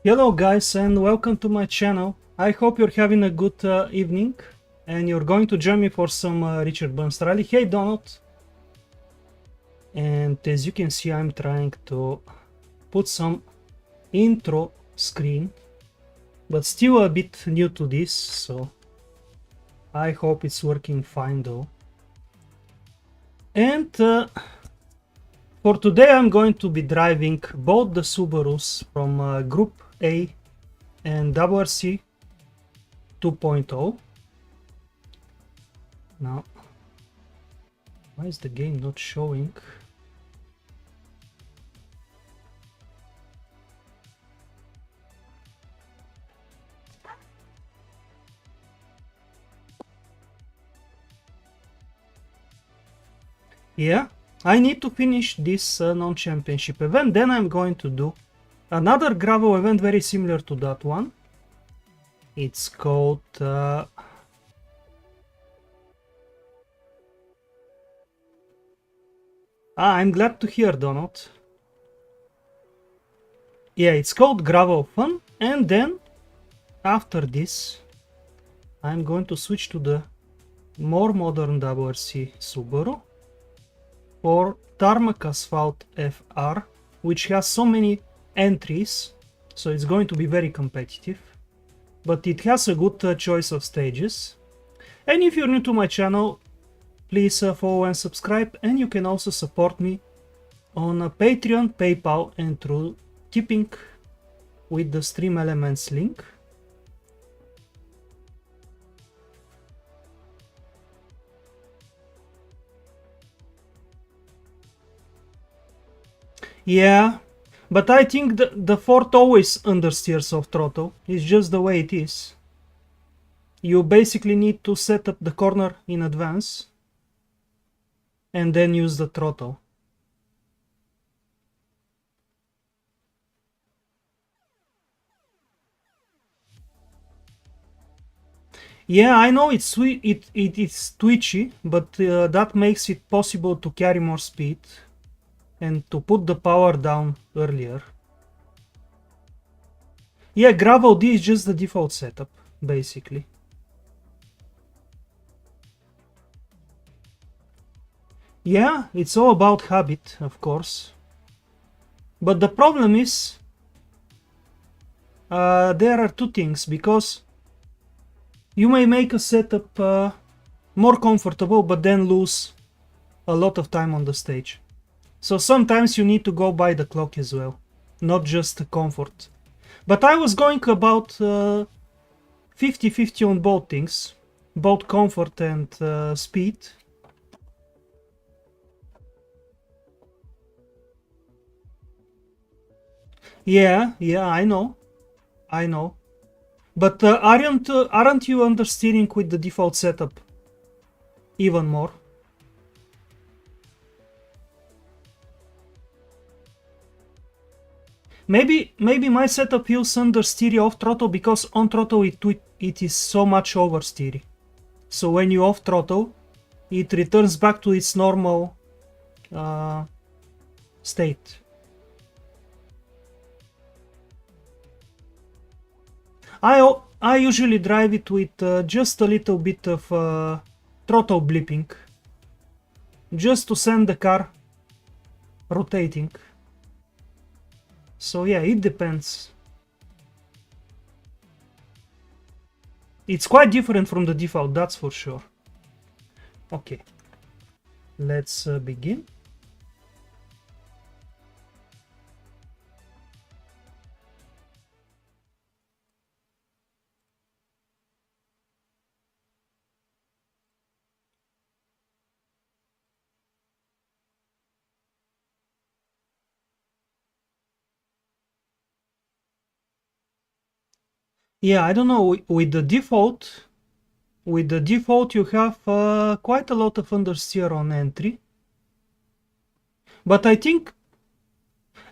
Hello guys and welcome to my channel. I hope you're having a good evening and you're going to join me for some Richard Burns rally. Hey Donald! And as you can see, I'm trying to put some intro screen, but still a bit new to this, so I hope it's working fine though. And for today I'm going to be driving both the Subarus from Group A and WRC 2.0. Now, why is the game not showing? Yeah, I need to finish this non-championship event, then I'm going to do another gravel event very similar to that one. It's called I'm glad to hear, Donald. Yeah, it's called Gravel Fun, and then after this I'm going to switch to the more modern WRC Subaru for Tarmac Asphalt FR, which has so many entries, so it's going to be very competitive, but it has a good choice of stages. And if you're new to my channel, please follow and subscribe, and you can also support me on Patreon, PayPal and through tipping with the Stream Elements link. Yeah, but I think the Ford always understeers off throttle. It's just the way it is. You basically need to set up the corner in advance and then use the throttle. Yeah, I know it is twitchy, but that makes it possible to carry more speed and to put the power down earlier. Yeah, Gravel D is just the default setup, basically. Yeah, it's all about habit, of course. But the problem is, there are two things, because you may make a setup more comfortable, but then lose a lot of time on the stage. So sometimes you need to go by the clock as well, not just the comfort. But I was going about 50-50 on both things, both comfort and speed. Yeah, I know. But aren't you understeering with the default setup even more? Maybe my setup feels understeery off throttle because on throttle it is so much oversteery. So when you off throttle, it returns back to its normal state. I usually drive it with just a little bit of throttle blipping, just to send the car rotating. So yeah, it depends. It's quite different from the default, that's for sure. Okay, let's begin. Yeah, I don't know, with the default you have quite a lot of understeer on entry. But I think,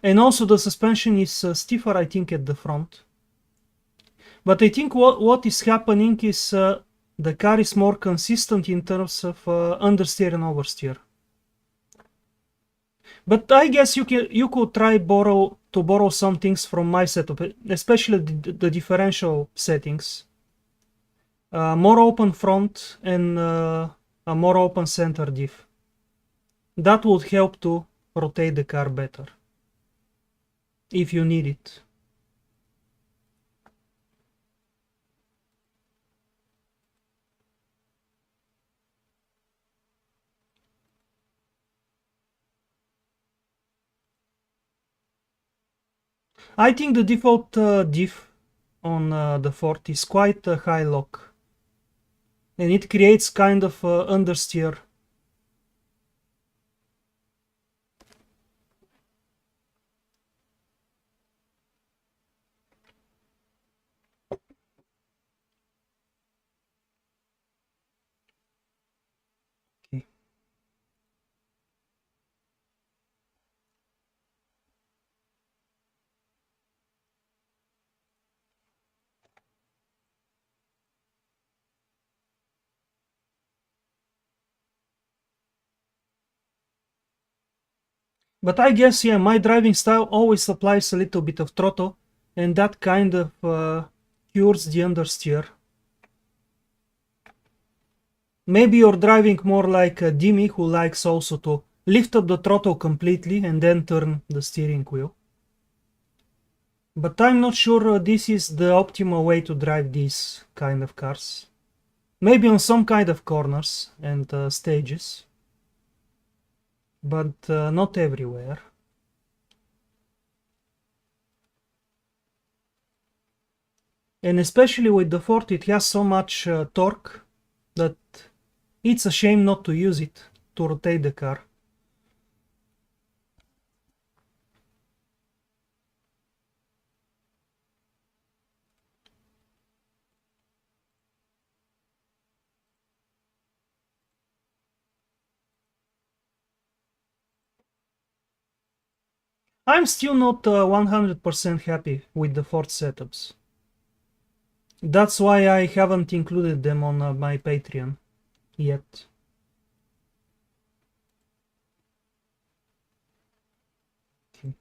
and also the suspension is stiffer, I think, at the front. But I think what is happening is the car is more consistent in terms of understeer and oversteer. But I guess you could try borrow some things from my setup, especially the differential settings. More open front and a more open center diff. That would help to rotate the car better if you need it. I think the default diff on the Ford is quite a high lock, and it creates kind of understeer. Okay. But I guess, yeah, my driving style always applies a little bit of throttle, and that kind of cures the understeer. Maybe you're driving more like a Dimi, who likes also to lift up the throttle completely and then turn the steering wheel. But I'm not sure this is the optimal way to drive these kind of cars. Maybe on some kind of corners and stages, but not everywhere. And especially with the Ford, it has so much torque that it's a shame not to use it to rotate the car. I'm still not 100% happy with the Ford setups. That's why I haven't included them on my Patreon yet. Okay.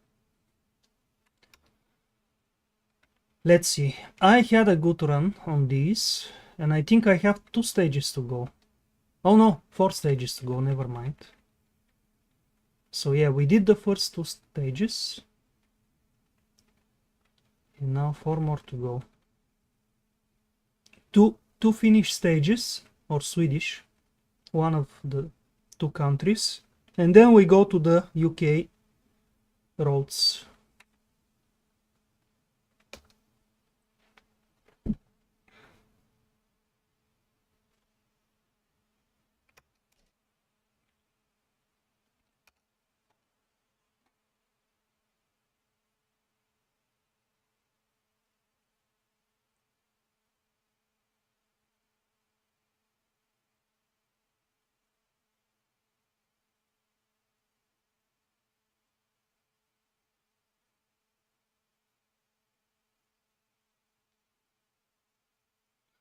Let's see. I had a good run on these, and I think I have 2 stages to go. Oh no, 4 stages to go, never mind. So yeah, we did the first 2 stages. And now 4 more to go. Two Finnish stages, or Swedish, one of the 2 countries. And then we go to the UK roads.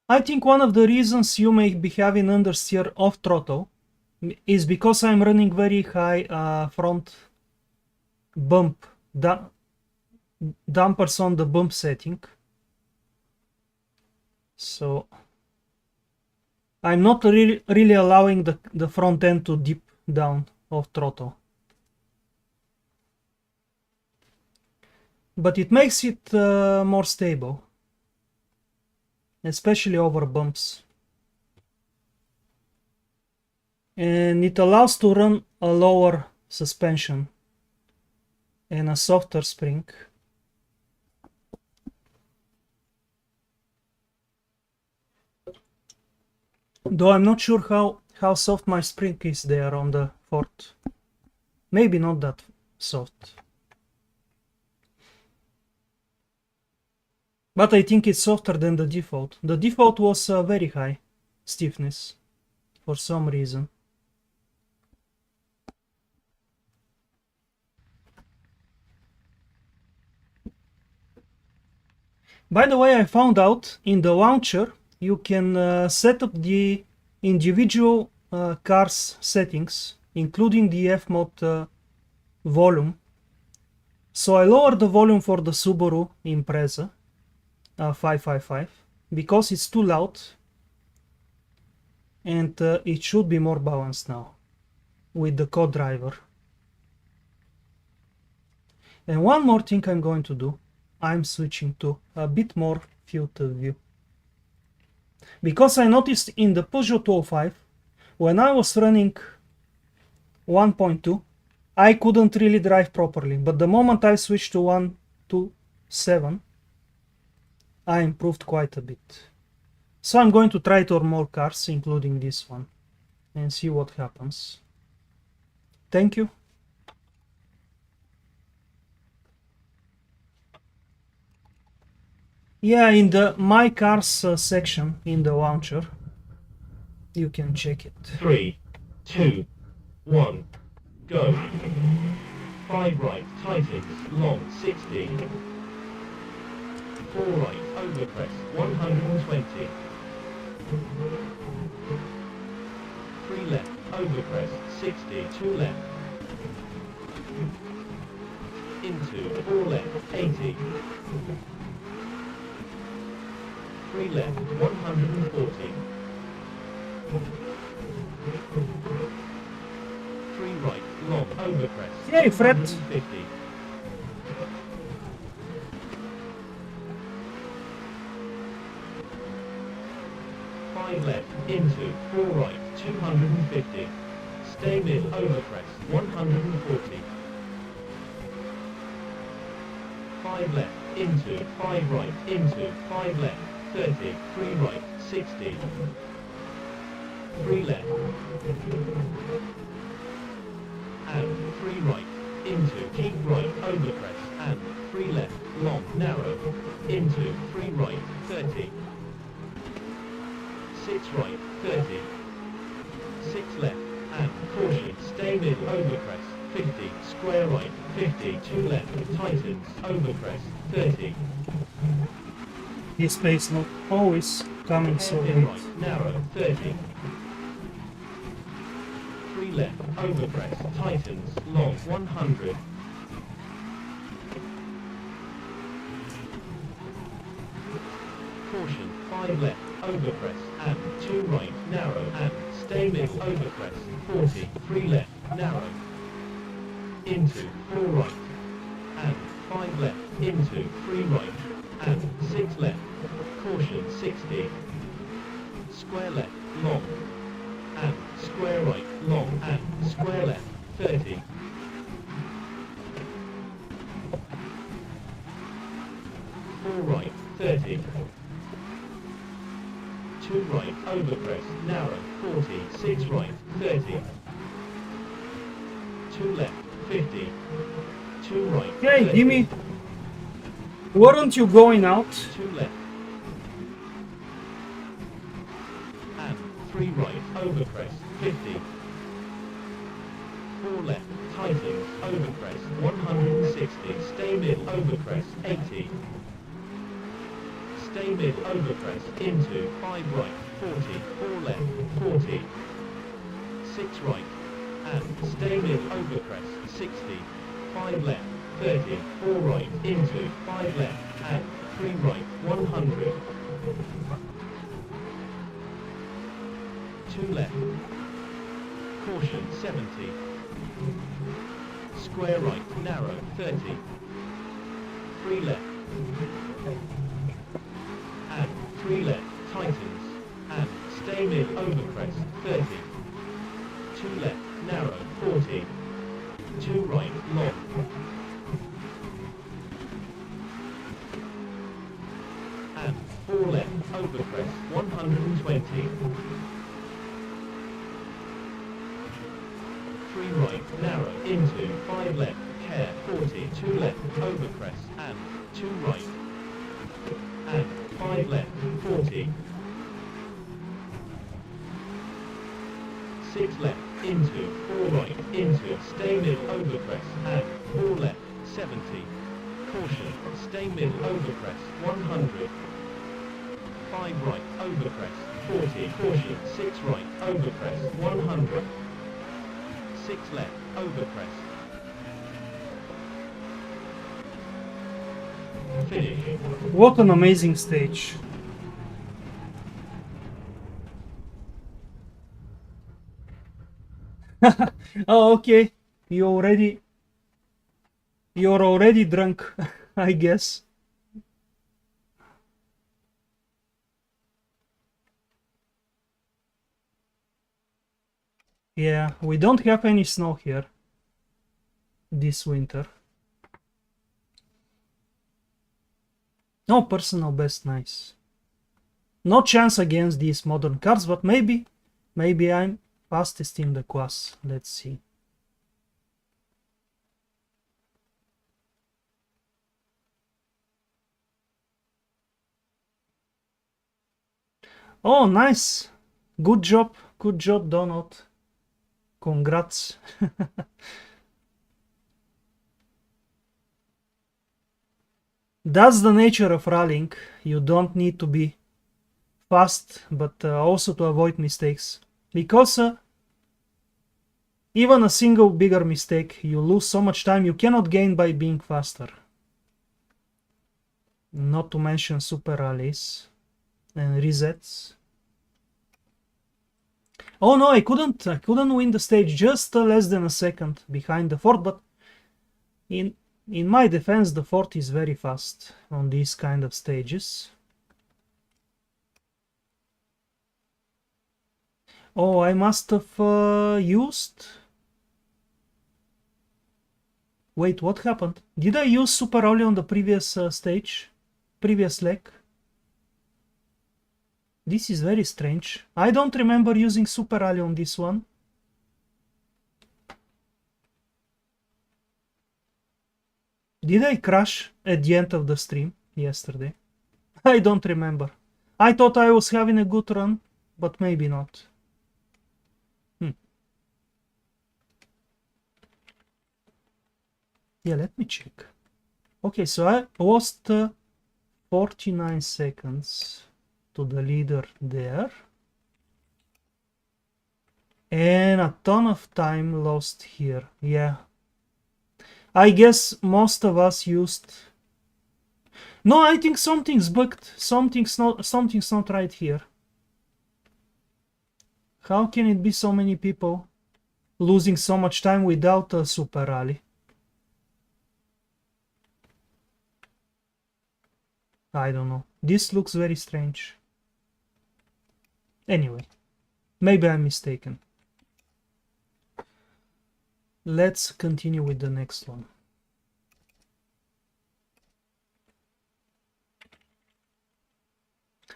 I think one of the reasons you may be having understeer off throttle is because I'm running very high front bump dampers on the bump setting. So I'm not really allowing the front end to dip down off throttle. But it makes it more stable, especially over bumps. And it allows to run a lower suspension and a softer spring. Though I'm not sure how soft my spring is there on the Ford. Maybe not that soft. But I think it's softer than the default. The default was very high stiffness for some reason. By the way, I found out in the launcher you can set up the individual cars settings, including the F mode volume. So I lowered the volume for the Subaru Impreza 555 because it's too loud, and it should be more balanced now with the co-driver. And one more thing I'm going to do, I'm switching to a bit more field of view. Because I noticed in the Peugeot 205, when I was running 1.2, I couldn't really drive properly, but the moment I switched to 1.7, I improved quite a bit. So I'm going to try it on more cars, including this one, and see what happens. Thank you. Yeah, in the My Cars section in the launcher, you can check it. 3, 2, 1, go. 5 right, tightens, long, 60. 4 right, overpress, 120. 3 left, overpress, 60, 2 left. Into, 4 left, 80. 3 left, 140. 3 right, long, overpress. Yay, Fred! 150. 5 left, into, 4 right, 250. Stay mid, overpress, 140. 5 left, into, 5 right, into, 5 left, 30, 3 right, 60. 3 left. And 3 right, into, keep right, overpress, and 3 left, long, narrow, into, 3 right, 30. 6 right, 30. 6 left, and caution, stay mid, overpress, 50, square right, 50, 2 left, tightens, overpress, 30. This pace not always coming so Hairpin late. right, narrow, 30. 3 left, overpress, tightens, long, 100. Caution, 5 left, overpress, and 2 right, narrow, and stay mid, overpress, 40, 3 left, narrow. Into, 4 right, and 5 left, into, 3 right, and 6 left. Caution, 60. Square left, long, and square right, long, and square left, 30. 4 right, 30. 2 right, overpress, narrow, 40, 6 right, 30. 2 left, 50. 2 right, Hey, 30. Jimmy, weren't you going out? 2 left. And 3 right, overpress, 50. 4 left, tightens, overpress, 160, stay mid, overpress, 80. Stay mid, overpress, into, 5 right, 40, 4 left, 40. 6 right, and stay mid, overpress, 60. 5 left, 30, 4 right, into, 5 left, and 3 right, 100. 2 left. Caution, 70. Square right, narrow, 30. 3 left. And 3 left, tightens, and stay mid, overpress, 30. 2 left, narrow, 40. 2 right, long. And 4 left, overpress, 120. 3 right, narrow, into, 5 left, care, 40, 2 left, overpress, and 2 right. And 5 left, 40. 6 left, into, 4 right, into, stay mid, overpress, and 4 left, 70. Caution, stay mid, overpress, 100. 5 right, overpress, 40, caution, 6 right, overpress, 100. 6 left, overpress. Finish. What an amazing stage. Oh, okay. You're already drunk, I guess. Yeah, we don't have any snow here this winter. No personal best, nice. No chance against these modern cars, but maybe I'm fastest in the class. Let's see. Oh, nice. Good job, Donald. Congrats. That's the nature of rallying. You don't need to be fast, but also to avoid mistakes. Because even a single bigger mistake, you lose so much time you cannot gain by being faster. Not to mention super rallies and resets. Oh no, I couldn't win the stage, just less than a second behind the fourth, but in my defense, the fourth is very fast on these kind of stages. Oh, I must have used... Wait, what happened? Did I use super rally on the previous stage? Previous leg? This is very strange. I don't remember using super rally on this one. Did I crash at the end of the stream yesterday? I don't remember. I thought I was having a good run, but maybe not. Yeah, let me check. Okay, so I lost 49 seconds to the leader there. And a ton of time lost here. Yeah. I guess most of us used... No, I think something's bugged. Something's not right here. How can it be so many people losing so much time without a super rally? I don't know. This looks very strange. Anyway, maybe I'm mistaken. Let's continue with the next one.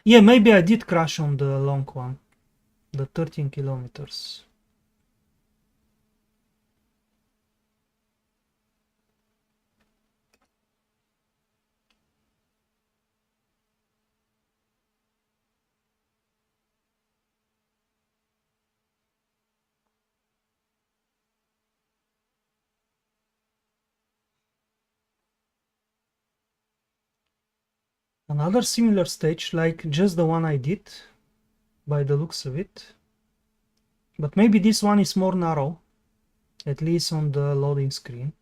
Yeah, maybe I did crash on the long one. The 13 kilometers. Another similar stage, like just the one I did, by the looks of it. But maybe this one is more narrow, at least on the loading screen.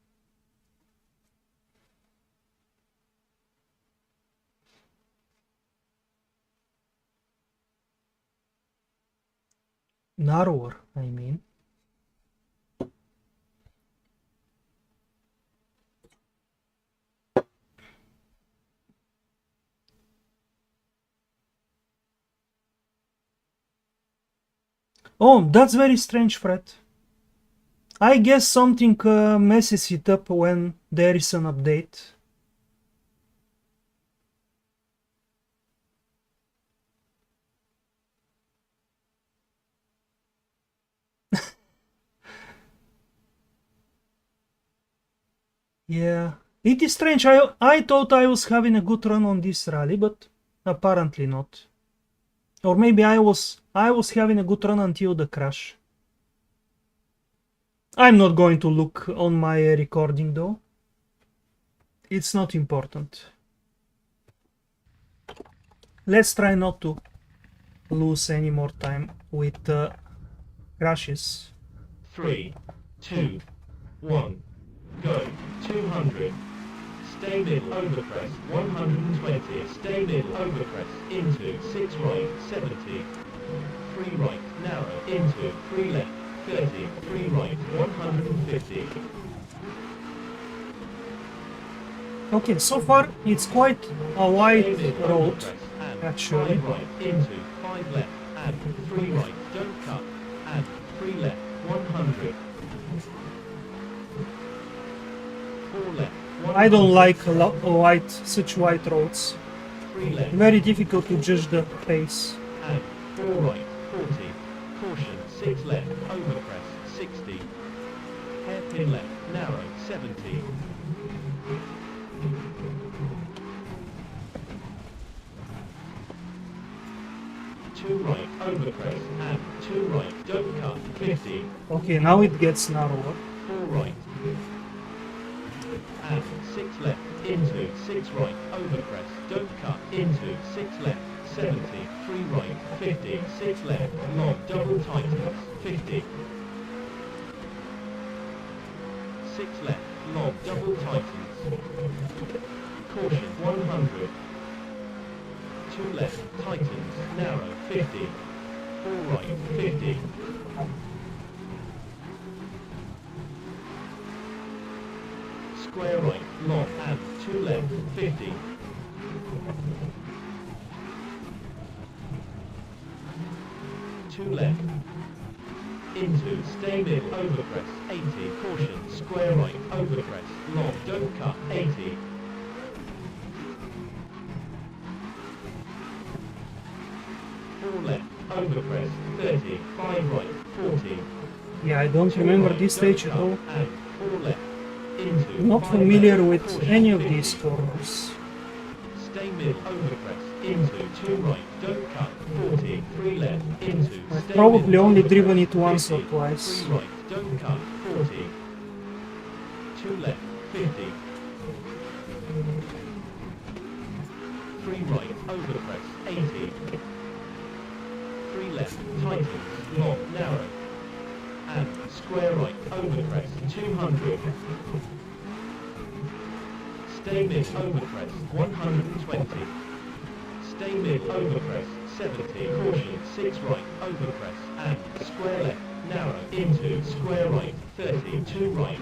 Narrower, I mean. Oh, that's very strange, Fred. I guess something messes it up when there is an update. Yeah, it is strange. I thought I was having a good run on this rally, but apparently not. Or maybe I was having a good run until the crash. I'm not going to look on my recording though. It's not important. Let's try not to lose any more time with crashes. 3, 2, 1, go. 200. stay middle, overpress, 120, stay middle, overpress, into, 6 right, 70, 3 right, narrow, into, 3 left, 30, 3 right, 150. Okay, so far it's quite a wide Stay middle, road, overpress, and actually. 5 right, into, 5 left, and 3 right, don't cut, and 3 left, 100. 4 left, I don't like such wide roads. 3 left, Very difficult to judge the pace. and 4 right, 40. Caution, 6 left, overpress, 60. Hairpin left, narrow, 70. 2 right, overpress, and 2 right, don't cut, 50. Okay, now it gets narrower. 4 right, and 6 left, into, 6 right, overpress, don't cut, into, 6 left, 70, 3 right, 50, 6 left, long, double tightens, 50. 6 left, long, double tightens. Caution, 100. 2 left, tightens, narrow, 50. 4 right, 50. Square right, long, and 2 left, 50. 2 left. Into, stay middle, overpress, 80, caution, square right, overpress, long, don't cut, 80. 4 left, overpress, 30, 5 right, 40. Yeah, I don't 2 remember right, this don't stage at cut, all. and 4 left. Into, Not 5 familiar left, with caution, any of 50. these corners. Stay middle, overpress, into, 2 right, don't cut, 40, 3 left, into, I've stay probably middle, only overpress, driven it once or 50, twice. 3 right, don't cut, 40, 2 left, 50, 3 right, overpress, 80, 3 left, tightens, long, narrow, and square right, overpress, 200. Stay mid, overpress, 120. Stay mid, overpress, 70. Caution, 6 right, overpress, and square left, narrow, into, square right, 30, 2 right.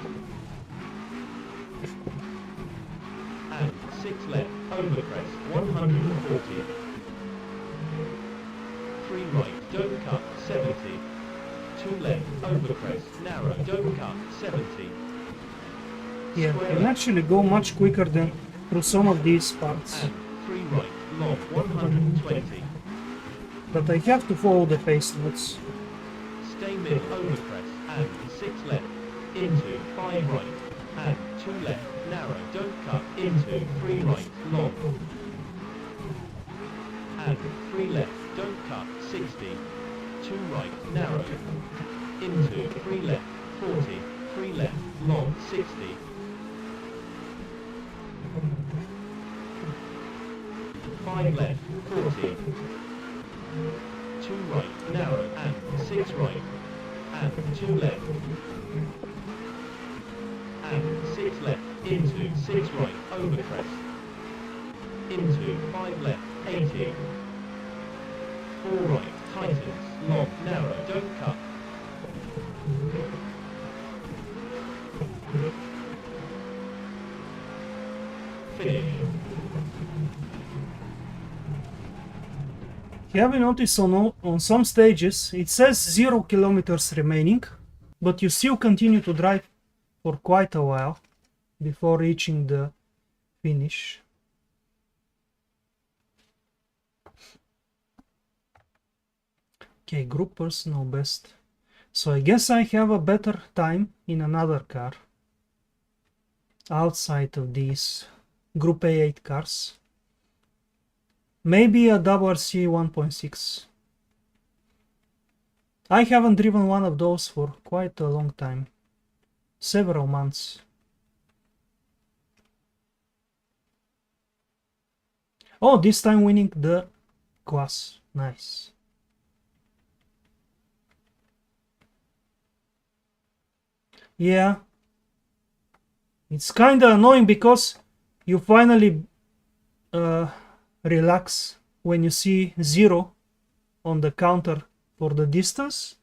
And 6 left, overpress, 140. 3 right, don't cut, 70. 2 left, overpress, narrow, don't cut, 70. Yeah, you can actually go much quicker than through some of these parts. And 3 right, long, 120. But I have to follow the pace notes. Stay mid, overpress, and 6 left, into, 5 right, and 2 left, narrow, don't cut, into, 3 right, long. And 3 left, don't cut, 60. 2 right, narrow. Into, 3 left, 40. 3 left, long, 60. 5 left, 40. 2 right, narrow, and 6 right. And 2 left. And 6 left, into, 6 right, overpress. Into, 5 left, 80. 4 right, tightens, long, narrow, don't cut. Finish. Have you noticed on some stages it says 0 kilometers remaining, but you still continue to drive for quite a while before reaching the finish. Okay, group personal best. So I guess I have a better time in another car outside of these Group A8 cars. Maybe a WRC 1.6. I haven't driven one of those for quite a long time. Several months. Oh, this time winning the class. Nice. Yeah. It's kinda annoying because you finally relax when you see 0 on the counter for the distance,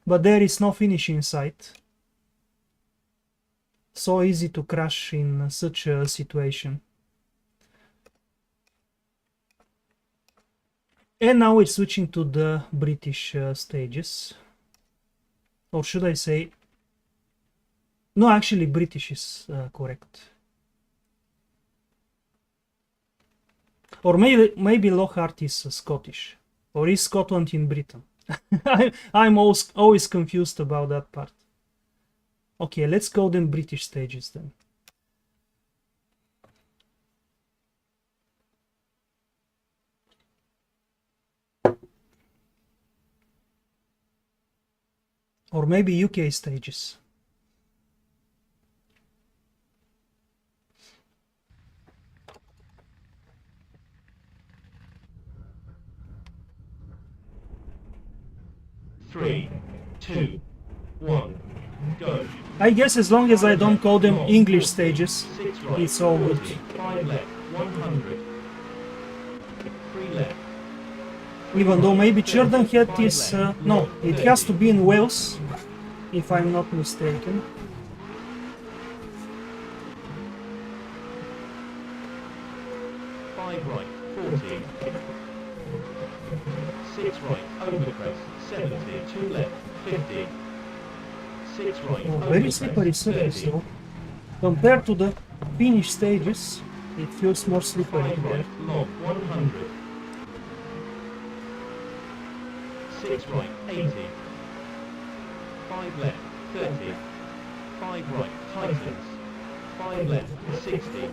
but there is no finish in sight. So easy to crash in such a situation. And now we're switching to the British stages. Or should I say... No, actually British is correct. Or maybe Lockhart is Scottish. Or is Scotland in Britain? I'm always confused about that part. Okay, let's go then British stages then. Or maybe UK stages. Three, two, one, go. I guess as long as I don't call them English stages, it's all good. 5 left, 100. 3 left. Even though maybe Churdenhead is... no, it has to be in Wales, if I'm not mistaken. Right, 40. 6 right, overcrest, 70, 2 left, 50. 6 right, Oh, very slippery surface though. Compared to the finish stages, it feels more slippery 5 there. right, long, 100. 6 right, 80. 5 left, 30. 5 right, tightens. 5 left, 60.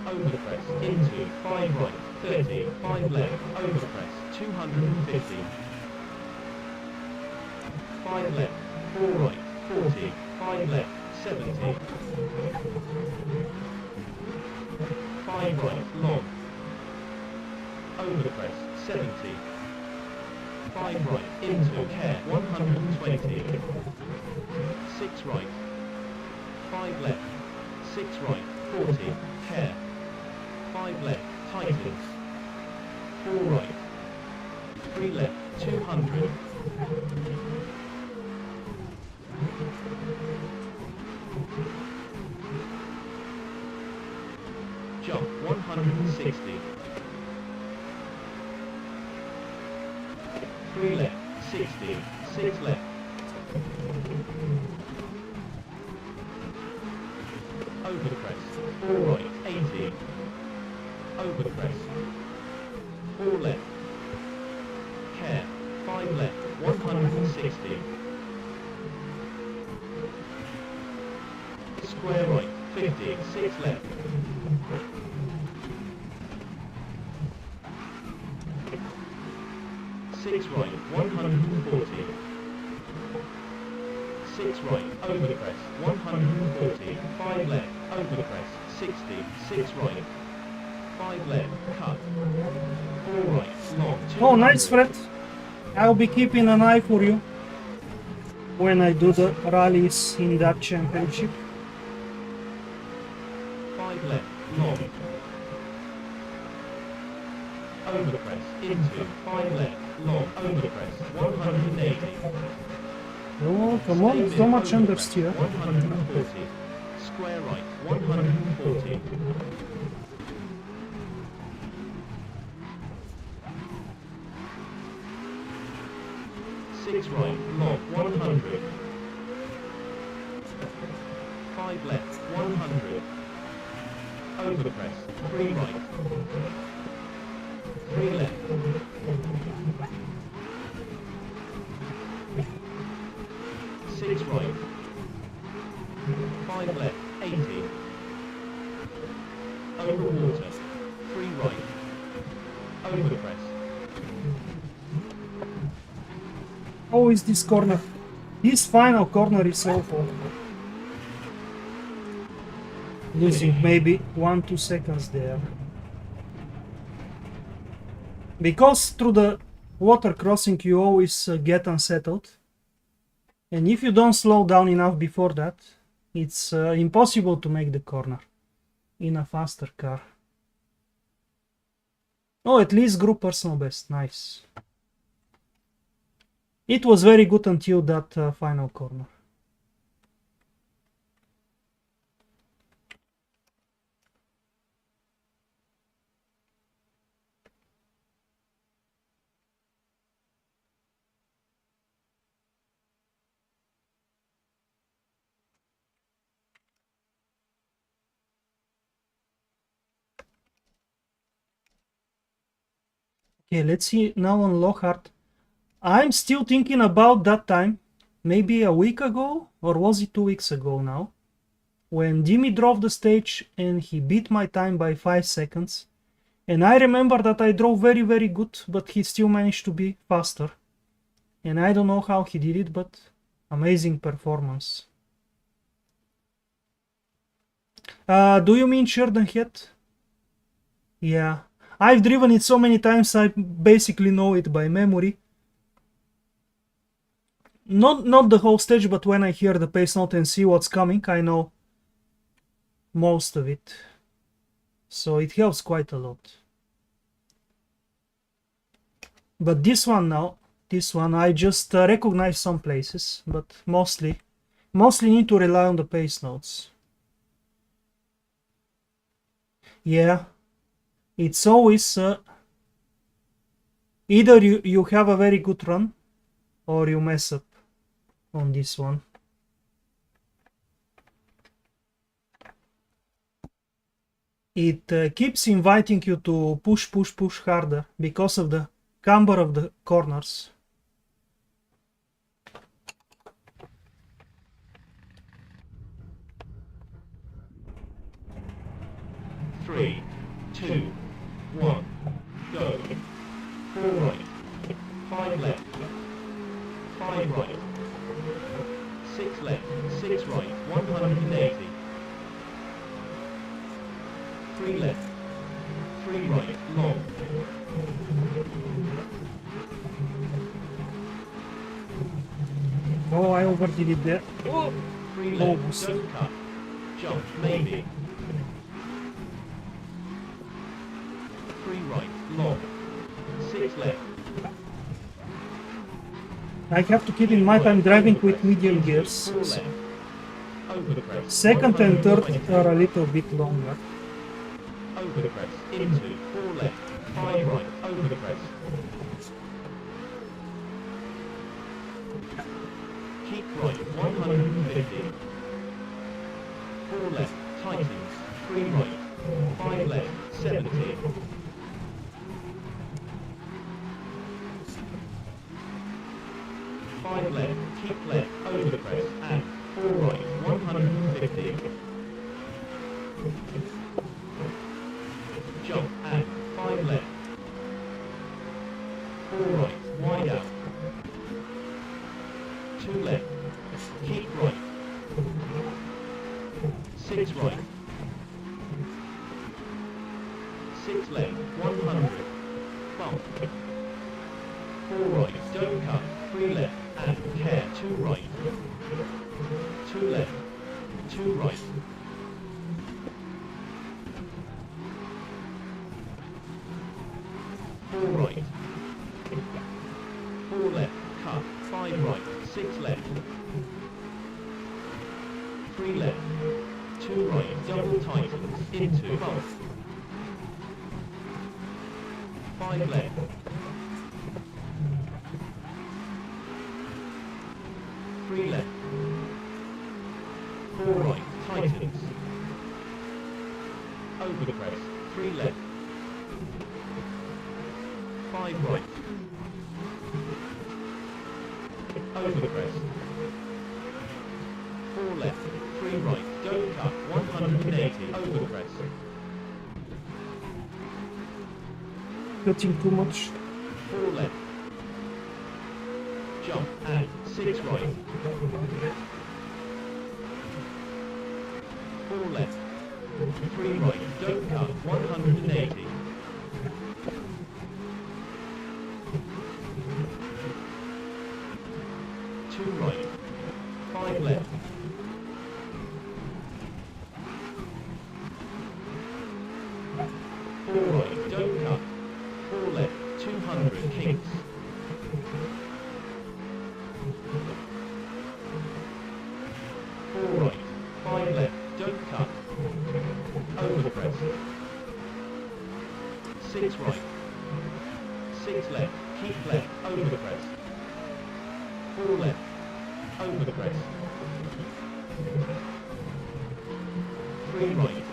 Overcrest, into, 5 right, 30. 5 left, overcrest, 250. 5 left, 4 right, 40. 5 left, 70. 5 right, long. Overcrest, 70. 5 right, into, care, 120. 6 right. 5 left. 6 right, 40. Care. 5 left, tightens. 4 right. 3 left, 200. Jump, 160. 3 left, 60. 6 left. Overcrest, 4 right, 80. Overcrest, 4 left. Care, 5 left, 160. Square right, 50, 6 left. Six right, 140. 6 right, overcrest, 140. 5 left, overcrest, 60. 6 right. 5 left, cut. 4 right, long. Oh, nice, Fred. I'll be keeping an eye for you when I do the rallies in that championship. 5 left, long. Overcrest, into, 5 left, long, overcrest, 180. Oh, come on, so much understeer. 140. Square right, 140. 6 right, long, 100. 5 left, 100. Overcrest, 3 right. 3 left. 6 right. 5 left, 80. Over water, 3 right. Overcrest. Oh, is this corner? This final corner is awful. Losing maybe 1-2 seconds there. Because through the water crossing you always get unsettled. And if you don't slow down enough before that, it's impossible to make the corner. in a faster car. Oh, at least group personal best. Nice. It was very good until that final corner. Okay, let's see now on Lockhart. I'm still thinking about that time, maybe a week ago, or was it 2 weeks ago now, when Jimmy drove the stage and he beat my time by 5 seconds. And I remember that I drove very, very good, but he still managed to be faster. And I don't know how he did it, but amazing performance. Do you mean Sheridan Head? Yeah. I've driven it so many times, I basically know it by memory. Not the whole stage, but when I hear the pace note and see what's coming, I know most of it. So it helps quite a lot. But this one now, I just recognize some places, but mostly need to rely on the pace notes. Yeah, it's always either you have a very good run or you mess up on this one. It keeps inviting you to push harder because of the camber of the corners. Three, two, one, go. 4 right, 5 left, 5 right, 6 left, 6 right, 180. 3 left, 3 right, long. Oh, I overdid it there. Oh, 3 left, almost. don't cut. Jump, maybe. 3 right, long. 6 left. I have to keep in mind I'm driving with medium gears. 4 left. Over the crest. Second and third 120. are a little bit longer. Over the crest. Into 4 left. 5 right. Over the crest. Keep right. 150. 4 left. Tightens. 3 right. 5 left. 70. 5 left, keep left, over the crest, and 4 right, 150. Jump, and 5 left. 4 right, wide out. 2 left, keep right. 6 right. 6 left, 100. Bump. 4 right, don't cut, 3 left. And care, 2 right, 2 left, 2 right. 4 right, 4 left, cut, 5 right, 6 left, 3 left, 2 right, double tightens, into bump, 5 left, 3 left, 4 right, tightens, over the crest, 3 left, 5 right, over the crest, 4 left, 3 right, don't cut, 180, over the crest, Cutting too much. 4 left, jump, and 6 right, 4 left, 3 right, don't cut, 180, 2 right, 5 left, 4 right, 5 left, don't cut. Overpress. 6 right, 6 left, keep left, overpress. 4 left, overpress. 3 right,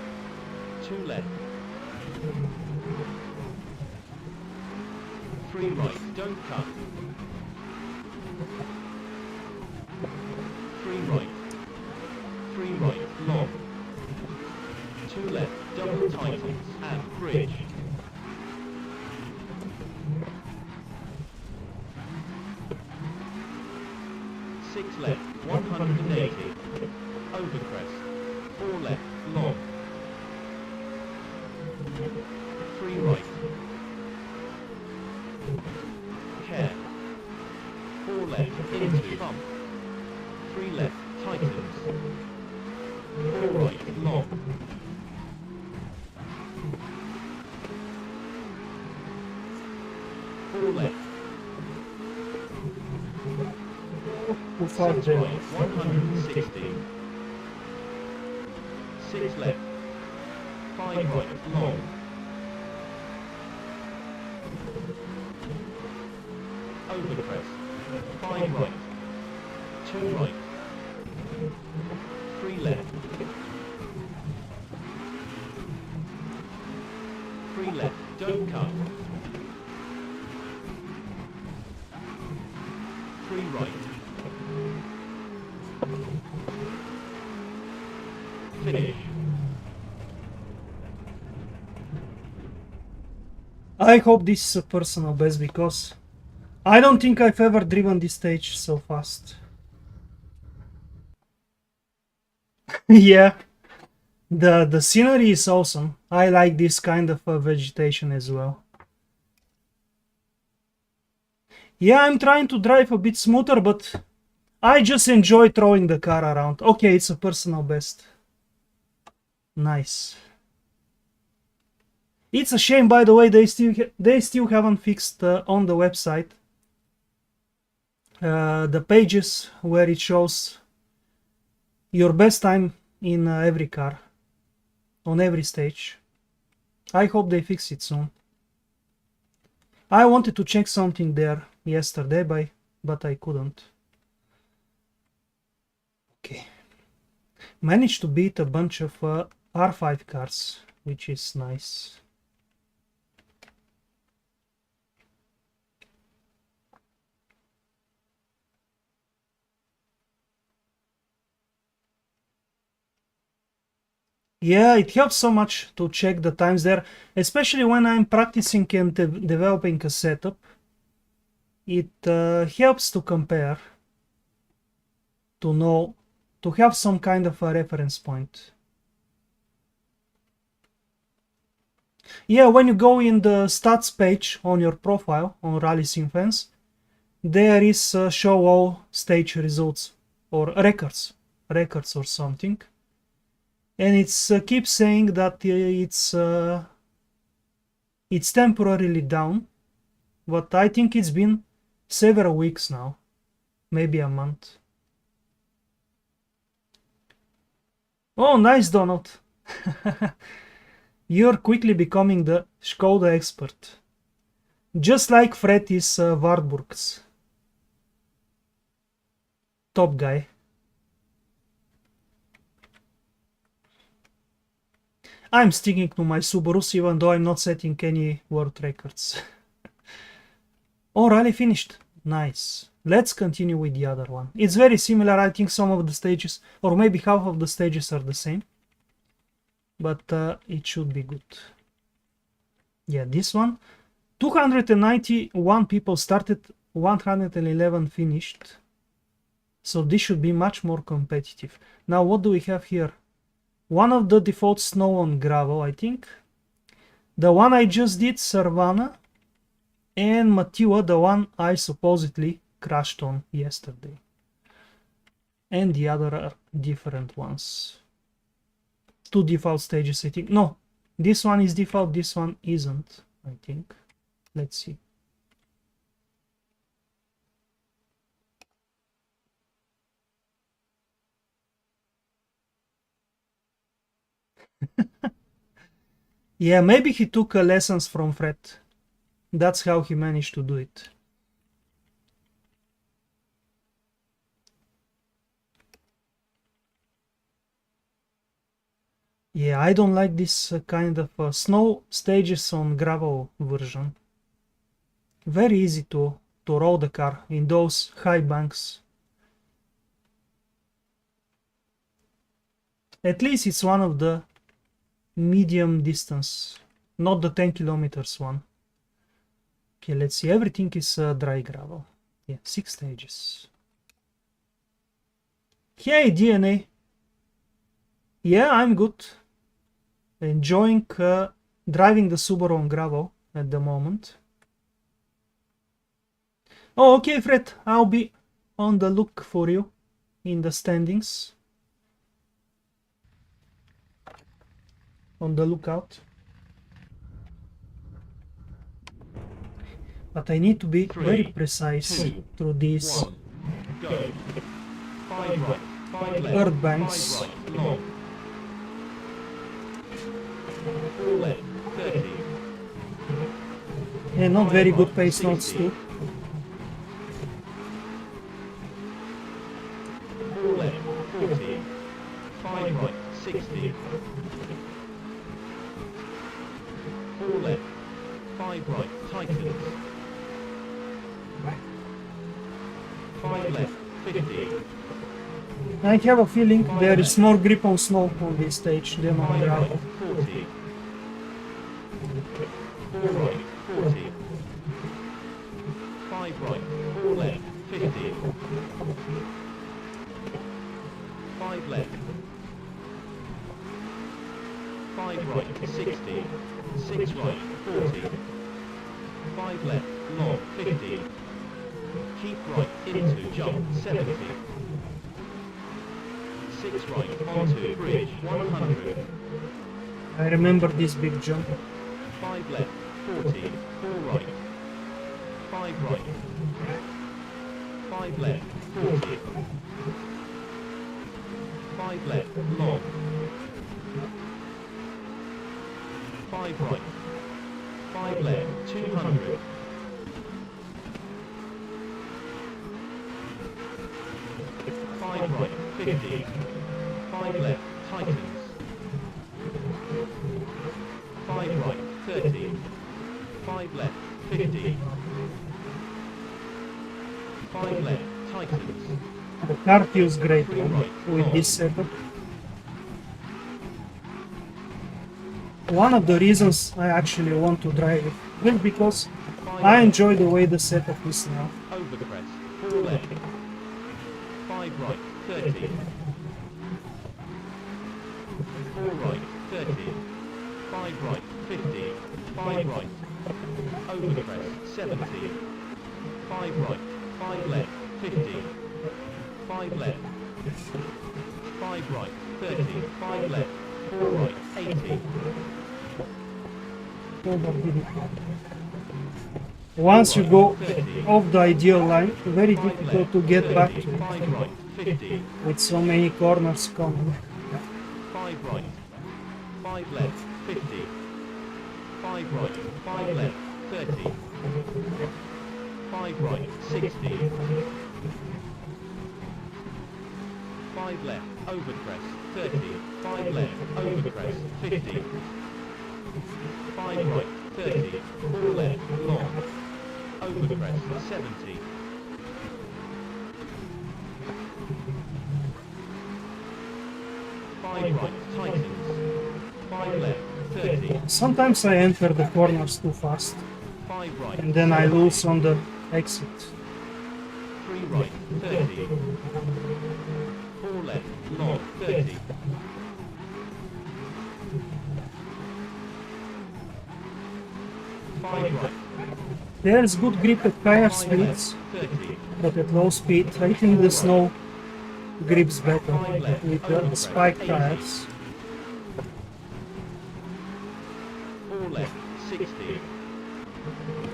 2 left. 3 right, don't cut. 3 right. 3 right, long. 2 left, double tightens, and bridge. 6 left, 180. Overcrest. 4 left, long. 3 right. Care. 4 left, into bump. 3 left, tightens. 4 right, long. 4 left. Too far 6 there. right, 160. 6 left. 5 right, long. 5 right. 2 right. 3 left. 3 left, don't cut. 3 right. Finish. I hope this is a personal best because I don't think I've ever driven this stage so fast. Yeah, the scenery is awesome. I like this kind of vegetation as well. Yeah, I'm trying to drive a bit smoother, but I just enjoy throwing the car around. Okay, it's a personal best. Nice. It's a shame, by the way, they still haven't fixed on the website the pages where it shows your best time in every car, on every stage. I hope they fix it soon. I wanted to check something there yesterday, but I couldn't. Okay. Managed to beat a bunch of R5 cars, which is nice. Yeah, it helps so much to check the times there, especially when I'm practicing and developing a setup. It helps to compare, to know, to have some kind of a reference point. Yeah, when you go in the stats page on your profile on RallysimFans, there is show all stage results or records or something. And it's keeps saying that it's temporarily down, but I think it's been several weeks now, maybe a month. Oh, nice, Donald. You're quickly becoming the Skoda expert, just like Fred is Wartburg's top guy. I'm sticking to my Subarus even though I'm not setting any world records. Oh, rally finished. Nice. Let's continue with the other one. It's very similar. I think some of the stages, or maybe half of the stages, are the same. But it should be good. Yeah, this one. 291 people started, 111 finished. So this should be much more competitive. Now, what do we have here? One of the default snow on gravel, I think. The one I just did, Servana. And Matua, the one I supposedly crashed on yesterday. And the other are different ones. 2 default stages, I think. No, this one is default, this one isn't, I think. Let's see. Yeah, maybe he took lessons from Fred. That's how he managed to do it. Yeah, I don't like this kind of snow stages on gravel version. Very easy to roll the car in those high banks. At least it's one of the medium distance, not the 10 kilometers one. Okay, let's see. Everything is dry gravel. Yeah, 6 stages. Hey, DNA. Yeah, I'm good. Enjoying driving the Subaru on gravel at the moment. Oh, okay, Fred. I'll be on the look for you in the standings. On the lookout. But I need to be very precise through these earth banks. And not very good pace notes too. 4 left, 40. 5 right, 60. 4 left, 5 right, tightens. 5 left, 50. I have a feeling there is more grip on snow on this stage than on gravel. 40. 4 right, 40. 5 right, 4 left, 50. 5 left. 5 right, 60. 6 right, 40. 5 left, long, 50. Keep right, into jump, 70. 6 right, onto bridge, 100. I remember this big jump. 5 left, 40. 4 right. 5 right. 5 left, 40. 5 left, long. 5 right. 5 left, 200. 5 right, 50. 5 left, tightens. 5 right, 30. 5 left, 50. 5 left, tightens. The car feels great with this setup. One of the reasons I actually want to drive it is because I enjoy the way the setup is now. Over the crest, 4 left. 5 right, 30. 4 right, 30. 5 right, 50. 5 right. Over the crest, 70. 5 right, 5 left, 50. 5 left. 5 right, 30. 5 left. 4 right, 80. Once you go off the ideal line, very difficult to get back to it, 5 right, 50. with so many corners coming. 5 right. 5 left, 50. 5 right, 5 left, 30. 5 right, 60. 5 left, over crest, 30. 5 left, over crest, 50. 5 right, 30. 4 left, long. Over crest, 70. 5 right, tightens. 5 left, 30. Sometimes I enter the corners too fast, 5 right, and then I lose on the exit. 3 right, 30. 4 left, long, 30. 5 right, There's good grip at higher 5 left, speeds, 30. but at low speed I think the snow grips better with the spike tires. 4 left, 60.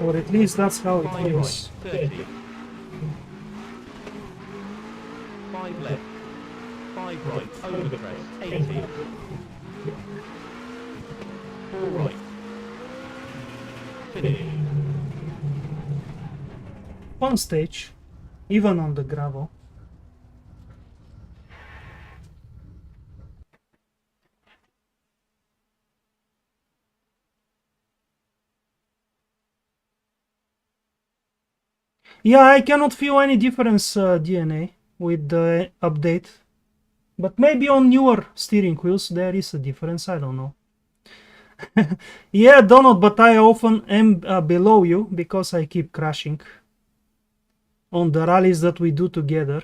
Or at least that's how it 5 feels. right, 30. 5 left. 5 right, over the crest, 80. 4 right. Finish. Fun stage, even on the gravel. Yeah, I cannot feel any difference DNA with the update. But maybe on newer steering wheels there is a difference, I don't know. Yeah, Donald, but I often am below you because I keep crashing on the rallies that we do together.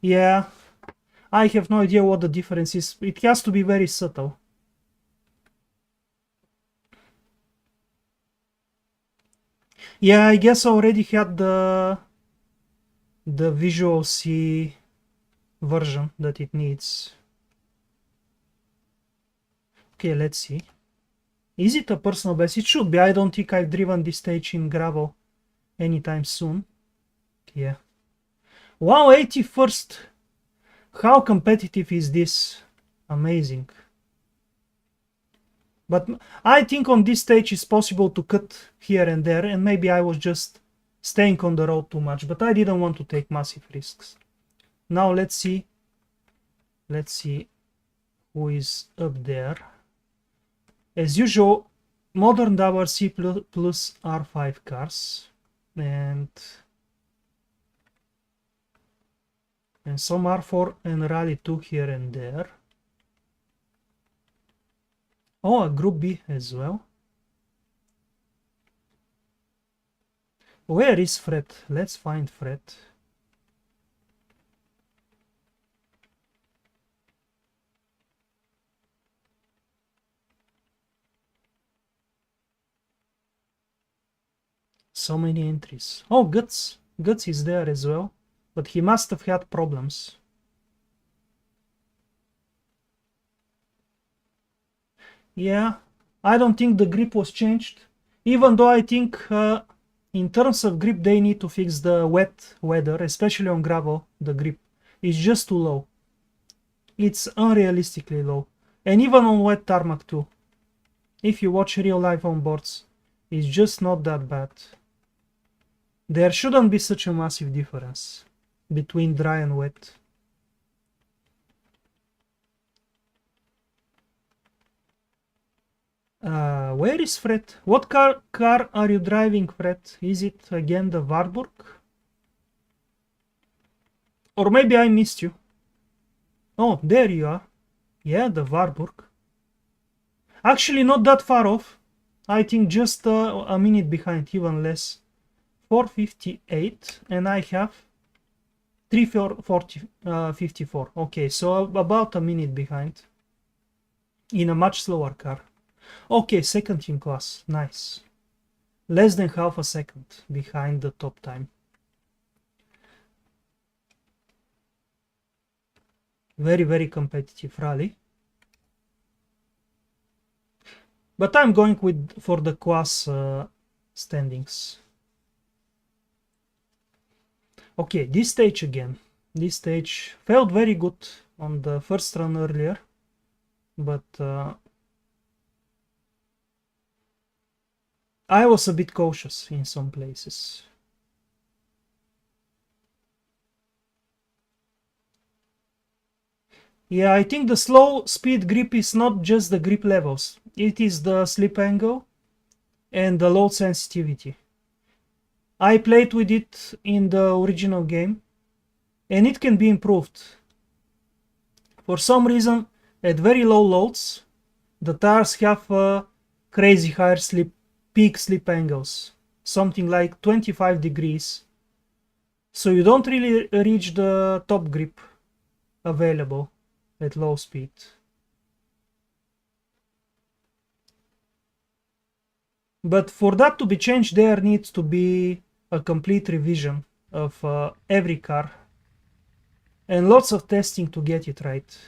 Yeah, I have no idea what the difference is. It has to be very subtle. Yeah, I guess I already had the Visual C version that it needs. Okay, let's see. Is it a personal best? It should be. I don't think I've driven this stage in gravel anytime soon. Yeah. Wow, 81st. How competitive is this? Amazing. But I think on this stage it's possible to cut here and there, and maybe I was just staying on the road too much, but I didn't want to take massive risks. Now let's see. Let's see who is up there. As usual, modern WRC plus R5 cars, and some R4 and Rally 2 here and there. Oh, a Group B as well. Where is Fred? Let's find Fred. So many entries. Oh, Guts. Guts is there as well, but he must have had problems. Yeah, I don't think the grip was changed, even though I think in terms of grip they need to fix the wet weather, especially on gravel. The grip is just too low. It's unrealistically low, and even on wet tarmac too. If you watch real life on boards, it's just not that bad. There shouldn't be such a massive difference between dry and wet. Where is Fred? What car are you driving, Fred? Is it again the Warburg? Or maybe I missed you. Oh, there you are. Yeah, the Warburg. Actually, not that far off. I think just a minute behind, even less. 4:58, and I have 3:54. Okay, so about a minute behind in a much slower car. Okay, second in class. Nice. Less than half a second behind the top time. Very, very competitive rally. But I'm going for the class standings. Okay, this stage again. This stage felt very good on the first run earlier, but I was a bit cautious in some places. Yeah, I think the slow speed grip is not just the grip levels. It is the slip angle and the load sensitivity. I played with it in the original game, and it can be improved. For some reason, at very low loads, the tires have crazy higher peak slip angles, something like 25 degrees. So you don't really reach the top grip available at low speed. But for that to be changed, there needs to be a complete revision of every car and lots of testing to get it right.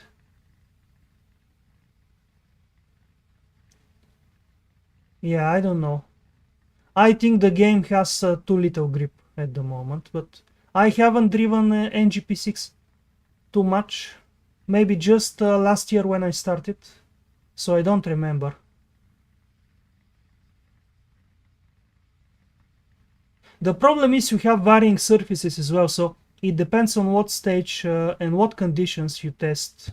Yeah, I don't know. I think the game has too little grip at the moment, but I haven't driven NGP6 too much. Maybe just last year when I started, so I don't remember. The problem is you have varying surfaces as well, so it depends on what stage and what conditions you test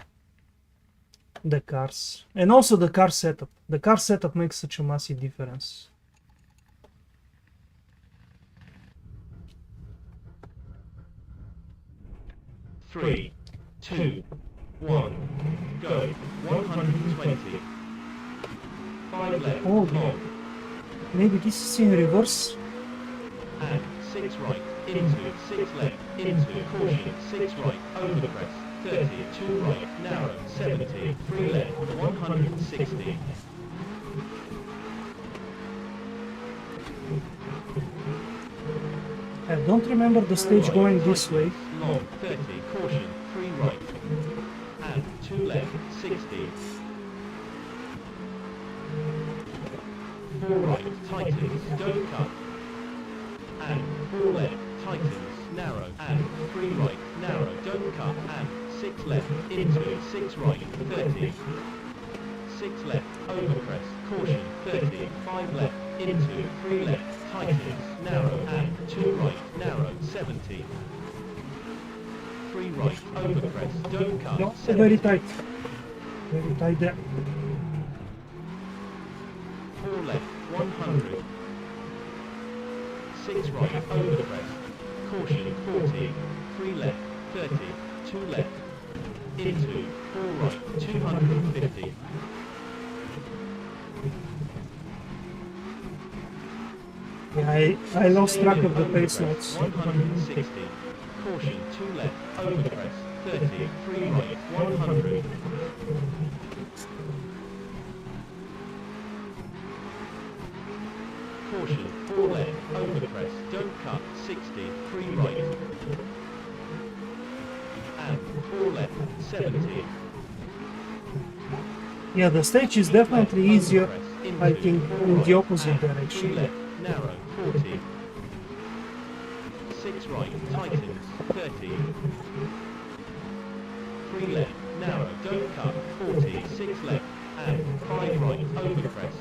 the cars. And also the car setup. The car setup makes such a massive difference. Three, two, one, go. 120. 5 left, Oh, long, maybe this is in reverse. and 6 right, into 6 left, into caution, 6 right, over crest, 30, 2 right, narrow, 70, 3 left, 160. I don't remember the stage Right, going this way. tightens, long, 30, caution, 3 right, and 2 left, 60. 4 right, tightens, don't cut, and 4 left, tightens, narrow, and 3 right, narrow, don't cut, and 6 left, into 6 right, 30. 6 left, over crest, caution, 30, 5 left, into 3 left, tightens, narrow, and 2 right, narrow, 70. 3 right, over crest, don't cut, No, 70. very tight. Very tight there. 4 left, 100. 6 right, over crest, caution, 40. 3 left, 30. 2 left, into 4 right, 250. Yeah, I lost Stay track in of the over pace crest, notes. 160. Caution, 2 left, over crest, 30. 3 right, 100. Caution, 4 left, over crest, don't cut, 60, 3 right. And 4 left, 70. Yeah, the stage is definitely easier, I think, in the opposite direction. 3 left, narrow, 40. 6 right, tightens, 30. 3 left, narrow, don't cut, 40. 6 left, and 5 right, over crest.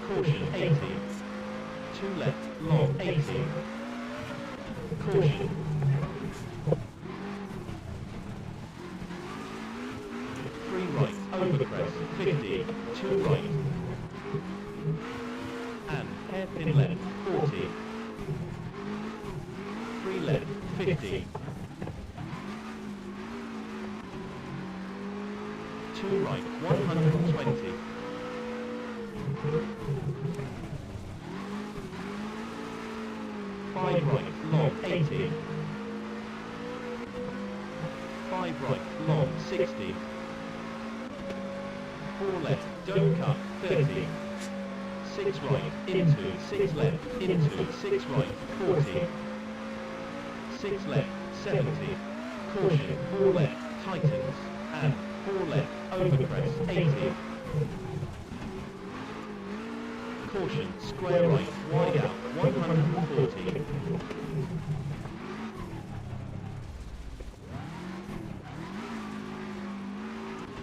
Caution, 80. 2 left, long, 80. Caution. 3 right, over crest, 50. 2 right. And hairpin left, 40. 3 left, 50. 2 right, 120. 5 right, long, 80. 5 right, long, 60. 4 left, don't cut, 30. 6 right, into 6 left, into 6 right, 40. 6 left, 70. Caution, 4 left, tightens, and 4 left, over crest, 80. Caution, square right, wide out, 140.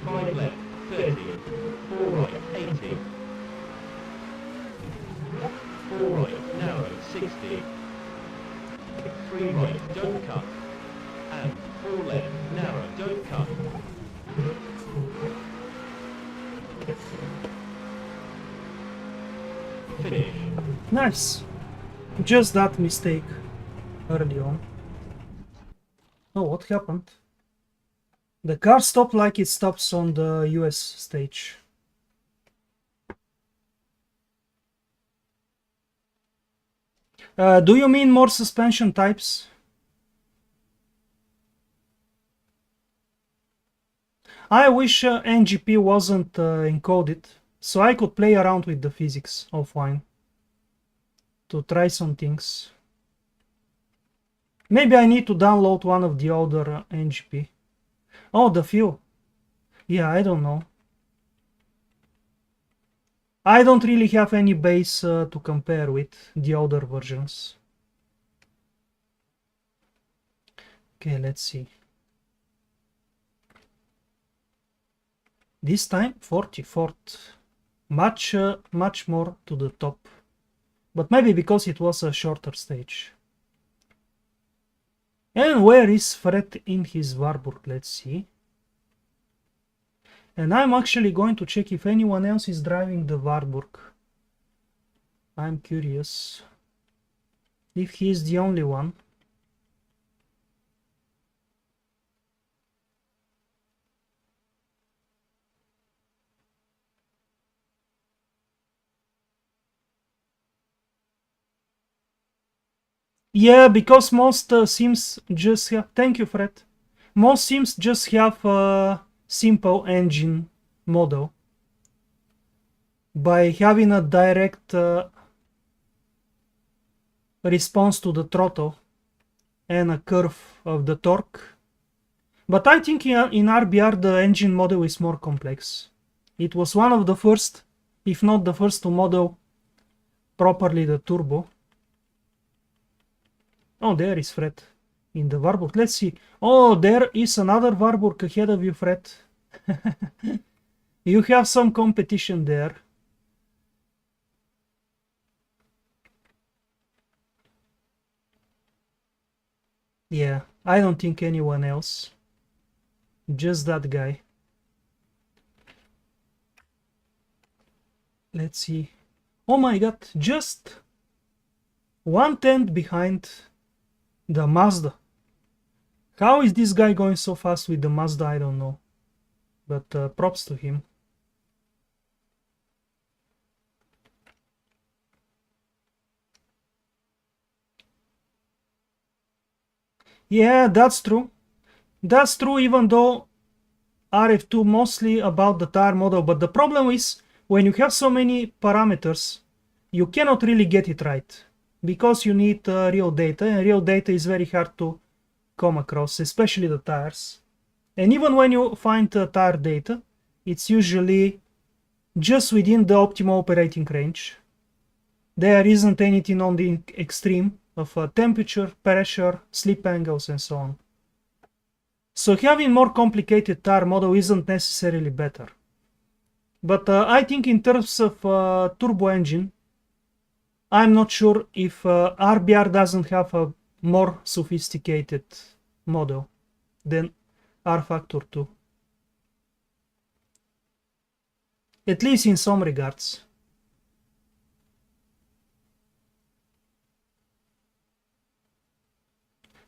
5 left, 30. 4 right, 80. 4 right, narrow, 60. 3 right, don't cut. And 4 left, narrow, don't cut. Finish. Nice. Just that mistake early on. Oh, what happened? The car stopped like it stops on the US stage. Do you mean more suspension types? I wish NGP wasn't encoded, so I could play around with the physics offline to try some things. Maybe I need to download one of the older NGP. Oh, the fuel. Yeah, I don't know. I don't really have any base to compare with the older versions. Okay, let's see. This time 44th. Much more to the top. But maybe because it was a shorter stage. And where is Fred in his Warburg? Let's see. And I'm actually going to check if anyone else is driving the Warburg. I'm curious if he is the only one. Yeah, because most sims just have... Thank you, Fred. Most sims just have a simple engine model. By having a direct response to the throttle and a curve of the torque. But I think in RBR the engine model is more complex. It was one of the first, if not the first, to model properly the turbo. Oh, there is Fred in the Warburg. Let's see. Oh, there is another Warburg ahead of you, Fred. You have some competition there. Yeah, I don't think anyone else. Just that guy. Let's see. Oh my god, just 1/10 behind the Mazda. How is this guy going so fast with the Mazda? I don't know. But props to him. Yeah, that's true. That's true, even though RF2 mostly about the tire model. But the problem is, when you have so many parameters, you cannot really get it right. Because you need real data, and real data is very hard to come across, especially the tires. And even when you find tire data, it's usually just within the optimal operating range. There isn't anything on the extreme of temperature, pressure, slip angles, and so on. So having more complicated tire model isn't necessarily better. But I think in terms of turbo engine, I'm not sure if RBR doesn't have a more sophisticated model than R-Factor 2. At least in some regards.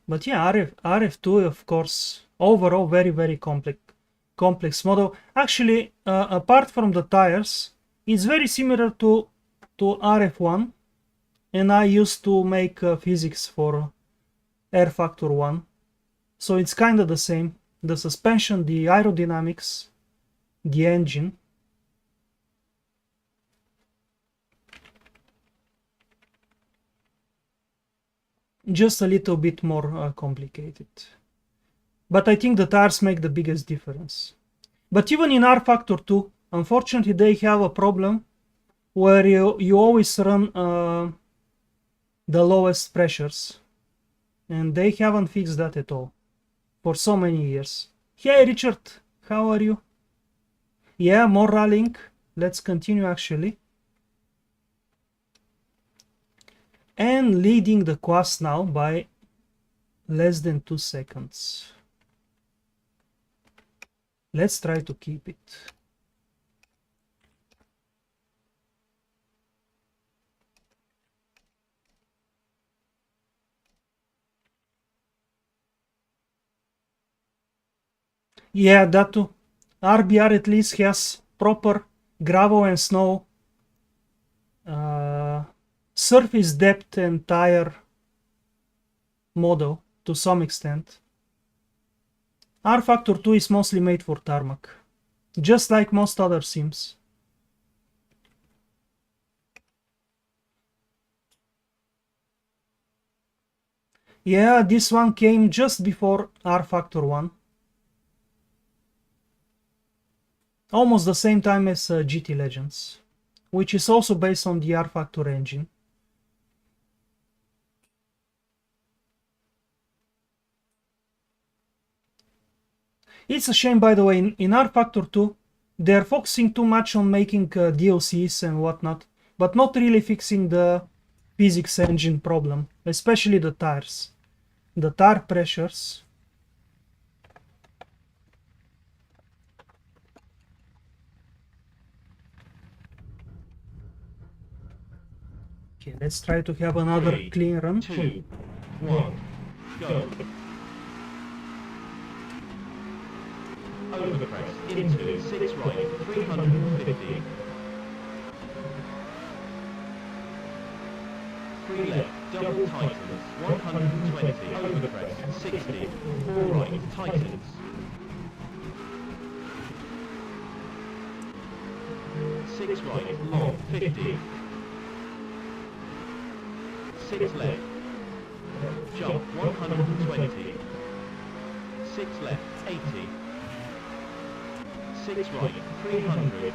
But yeah, RF2, of course, overall very complex model. Actually, apart from the tires, it's very similar to RF1, and I used to make physics for R Factor 1, so it's kind of the same. The suspension, the aerodynamics, the engine. Just a little bit more complicated. But I think the tires make the biggest difference. But even in R Factor 2, unfortunately they have a problem where you always run the lowest pressures. And they haven't fixed that at all. For so many years. Hey Richard, how are you? Yeah, more rallying. Let's continue actually. And leading the quest now by less than 2 seconds. Let's try to keep it. Yeah, that too. RBR at least has proper gravel and snow surface depth and tire model to some extent. R Factor 2 is mostly made for tarmac, just like most other sims. Yeah, this one came just before R Factor 1. Almost the same time as GT Legends, which is also based on the R Factor engine. It's a shame, by the way, in R Factor 2, they're focusing too much on making DLCs and whatnot, but not really fixing the physics engine problem, especially the tires, the tire pressures. Okay, let's try to have another 3, clean run. 2, 1, go. Over the press, into 6 right, 350. 3 left, double tightens, 120. Over the press, 60. 4 right, tightens. 6 right, long, 50. 6 left. Jump, 120. 6 left, 80. 6 right, 300.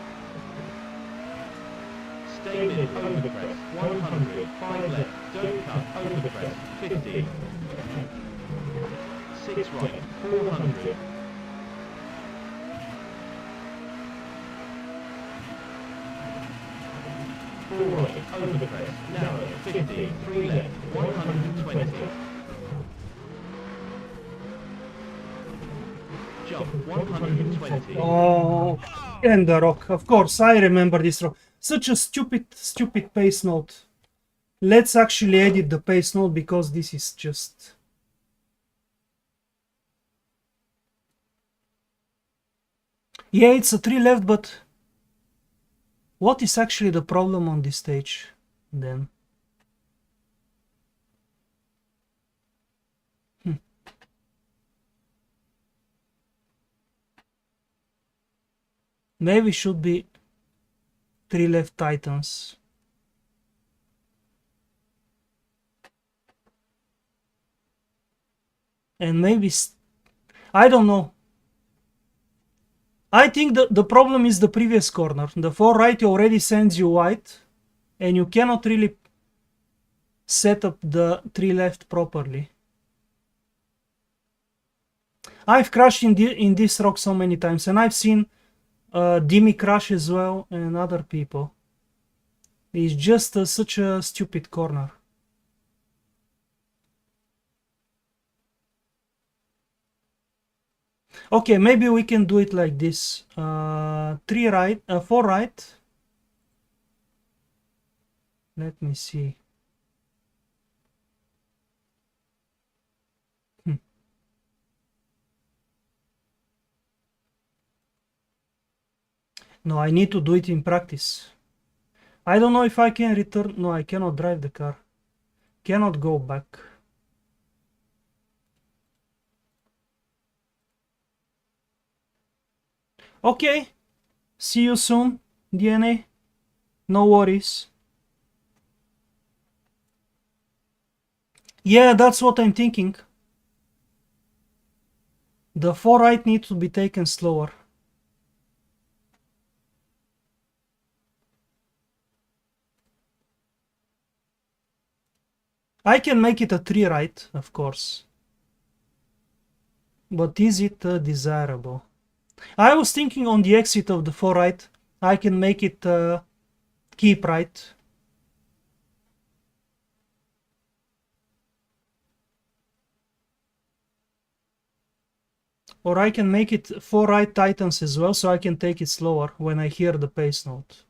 Stay mid, over the press, 100. 5 left, don't cut, over the press, 50. 6 right, 400. 4 right, over the press, narrow, 50. 3 left, 120. Jump, 120. Oh, and the rock. Of course, I remember this rock. Such a stupid pace note. Let's actually edit the pace note because this is just... Yeah, it's a 3 left, but... What is actually the problem on this stage, then? Maybe should be 3 left tightens. And maybe... I don't know. I think the problem is the previous corner. The 4 right already sends you wide, and you cannot really set up the 3 left properly. I've crashed in this rock so many times, and I've seen Dimi crash as well, and other people. It's just such a stupid corner. Okay, maybe we can do it like this. 3 right, 4 right. Let me see. No, I need to do it in practice. I don't know if I can return. No, I cannot drive the car. Cannot go back. Okay. See you soon, DNA. No worries. Yeah, that's what I'm thinking. The 4 right needs to be taken slower. I can make it a 3 right, of course. But is it desirable? I was thinking on the exit of the 4 right, I can make it keep right. Or I can make it 4 right tightens as well, so I can take it slower when I hear the pace note.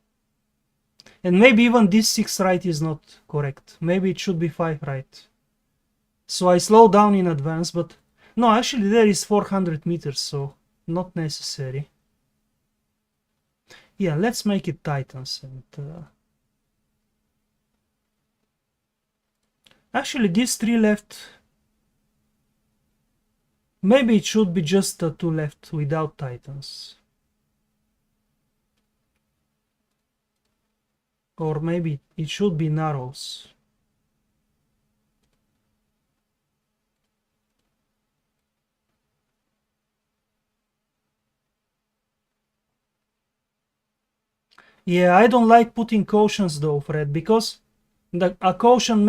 And maybe even this 6 right is not correct. Maybe it should be 5 right. So I slow down in advance, but... No, actually there is 400 meters, so not necessary. Yeah, let's make it tightens. And, actually, this 3 left... Maybe it should be just 2 left without tightens. Or maybe it should be narrows. Yeah, I don't like putting cautions though, Fred, because a caution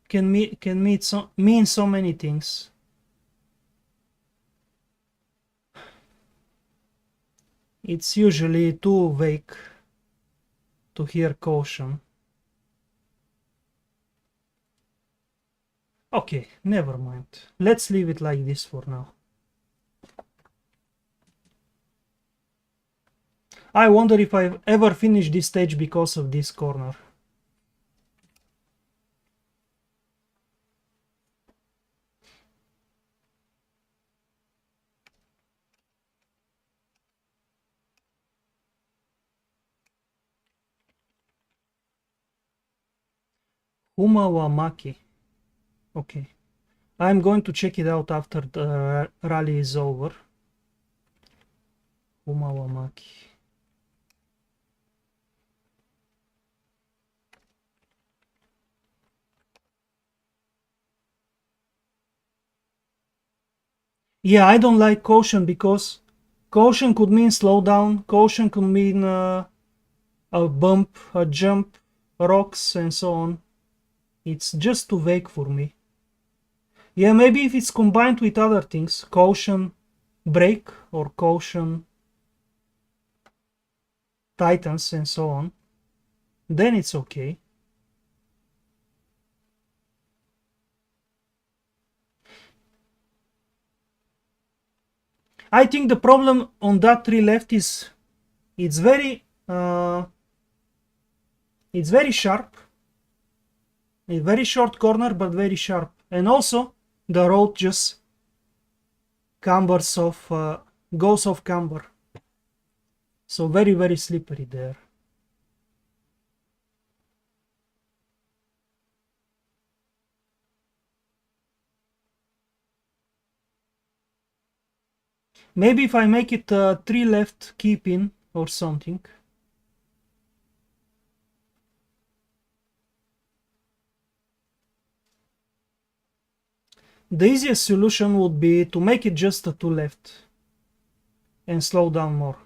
can mean so many things. It's usually too vague to hear caution. Okay, never mind. Let's leave it like this for now. I wonder if I've ever finished this stage because of this corner. Humawamaki. Okay. I'm going to check it out after the rally is over. Humawamaki. Yeah, I don't like caution because caution could mean slow down, caution could mean a bump, a jump, rocks and so on. It's just too vague for me. Yeah, maybe if it's combined with other things, caution brake or caution titans and so on, then it's okay. I think the problem on that tree left is it's very sharp, a very short corner but very sharp, and also the road just goes off camber, so very slippery there. Maybe if I make it 3 left keep in or something. The easiest solution would be to make it just a 2 left and slow down more.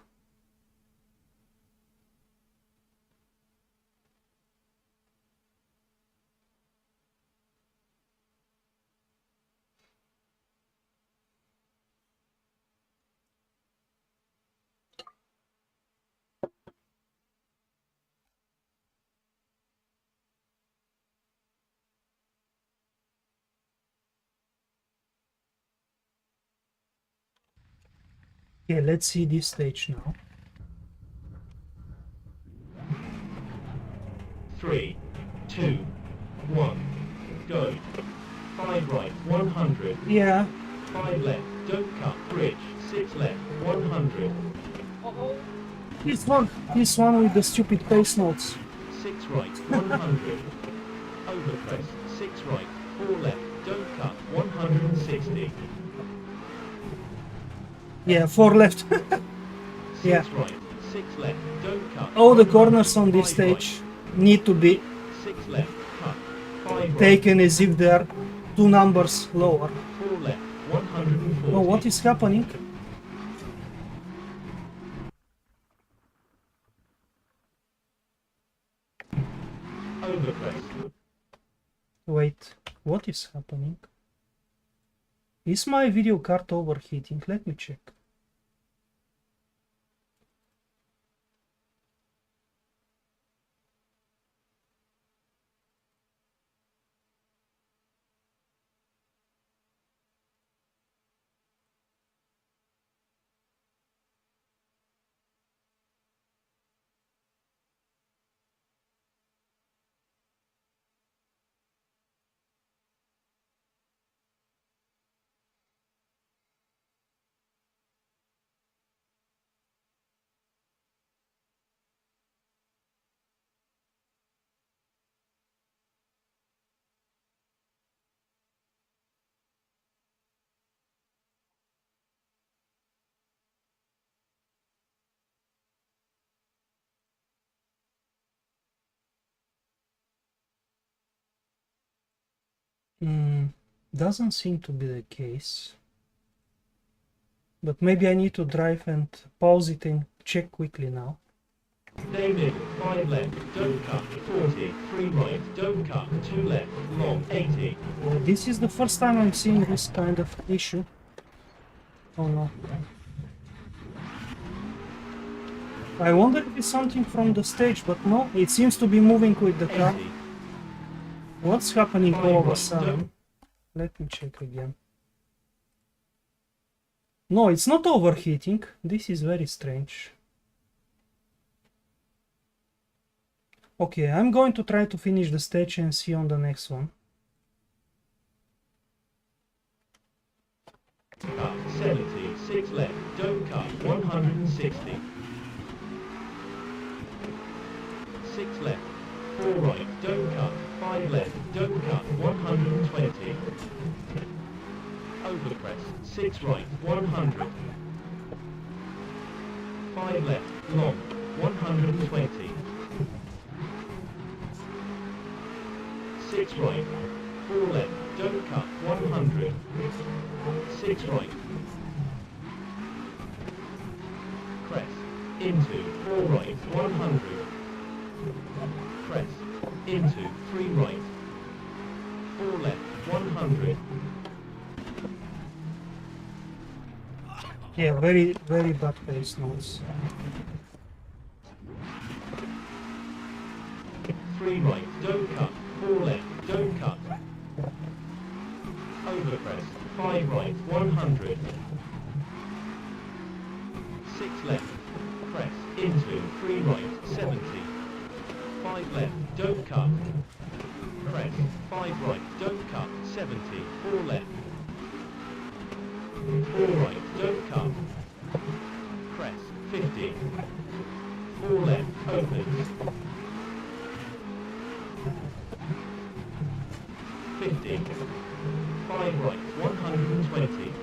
Okay, let's see this stage now. 3, 2, 1, go. 5 right, 100. Yeah. 5 left, don't cut, bridge. 6 left, 100. This one with the stupid pace notes. 6 right, 100. Overpress. 6 right, 4 left, don't cut, 160. Yeah, 4 left. 6 Yeah. right, 6 left, don't cut. All the corners on this stage need to be 6 left, cut. 5 right, taken as if they are 2 numbers lower. 4 left, 140. Oh, what is happening? Overpress. Wait, what is happening? Is my video card overheating? Let me check. Doesn't seem to be the case. But maybe I need to drive and pause it and check quickly now. Stay middle, 5 left, don't cut, 40, 3 right, don't cut, 2 left, long, 80. This is the first time I'm seeing this kind of issue. Oh no. I wonder if it's something from the stage, but no, it seems to be moving with the car. 80. What's happening all of a Right, sudden? Let me check again. No, it's not overheating. This is very strange. Okay, I'm going to try to finish the stage and see on the next one. Cut 70, 6 left, don't cut 160. 6 left, 4 right, don't cut 5 left, don't cut 120. Overpress 6 right, 100. 5 left, long, 120. 6 right, 4 left, don't cut 100. 6 right. Press. Into 4 right 100. Press. Into 3 right. 4 left 100. Yeah, very bad pace noise. 3 right, don't cut. 4 left, don't cut. Overpress. 5 right, 100. 6 left. Press. Into 3 right, 70. 5 left, don't cut. Press. 5 right, don't cut, 70. 4 left. 4 right, don't cut. Press. 50. 4 left, opens. 50. 5 right, 120.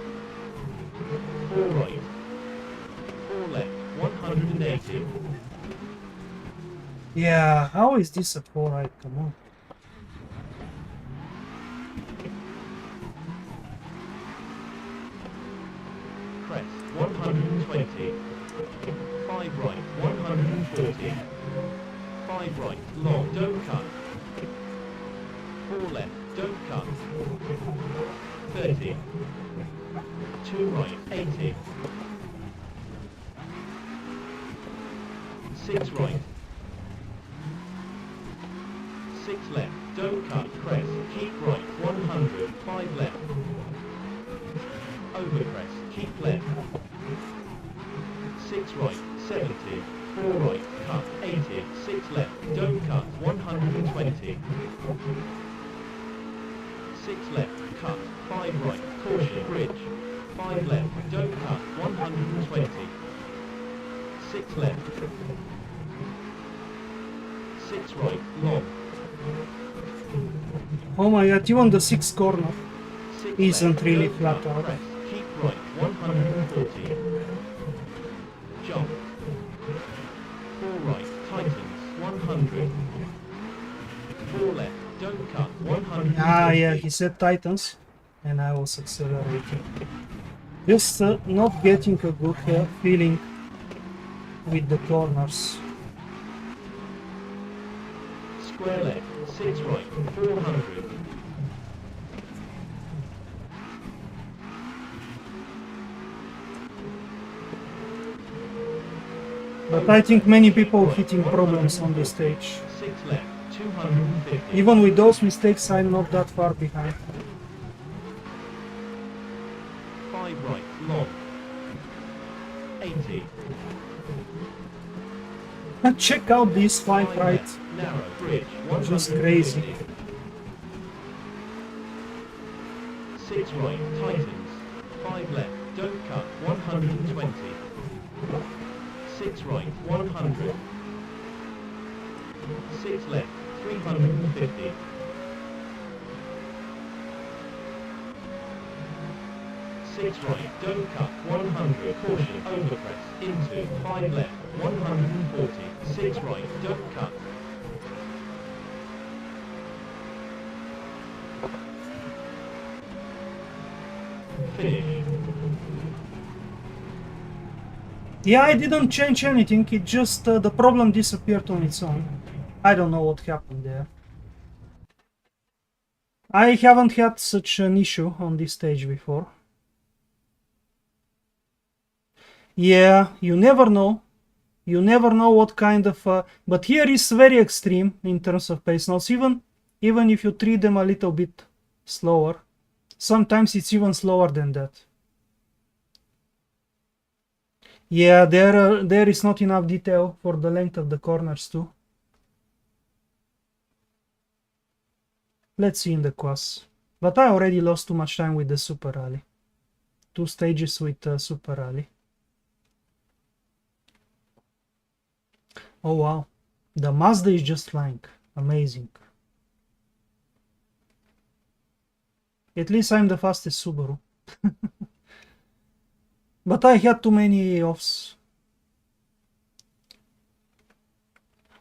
4 right. 4 left, 180. Yeah, how is this a 4 right? Come on. Press 120. 5 right, 140. 5 right, long, don't cut. 4 left, don't cut. 30. 2 right, 80. 6 right. 6 left, don't cut, press, keep right, 100, 5 left. Overpress, keep left. 6 right, 70, 4 right, cut, 80, 6 left, don't cut, 120. 6 left, cut, 5 right, caution, bridge. 5 left, don't cut, 120. 6 left. 6 right, long. Oh my god, even the 6th corner 6 isn't left, really don't flat cut, out. press, keep right, 140. Jump. 4 right, tightens, 100. 4 left, don't cut, 150. Ah, yeah, he said Titans, and I was accelerating. Just not getting a good feeling with the corners. Square left, 6 right, 400. But I think many people hitting problems on the stage. 6 left, 250. Even with those mistakes, I'm not that far behind. 5 right, long. 80. Check out these 5 5 right. left, narrow, bridge, Just 150. crazy. 6 right, tightens. 5 left, don't cut, 120. 6 right, 100. 6 left, 350. 6 right, don't cut, 100. Caution, overpress, into, 5 left, 140. 6 right, don't cut. Finish. Yeah, I didn't change anything, it just the problem disappeared on its own. I don't know what happened there. I haven't had such an issue on this stage before. Yeah, you never know You never know what kind of... but here is very extreme in terms of pace notes, even if you treat them a little bit slower. Sometimes it's even slower than that. Yeah, there is not enough detail for the length of the corners too. Let's see in the quads. But I already lost too much time with the Super Rally. 2 stages with Super Rally. Oh wow, the Mazda is just flying. Amazing. At least I'm the fastest Subaru. But I had too many offs.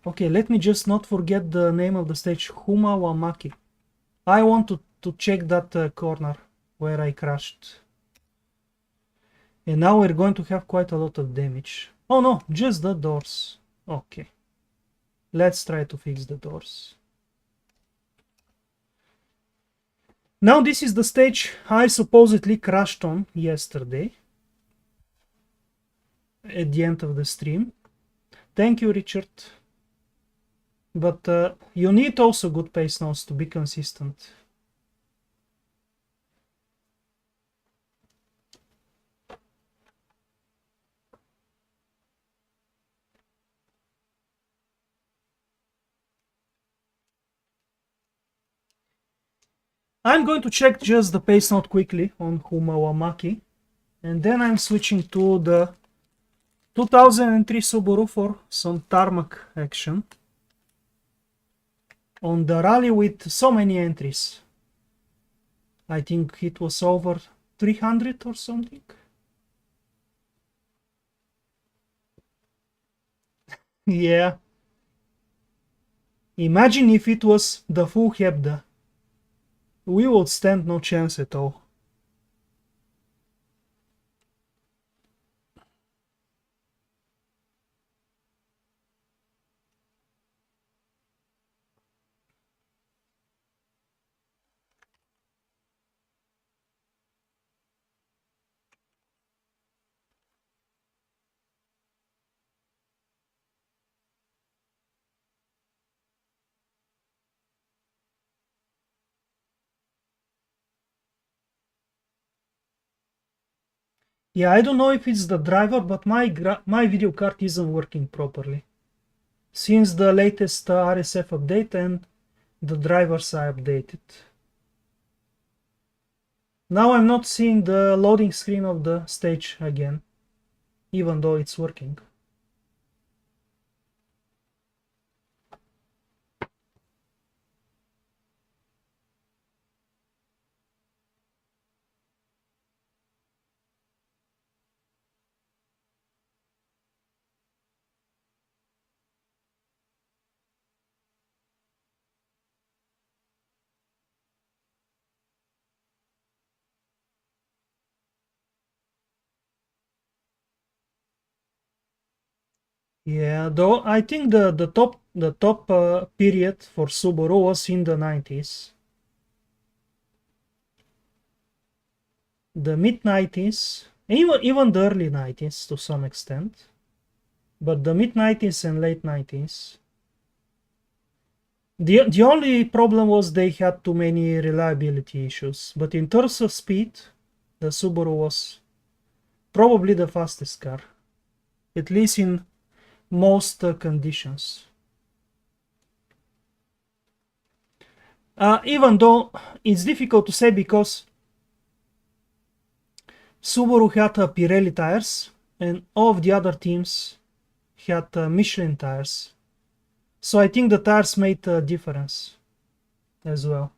Okay, let me just not forget the name of the stage. Humawamaki. I want to check that corner where I crashed. And now we're going to have quite a lot of damage. Oh no, just the doors. Okay. Let's try to fix the doors. Now this is the stage I supposedly crashed on yesterday. At the end of the stream. Thank you, Richard. But you need also good pace notes to be consistent. I'm going to check just the pace note quickly on Humawamaki, and then I'm switching to the 2003 Subaru for some tarmac action on the rally with so many entries. I think it was over 300 or something. Yeah. Imagine if it was the full Hebda. We would stand no chance at all. Yeah, I don't know if it's the driver, but my video card isn't working properly since the latest RSF update, and the drivers are updated. Now I'm not seeing the loading screen of the stage again, even though it's working. Yeah, though I think the top period for Subaru was in the 90s. The mid-90s, even the early 90s to some extent. But the mid-90s and late 90s. The only problem was they had too many reliability issues. But in terms of speed, the Subaru was probably the fastest car. At least in most conditions. Even though it's difficult to say because Subaru had Pirelli tires and all of the other teams had Michelin tires. So I think the tires made a difference as well.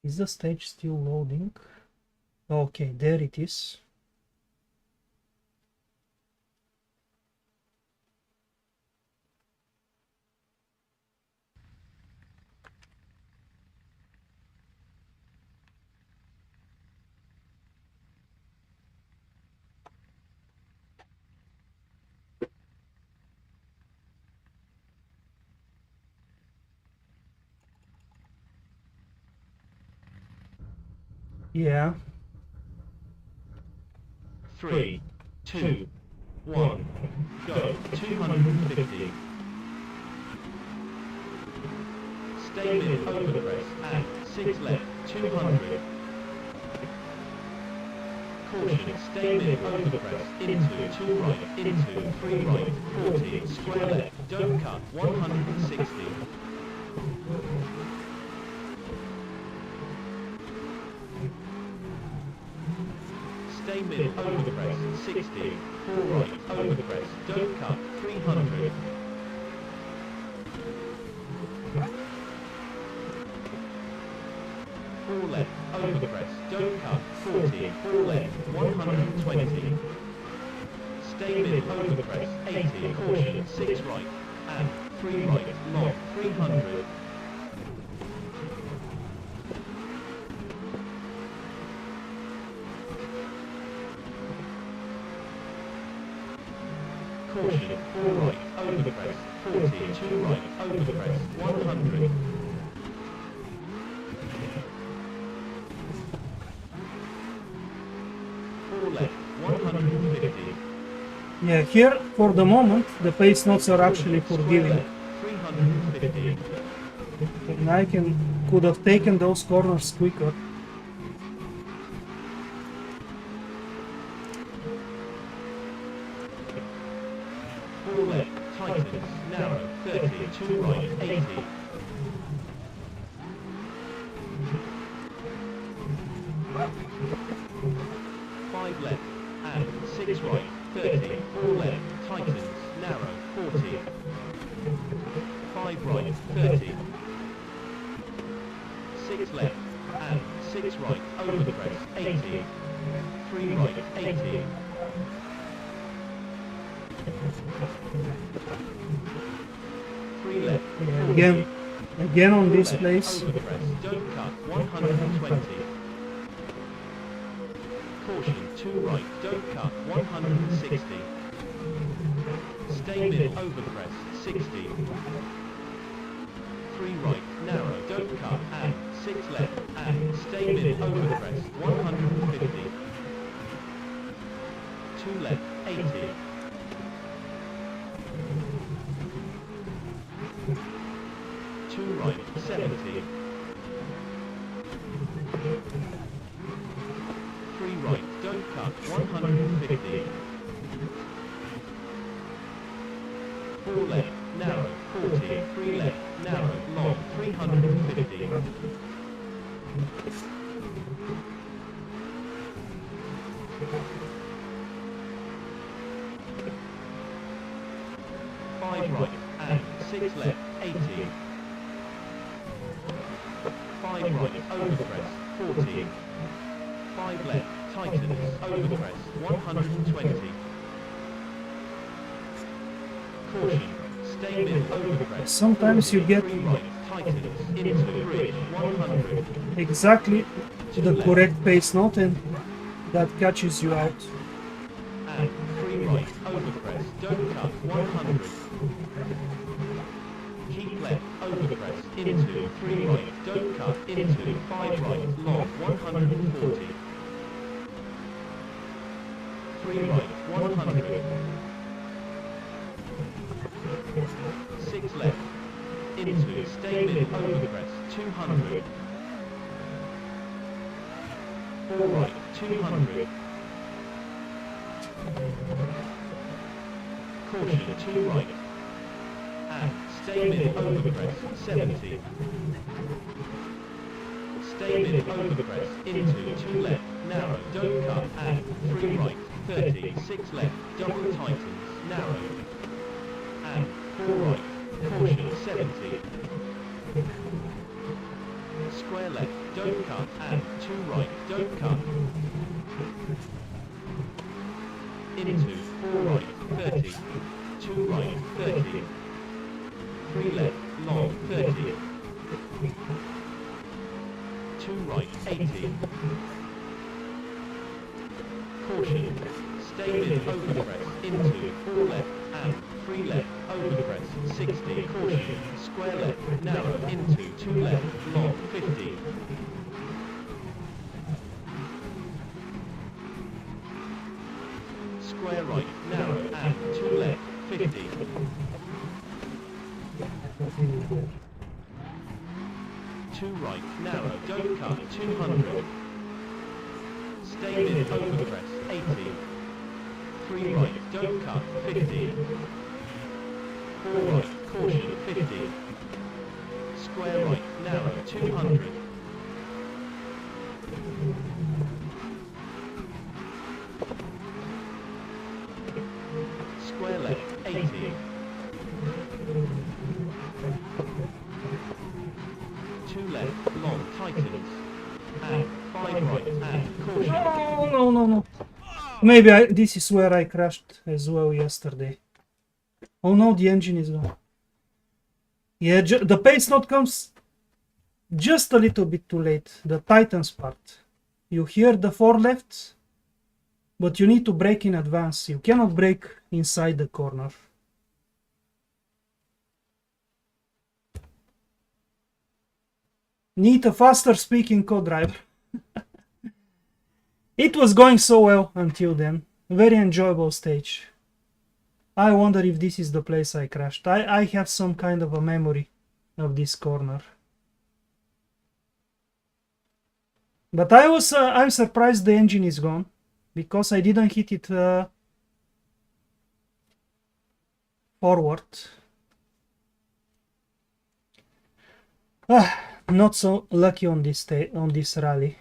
Is the stage still loading? Okay, there it is. Yeah. 3, 2, 1, go. 250. Stay mid over crest and 6 left, 200. Caution, stay mid over crest, into 2 right, into 3 right, 40, square left, don't cut, 160. Stay mid over crest, 60, 4 right, over crest, don't cut, 300. Four left, over crest, don't cut, 40, 4 left, 120. Stay mid over crest, 80, caution, 6 right, and 3 right, long, 300. Caution, 4 right, over crest, 40, 2 right, over crest, 100. Left, 150. Yeah, here for the moment the pace notes are actually forgiving. 350. And I could have taken those corners quicker. Four left, tightens, narrow, 30, 2 right, 80. 5 left, and 6 right, 30, 4 left, tightens, narrow, 40. 5 right, 30. 6 left, and 6 right, over the crest, 80. 3 right, 80. 3 left, 40. Again on this place. Over the crest, don't cut, 120. Caution, 2 right, don't cut, 160. Stay mid over crest, 60. 3 right, narrow, don't cut, and 6 left, and stay mid over crest, 150. 2 left, 80. 2 right, 70. 3 right, don't cut, 150. 4 left, narrow, 40. 3 left, narrow, long, 350. 5 right, and 6 left, 80. 5 right, over the crest, 40. 5 left, tightens, over the crest, 120. Caution, stay mid over the crest. Sometimes you get 3 right, tightens, into bridge, 100. exactly the correct pace note and that catches you out. And 3 right, over the crest, don't cut, 100. Keep left, over the crest, into 3 right, don't cut, into 5 right, long, 140. 3 right, 100. 6 left, into, stay mid, over the crest, 200. 4 right, 200. Caution, 2 right. And stay mid over the crest, 70. Stay mid over the crest, into 2 left, narrow, don't cut, and 3 right, 30, 6 left, double tightens, narrow. And 4 right, caution, 70. Square left, don't cut, and 2 right, don't cut. Into 4 right, 30. 2 right, 30. 3 left, long, 30. 2 right, 80. Caution, stay mid over the crest, into 4 left, and 3 left, over the crest, 60. Caution, square left, narrow, into 2 left, long, 50. square right, narrow, and 2 left, 50. 2 right, narrow, don't cut, 200. Stay mid, over crest, 80. 3 right, don't cut, 50. 4 right, caution, 50. Square right, narrow, 200. Square left, 80. 2 left, long, tightens. And 5 right, and caution. No, no, no, no. Maybe this is where I crashed as well yesterday. Oh no, the engine is gone. Yeah, the pace note comes just a little bit too late. The tightens part. You hear the 4 left, but you need to brake in advance. You cannot brake inside the corner. Need a faster speaking co-driver. It was going so well until then. Very enjoyable stage. I wonder if this is the place I crashed. I have some kind of a memory of this corner. But I'm surprised the engine is gone, because I didn't hit it forward. Not so lucky on this rally.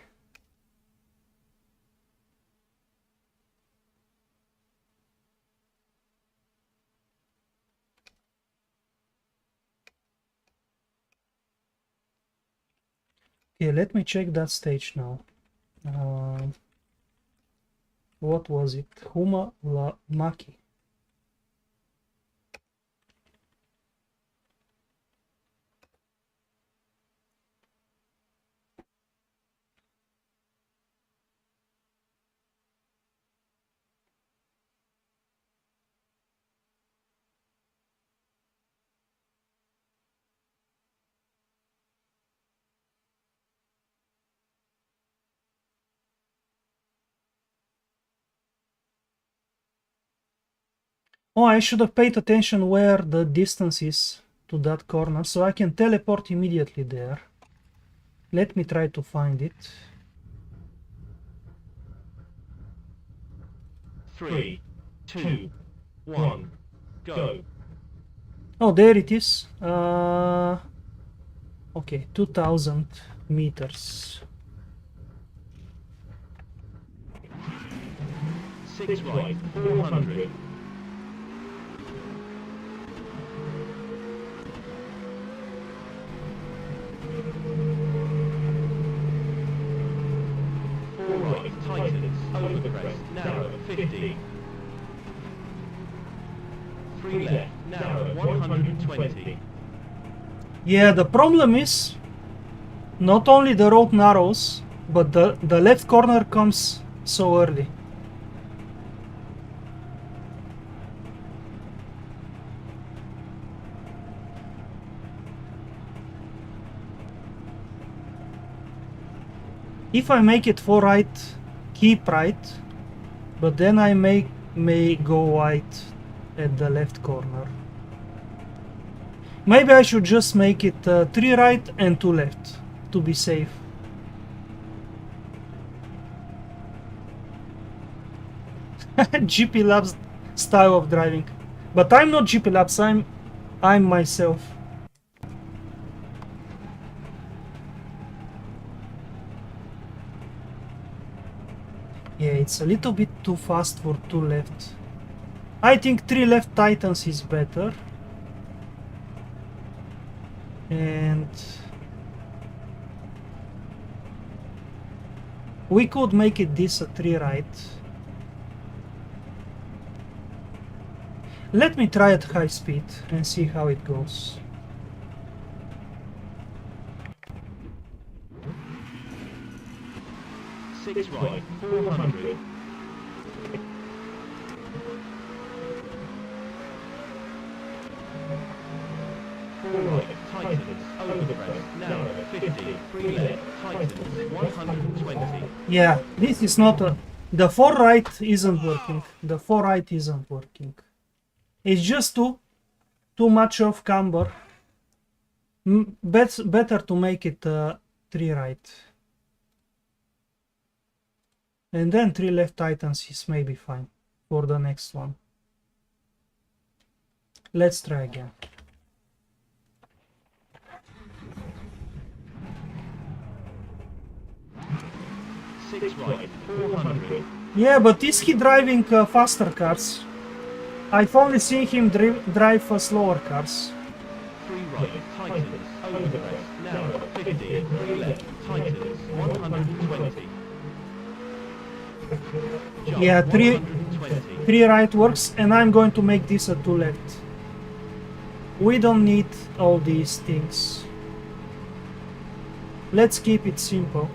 Okay, let me check that stage now. What was it? Huma La Maki. Oh, I should have paid attention where the distance is to that corner, so I can teleport immediately there. Let me try to find it. 3, 2, 1, go. Oh, there it is. Okay, 2000 meters. 6 right, 400. 4 right, tightens, over crest, narrow, 50. 3 left, narrow, 120. Yeah, the problem is not only the road narrows, but the left corner comes so early. If I make it 4 right, keep right, but then I may go wide at the left corner. Maybe I should just make it 3 right and 2 left to be safe. GP Labs style of driving, but I'm not GP Labs. I'm myself. Yeah, it's a little bit too fast for 2 left. I think 3 left tightens is better. And we could make it this a 3 right. Let me try at high speed and see how it goes. Six right, 400. 4 right, tightens, over crest, narrow, 50. 3 left, tightens, 120. Yeah, this is not The 4 right isn't working. The 4 right isn't working. It's just too much of camber. Better to make it 3 right. And then 3 left Titans is maybe fine for the next one. Let's try again. Six right, 400. Yeah, but is he driving faster cars? I've only seen him drive slower cars. 3 right, tightens, overcrest, narrow, 50, 3 left, tightens, 120. Jump, Yeah, 120. 3 right works, and I'm going to make this a 2 left. We don't need all these things. Let's keep it simple.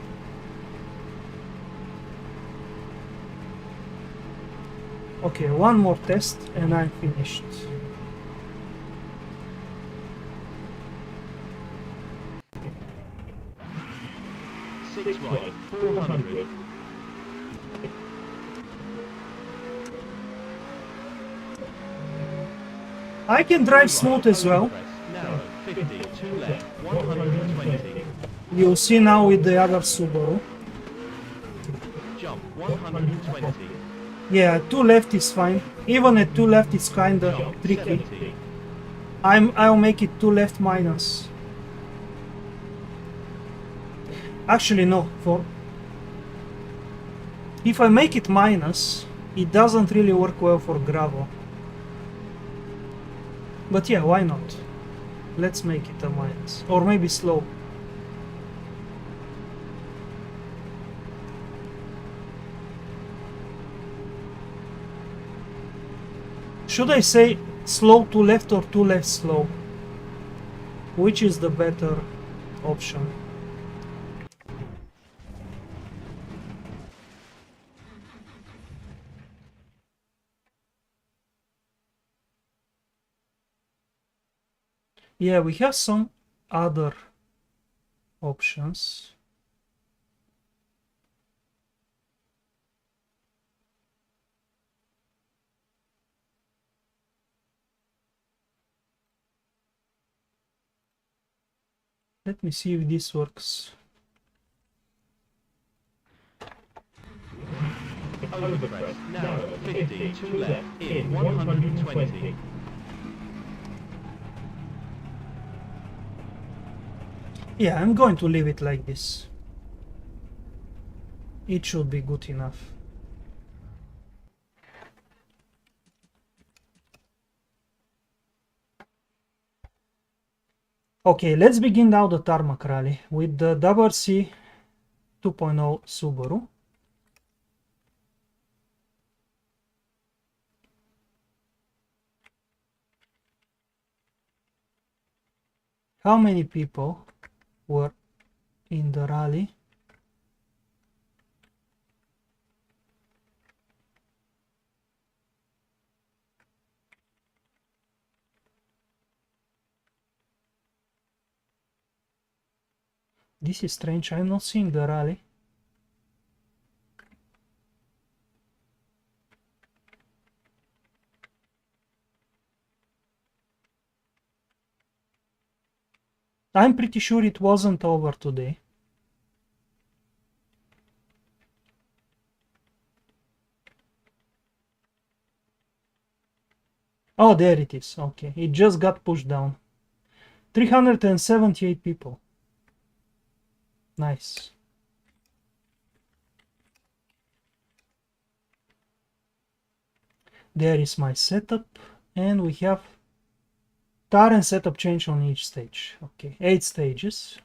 Okay, one more test and I'm finished. Six right, 400. I can drive smooth as well. Narrow, 50, 2 left, 120. You'll see now with the other Subaru. Jump, 120. Yeah, 2 left is fine. Even at 2 left it's kinda Jump, tricky. 70. I'll make it 2 left minus. Actually no, if I make it minus, it doesn't really work well for gravel. But yeah, why not? Let's make it a minus. Or maybe slow. Should I say slow to left or to left slow? Which is the better option? Yeah, we have some other options. Let me see if this works. Overcrest, narrow, 50, 2 left, in, 120. Yeah, I'm going to leave it like this. It should be good enough. Okay, let's begin now the tarmac rally with the WRC 2.0 Subaru. How many people were in the rally? This is strange, I'm not seeing the rally. I'm pretty sure it wasn't over today. Oh, there it is. Okay, it just got pushed down. 378 people. Nice. There is my setup, and we have tar and setup change on each stage. Okay, 8 stages.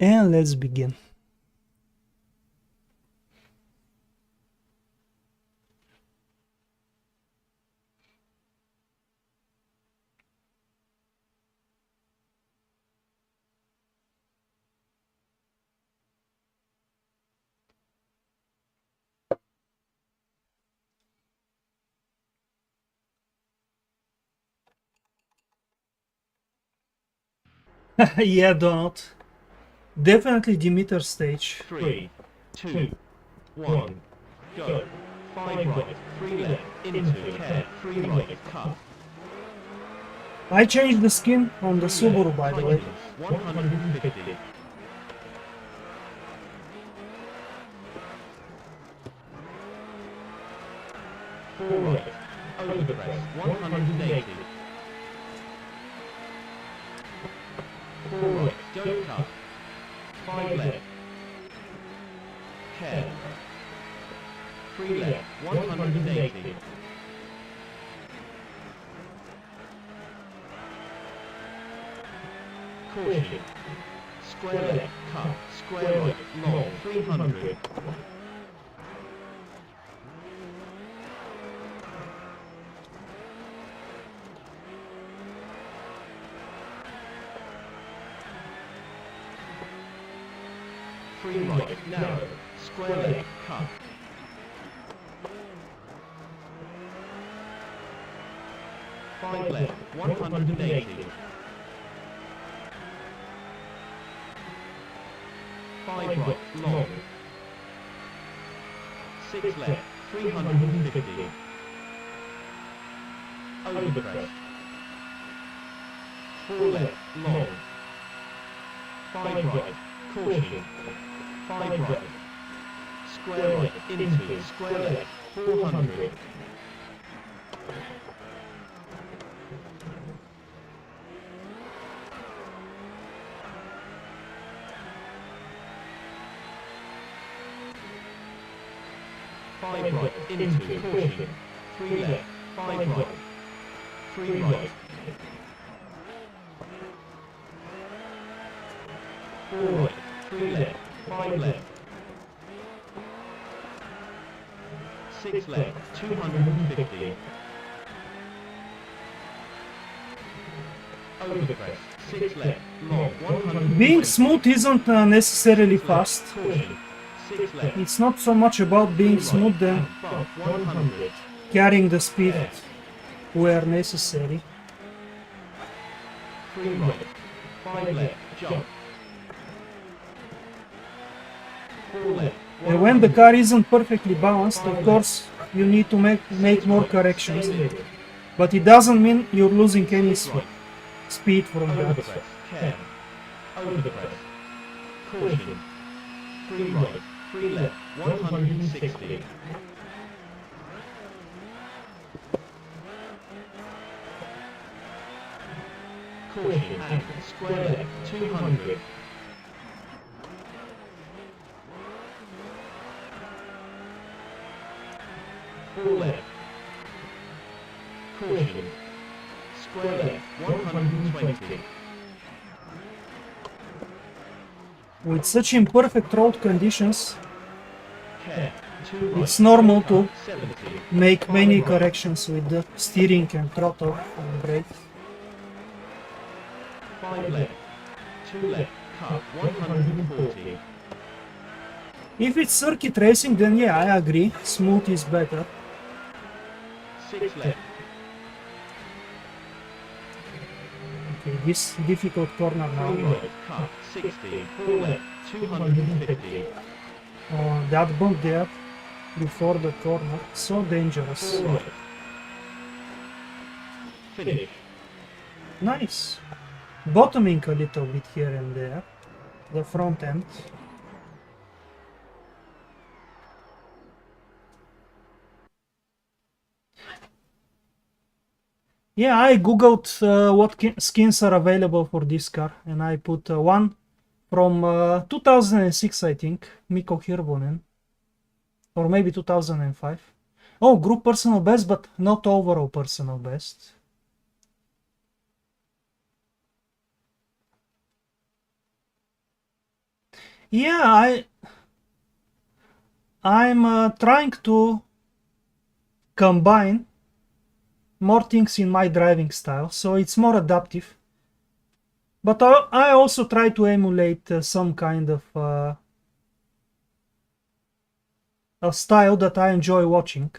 And let's begin. Yeah, Donald. Definitely Dimitar stage. 3, 2, 1, go. 5 right, 3 left, into care, 3 right, cut. I changed the skin on the 3 left, Subaru, by the way. tightens, 150. 4 right, overpress, 180. 4 right, don't cut. 5 left. Care. 3 left, 180. 'Caution. Square left, cut. Square right, long, 300. 3 right, narrow. Square left, cut. 5 left, 180. 5 right, long. 6 left, 350. Overpress. 4 left, long. 5 right, caution. 5 right. Square right, into, square left, 400. 5 right, into, caution. 3 left, 5 right. 3 right. 4 right, 3 left, 5 left. 6 left, 250. Overpress, 6 left, long, 100. Being smooth isn't necessarily fast. Caution, 6 left. It's not so much about being smooth than Bump, 100. carrying the speed where necessary. 3 right, 5 left, jump. 4 left. And when the car isn't perfectly balanced, of course, you need to make more corrections. But it doesn't mean you're losing any speed from that. Overpress, care. Overpress. Caution. 3 right, 3 left, 160. 'Caution and square left, 200. 4 left. Caution. Square left, 120. With such imperfect road conditions, Care. 2 right. it's normal to 70. make many corrections with the steering and throttle and brake. 5 left. 2 left. Cut. 140. If it's circuit racing, then yeah, I agree, smooth is better. 6 left. Okay, this difficult corner 3 now. right. Cut. 60. 4 left. 250. That bump there before the corner, so dangerous. 4 right. Finish. Nice. Bottoming a little bit here and there, the front end. Yeah, I googled what skins are available for this car, and I put one from 2006, I think, Mikko Hirvonen, or maybe 2005. Oh, group personal best, but not overall personal best. Yeah, I'm trying to combine more things in my driving style, so it's more adaptive. But I also try to emulate some kind of a style that I enjoy watching.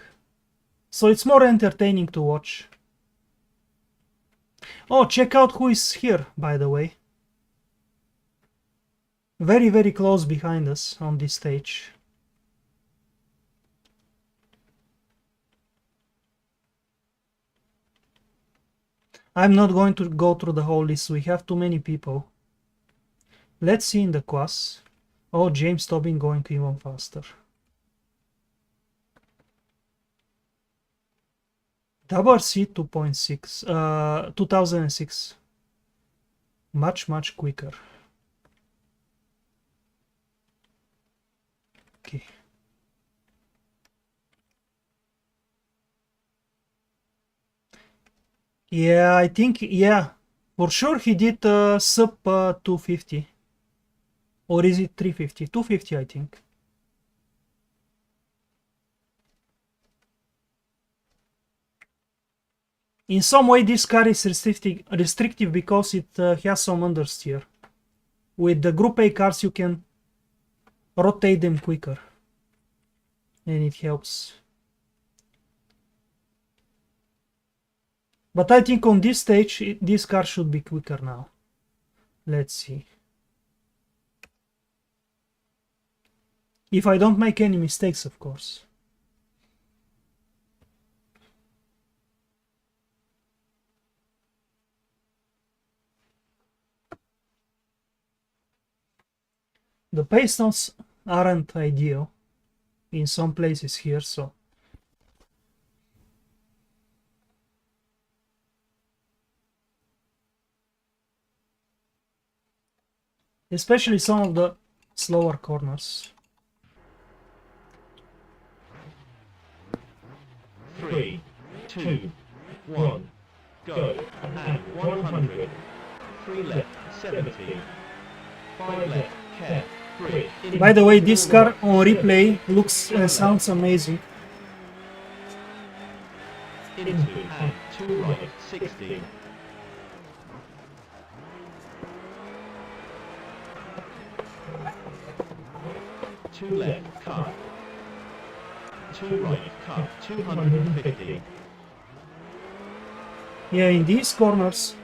So it's more entertaining to watch. Oh, check out who is here, by the way. very, very close behind us on this stage. I'm not going to go through the whole list, we have too many people. Let's see in the quas. Oh, James Tobin going even faster. WRC 2.6, 2006. Much quicker. Okay. Yeah, I think, yeah, for sure he did sub 250. Or is it 350? 250, I think. In some way, this car is restrictive because it has some understeer. With the Group A cars, you can rotate them quicker. And it helps. But I think on this stage, this car should be quicker now. Let's see. If I don't make any mistakes, of course. The pace notes aren't ideal in some places here, so especially some of the slower corners. 3, 2, 1, go, and 100. 3 left, 70. 5 left, care, bridge. By the way, this car on replay looks and sounds amazing. Into and 2 right, 60. Two left, cut. 2 right, cut, 250. Yeah, in these corners,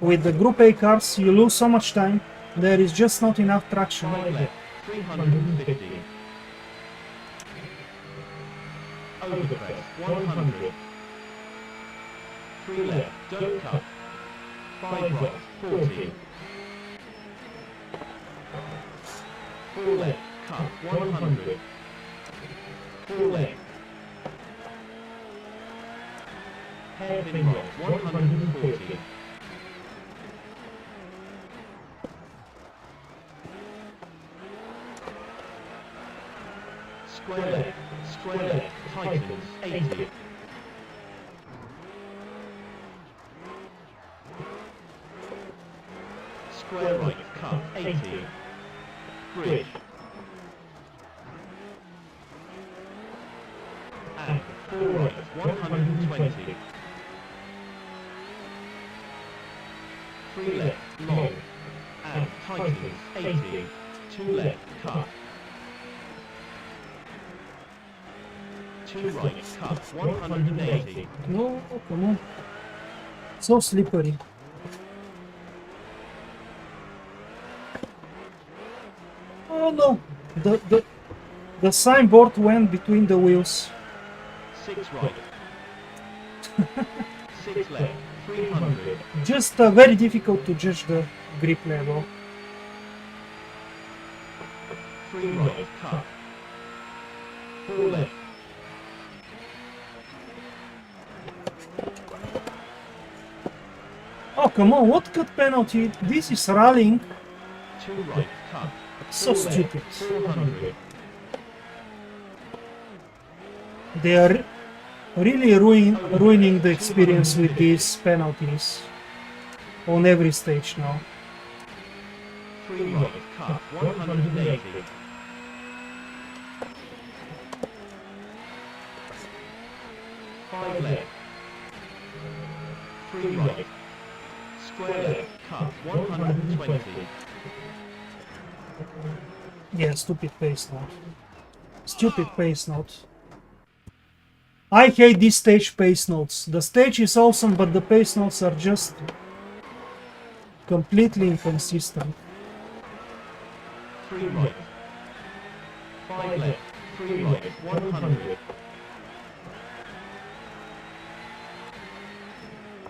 with the Group A cars, you lose so much time. There is just not enough traction. 5 left, 350. Overcrest, 100. 3 left, don't cut. 5 right, 40. 4 left, cut, 100. 4 left. Hairpin right, 140. Square left, tightens, 80. Square right, cut, 80. Bridge. And 4 right, 120. 3 left, long. And tightens, 80. 2 left, cut. 2 right, cut, 180. No, come on. So slippery. Oh no, the signboard went between the wheels. 6 right. 6 left, 300. Just very difficult to judge the grip level. 3 right, cut. 4 left. Oh come on, what cut penalty? This is rallying. 2 right, cut. So 4 left, stupid. 400. They are really ruining the experience with these penalties on every stage now. 3 right, cut, 180. 5 left. 3 right. Square left, cut, 120. Yeah, stupid pace note. Stupid pace note. I hate these stage pace notes. The stage is awesome, but the pace notes are just completely inconsistent. 3 right. 5 left, 3 right, 100.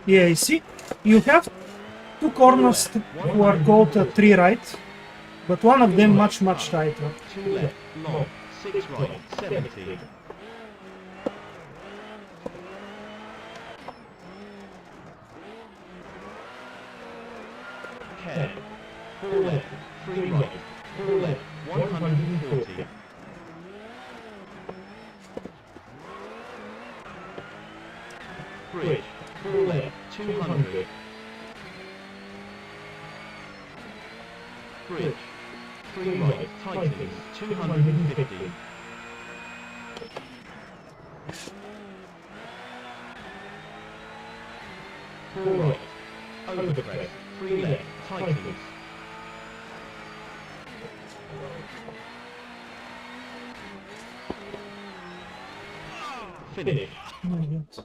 Yeah, you see, you have two corners who are called 3 right, but one of them much tighter. 2 left, long, 6 right, 70. Care. 4 left, 3 right, 4 left, 140. Bridge, 4 left, 200. Bridge, 3 right, tightens, 250. Four right, overcrest, 3 left, tightens. Finish. Oh my God.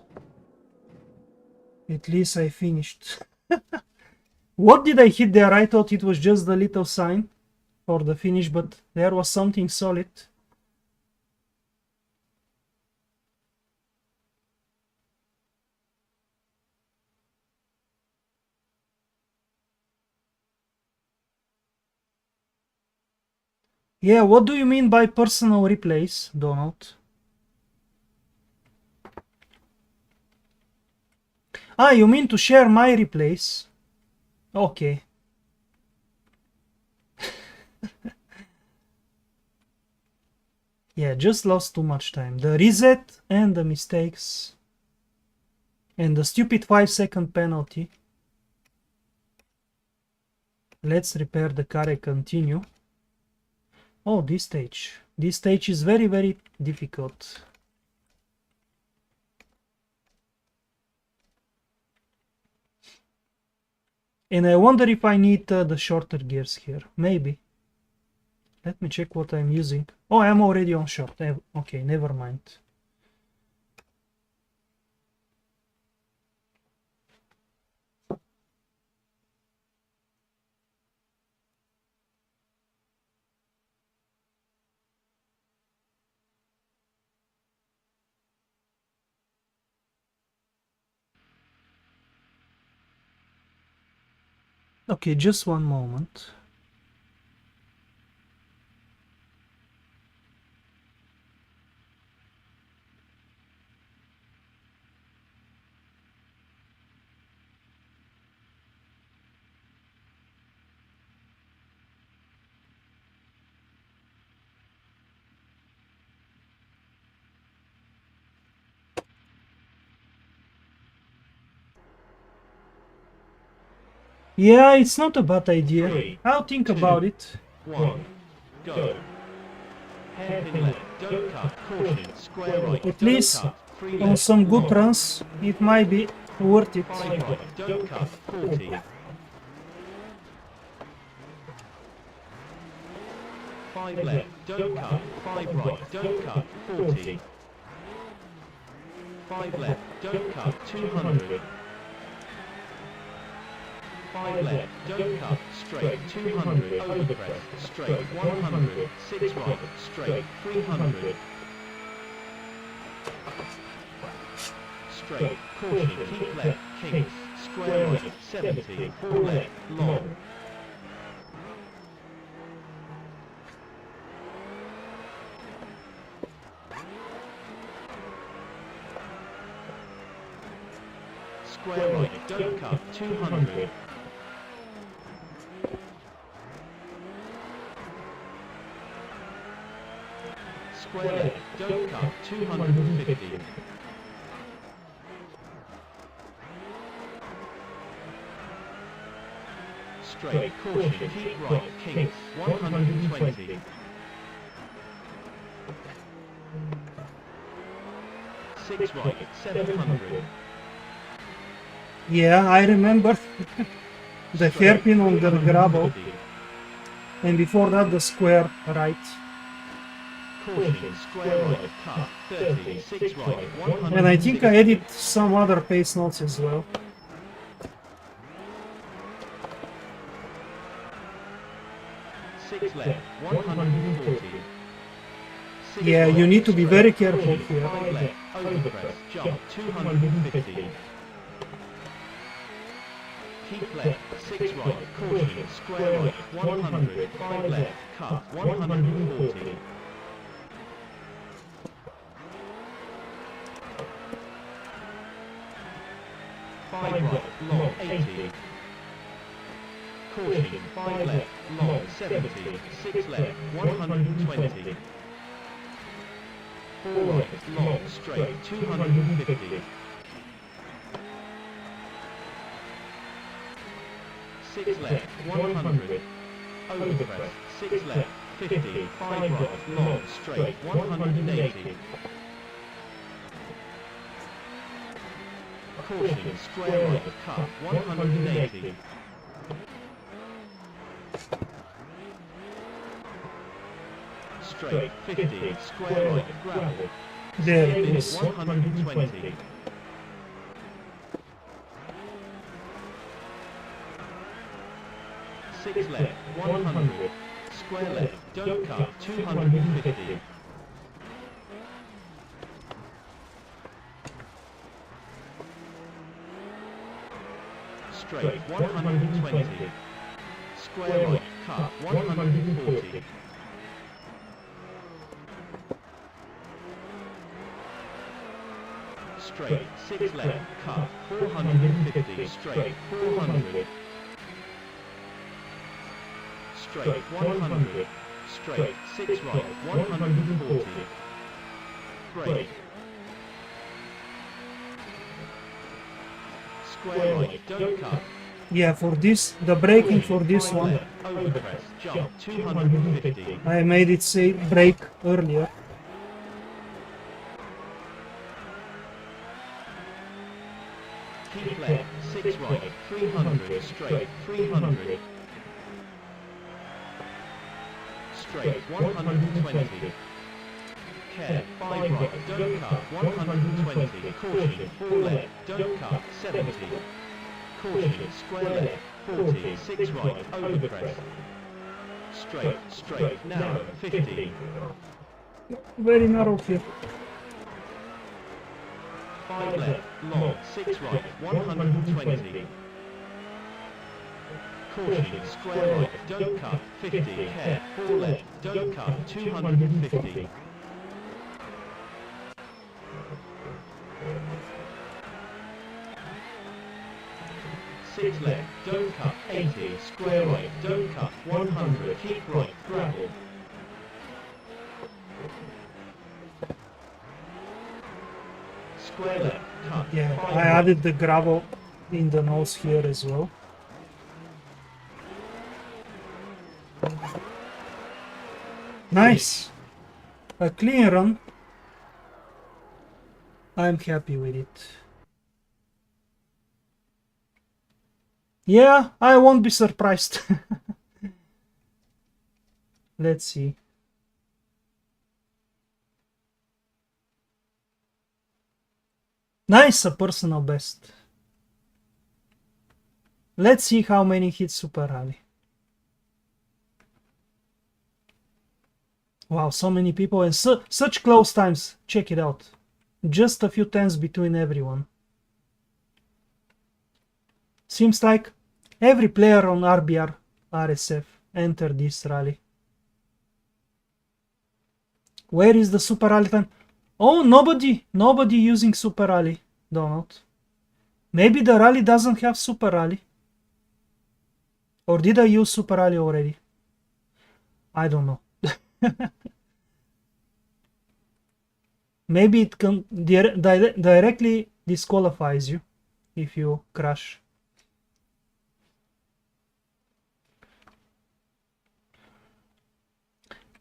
At least I finished. What did I hit there? I thought it was just the little sign for the finish, but there was something solid. Yeah, what do you mean by personal replays, Donald? Ah, you mean to share my replays? Okay. Yeah, just lost too much time. The reset and the mistakes. And the stupid 5-second penalty. Let's repair the car and continue. Oh, this stage. This stage is very difficult. And I wonder if I need the shorter gears here. Maybe. Let me check what I'm using. Oh, I'm already on short. Okay, never mind. Okay, just one moment. Yeah, it's not a bad idea. 3, I'll think 2, about it. 1, go. Hairpin left, don't cut, caution, square right, At don't least cut, 3 on left, some good long, runs, it might be worth it. 5 right, don't cut, 40. 5 left, don't cut, 5 right, don't cut, 40. 5 left, don't cut, 200. 5 left, don't cut, straight, 200, overcrest, straight, 100, 6 right, straight, 300. Straight, caution, keep left, kinks, square right, 70, 4 left, long. Square right, don't cut, 200. Square left, don't cut, 250. Straight, caution, keep right, kinks, 120. 6 right, 700. Yeah, I remember the hairpin on the gravel, and before that the square right. Caution, square right, cut, 30, 6 right, 100. And I think I added some other pace notes as well. 6 6 left, 140. Yeah, you need to be very careful here. 5 left, overcrest, jump, 250. Keep left, 6 right, caution, square right, 100, 5 left, cut, 140. Five right, long, 80. Caution, 5 left, long, 70, 6 left, 120. 4 right, long, straight, 250. 6 left, 100. Overcrest, 6 left, 50, 5 right, long, straight, 180. Caution, square right, cut, 180. Straight, 50, square right, gravel. There it Stay is. 120. Six left, 100. Square left, don't cut, 250. Straight, 120. Square right, cut, 140. Straight, 6 left, cut, 450. Straight, 400. Straight, 100. Straight, 6 right, 140. Brake. Square right, don't cut. Yeah, for this, the braking for this Five one, left, overcrest, jump, 250. I made it say brake earlier. Keep left, 6 right, 300, straight, 300. Straight, 120. Care, 5 right, don't cut, 120. Caution, 4 left, don't cut, 70. Caution, square left, 40, 6 right, overcrest. Straight, straight, narrow, 50. Very narrow here. 5 left, long, 6 right, 120. Caution, square right, don't cut, 50. Care, 4 left, don't cut, 250. 6 left, don't cut, 80. Square right, don't cut, 100. Keep right, gravel. Square left, cut, Yeah, 5 I right. added the gravel in the nose here as well. Nice! A clean run. I'm happy with it. Yeah, I won't be surprised. Let's see. Nice, a personal best. Let's see how many hits Super Rally. Wow, so many people and such close times. Check it out. Just a few tenths between everyone. Seems like every player on RBR RSF entered this rally. Where is the Super Rally time? Oh, nobody using Super Rally, Donald. Maybe the rally doesn't have Super Rally. Or did I use Super Rally already? I don't know. Maybe it can directly disqualifies you if you crash.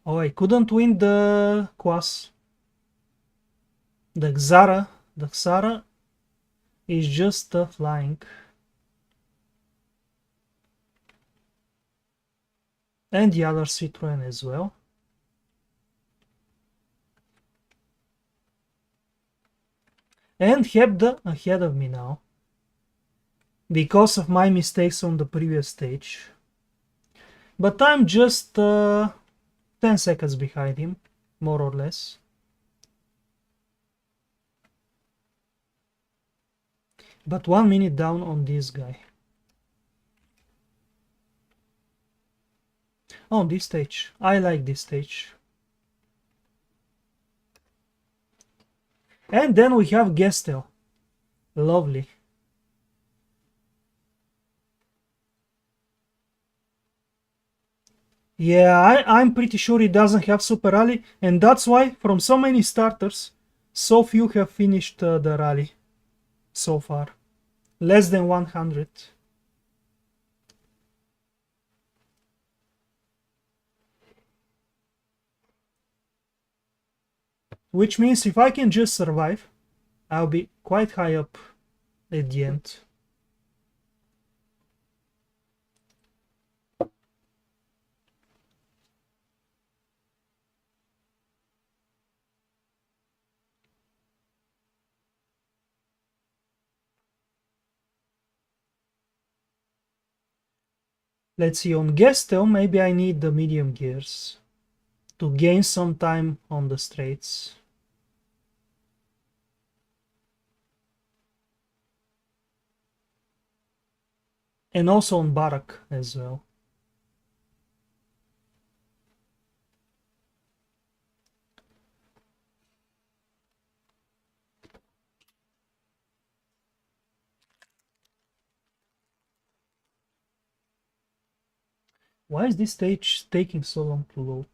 Oh, I couldn't win the Quas. The Xara is just flying. And the other Citroen as well. And Hebda ahead of me now. Because of my mistakes on the previous stage. But I'm just 10 seconds behind him, more or less. But 1 minute down on this guy. Oh, this stage. I like this stage. And then we have Gestel. Lovely. Yeah, I'm pretty sure he doesn't have Super Rally, and that's why from so many starters, so few have finished the rally so far. Less than 100. Which means if I can just survive, I'll be quite high up at the end. Let's see, on Gestel, maybe I need the medium gears to gain some time on the straights. And also on Barak as well. Why is this stage taking so long to load?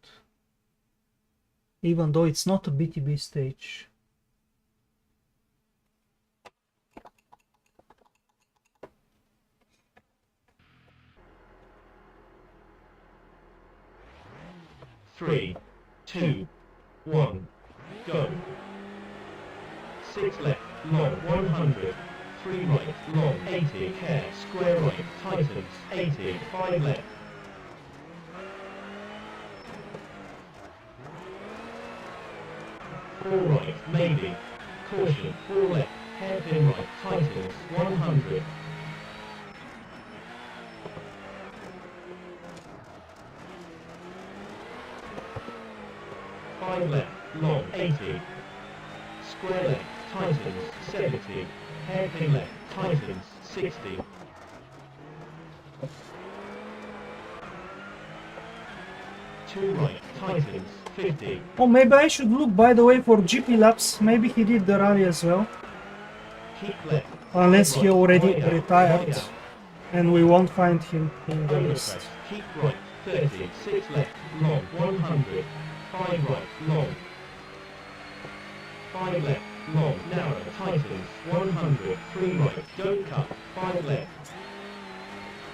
Even though it's not a BTB stage. Three, two, one, go. 6 left, long 100. 3 right, long 80. Care, square right, tightens 80. 5 left. 4 right, maybe. Caution, 4 left, hairpin right, tightens 100. 5 left, long 80. Square left, tightens 70. Hairpin left, tightens 60. 2 right, tightens 50. Oh, maybe I should look, by the way, for GP laps. Maybe he did the rally as well. Keep left. Unless he right, already wide out, retired. wide out. And we won't find him in the list. Overcrest. Keep right, 30. 6 left, long 100. 5 right, long. 5 left, long, narrow, tightens 100. 3 right, don't cut. 5 left.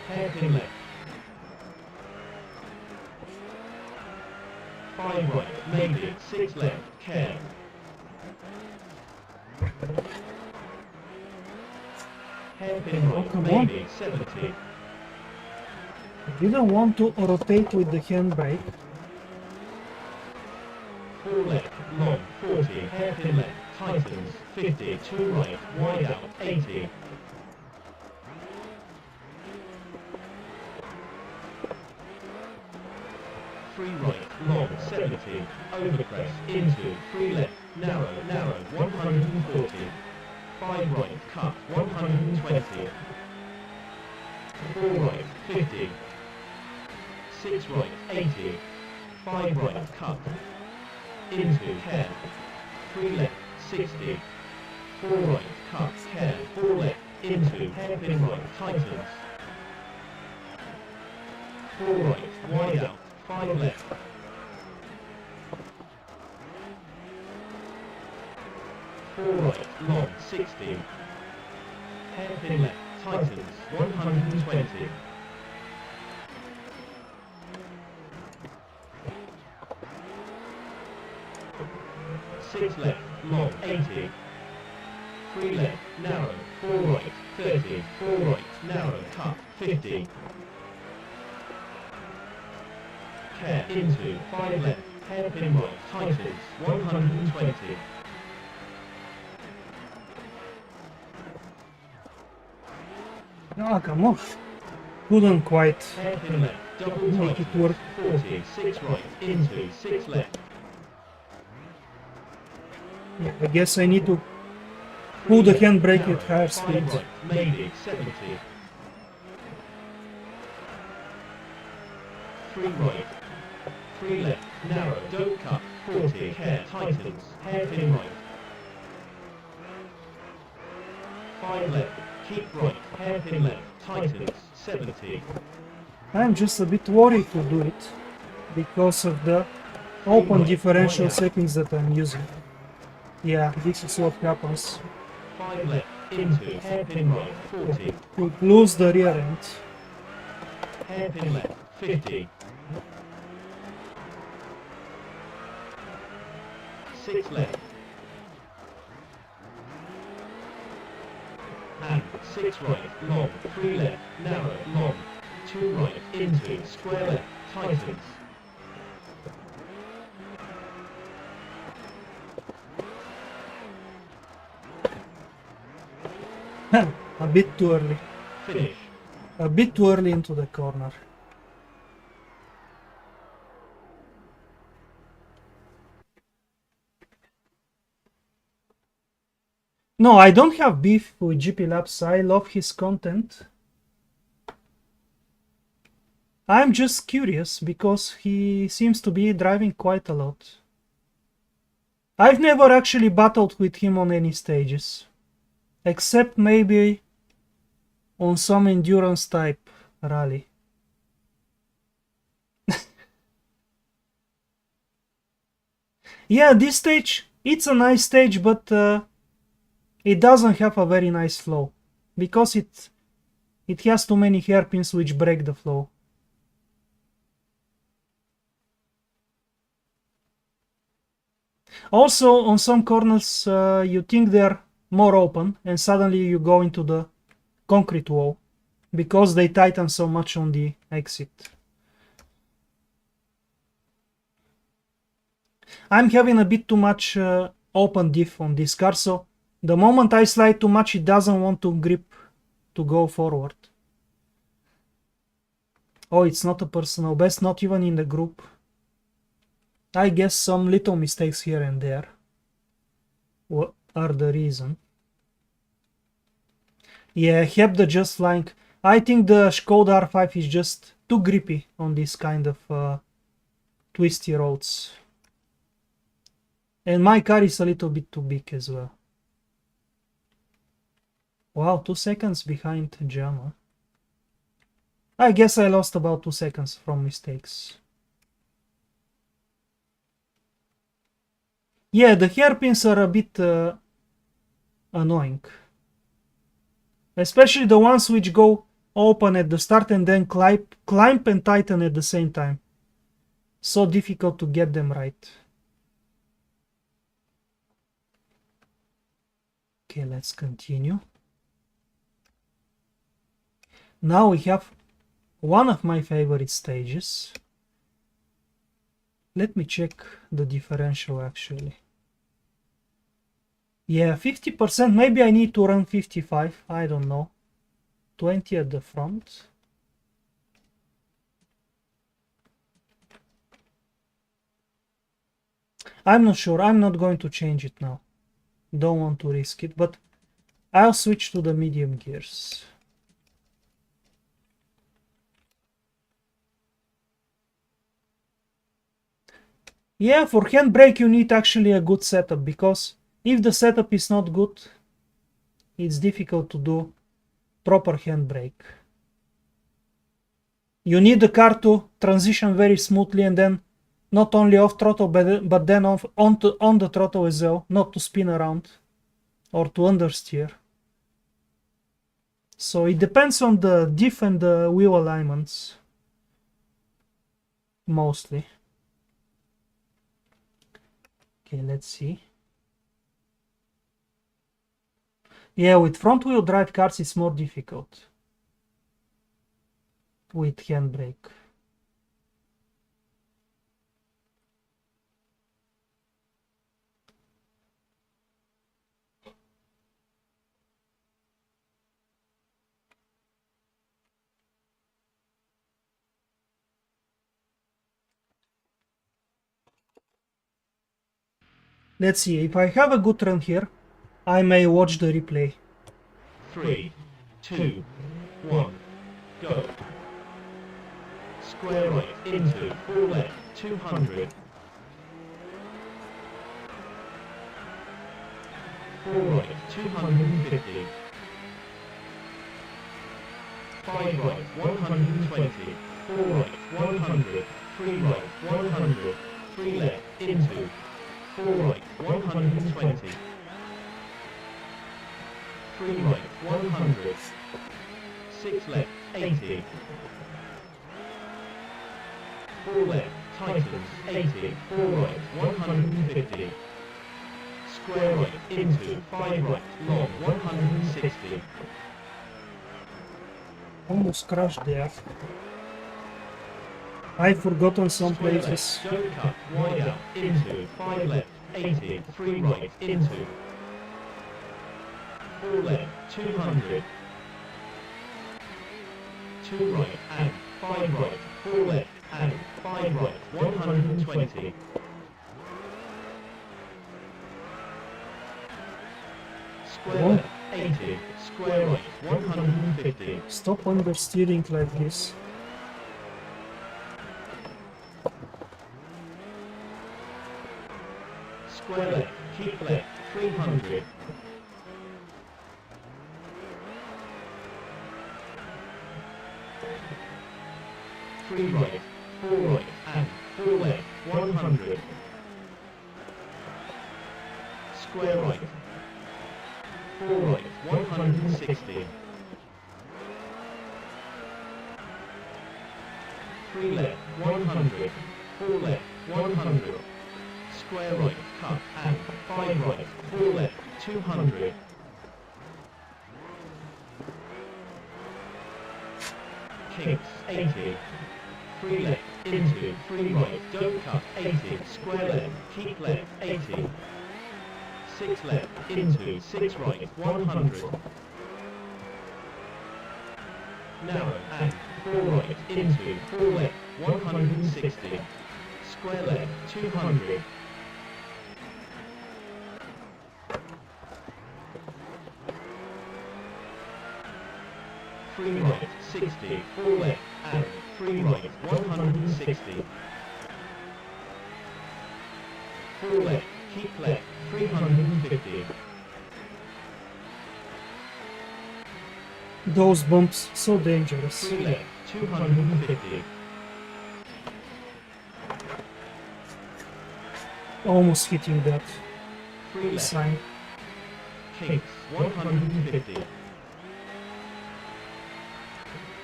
Hairpin left. 5 right, maybe. 6 left, care. Hairpin right, come on. maybe. 70. Didn't want to rotate with the handbrake. 4 left, long, 40. Hairpin left, tightens 50. 2 right, wide out, 80. 3 right, long, 70. Overcrest, into, 3 left, narrow, narrow, 140. 5 right, cut, 120. 4 right, 50. 6 right, 80. 5 right, cut. Into, care. 3 left, 60. 4 right, cut, care. 4 left, into, hairpin right, tightens. 4 right, wide out, 5 left. 4 right, long, 60. Hairpin left, tightens, 120. 6 left, long, 80. 3 left, narrow, 4 right, 30. 4 right, narrow, cut, 50. Care, into, 5 left, hairpin right, tightens, 120. Ah, come on. Couldn't quite. Hairpin left, double make it work. tightens, 40, 6 right, into 6 left. Yeah, I guess I need to pull the handbrake at higher 5 speed. right, maybe 70. 3 right, 3 left, narrow, don't cut, 40, hair, tightens, hairpin right. 5 left, keep right, hairpin left, tightens, 70. I'm just a bit worried to do it because of the open right, differential wide out. settings that I'm using. Yeah, this is what happens. 5 left, into, hairpin right, 40. You lose the rear end. Hairpin left, 50. 6 left. And 6 right, long, 3 left, narrow, long. 2 right, into, square left, tightens. A bit too early. Finish. A bit too early into the corner. No, I don't have beef with GP Labs. I love his content. I'm just curious because he seems to be driving quite a lot. I've never actually battled with him on any stages, except maybe on some endurance type rally. Yeah, this stage, it's a nice stage, but it doesn't have a very nice flow because it has too many hairpins which break the flow. Also, on some corners, you think they're more open, and suddenly you go into the concrete wall because they tighten so much on the exit. I'm having a bit too much open diff on this car, so the moment I slide too much, it doesn't want to grip to go forward. Oh, it's not a personal best, not even in the group. I guess some little mistakes here and there are the reason. Yeah, Hebda just flying. I think the Skoda R5 is just too grippy on this kind of twisty roads. And my car is a little bit too big as well. Wow, 2 seconds behind Jama. I guess I lost about 2 seconds from mistakes. Yeah, the hairpins are a bit annoying. Especially the ones which go open at the start and then climb and tighten at the same time. So difficult to get them right. Okay, let's continue. Now we have one of my favorite stages. Let me check the differential actually. Yeah, 50%. Maybe I need to run 55. I don't know. 20 at the front. I'm not sure. I'm not going to change it now. Don't want to risk it, but I'll switch to the medium gears. Yeah, for handbrake you need actually a good setup, because if the setup is not good, it's difficult to do proper handbrake. You need the car to transition very smoothly and then not only off throttle but then on the throttle as well, not to spin around or to understeer. So it depends on the diff and the wheel alignments mostly. Okay, let's see. Yeah, with front wheel drive cars it's more difficult with handbrake. Let's see, if I have a good run here, I may watch the replay. 3, 2, 1, go. Square right into 4 left, 200. 4 right, 250. 5 right, 120. 4 right, 100. 3 right, 100. 3 left, into 4 right, 120. 3 right, 100. 6 left, 80. 4 left, tightens, 80. 4 right, 150. Square right, into 5 right, long, 160. Almost crashed there. I've forgotten some Square places. left, don't cut, wide out, into 5 left, 80. 3 right, into 4 left, 200. 2 right, and 5 right, 4 left, and 5 right, 120. Square left, 80. Square right, 150. Stop understeering like this. Square left, keep left, 300. Three right, 4 right, and 4 left, 100. Square right, 4 right, 160. 3 left, 100. 4 left, 100. Square right, cut, and 5 right, 4 left, 200. Kinks, 80. 3 left, into 3 right, don't cut, 80. Square left, keep left, 80. 6 left, into 6 right, 100. Narrow, and 4 right, into 4 left, 160. Square left, 200. Three right, 60, 4 left, and 3 right, 160. 4 left, keep left, 350. Those bumps, so dangerous. 3 left, 250. Almost hitting that 3 left, sign. kinks, 150.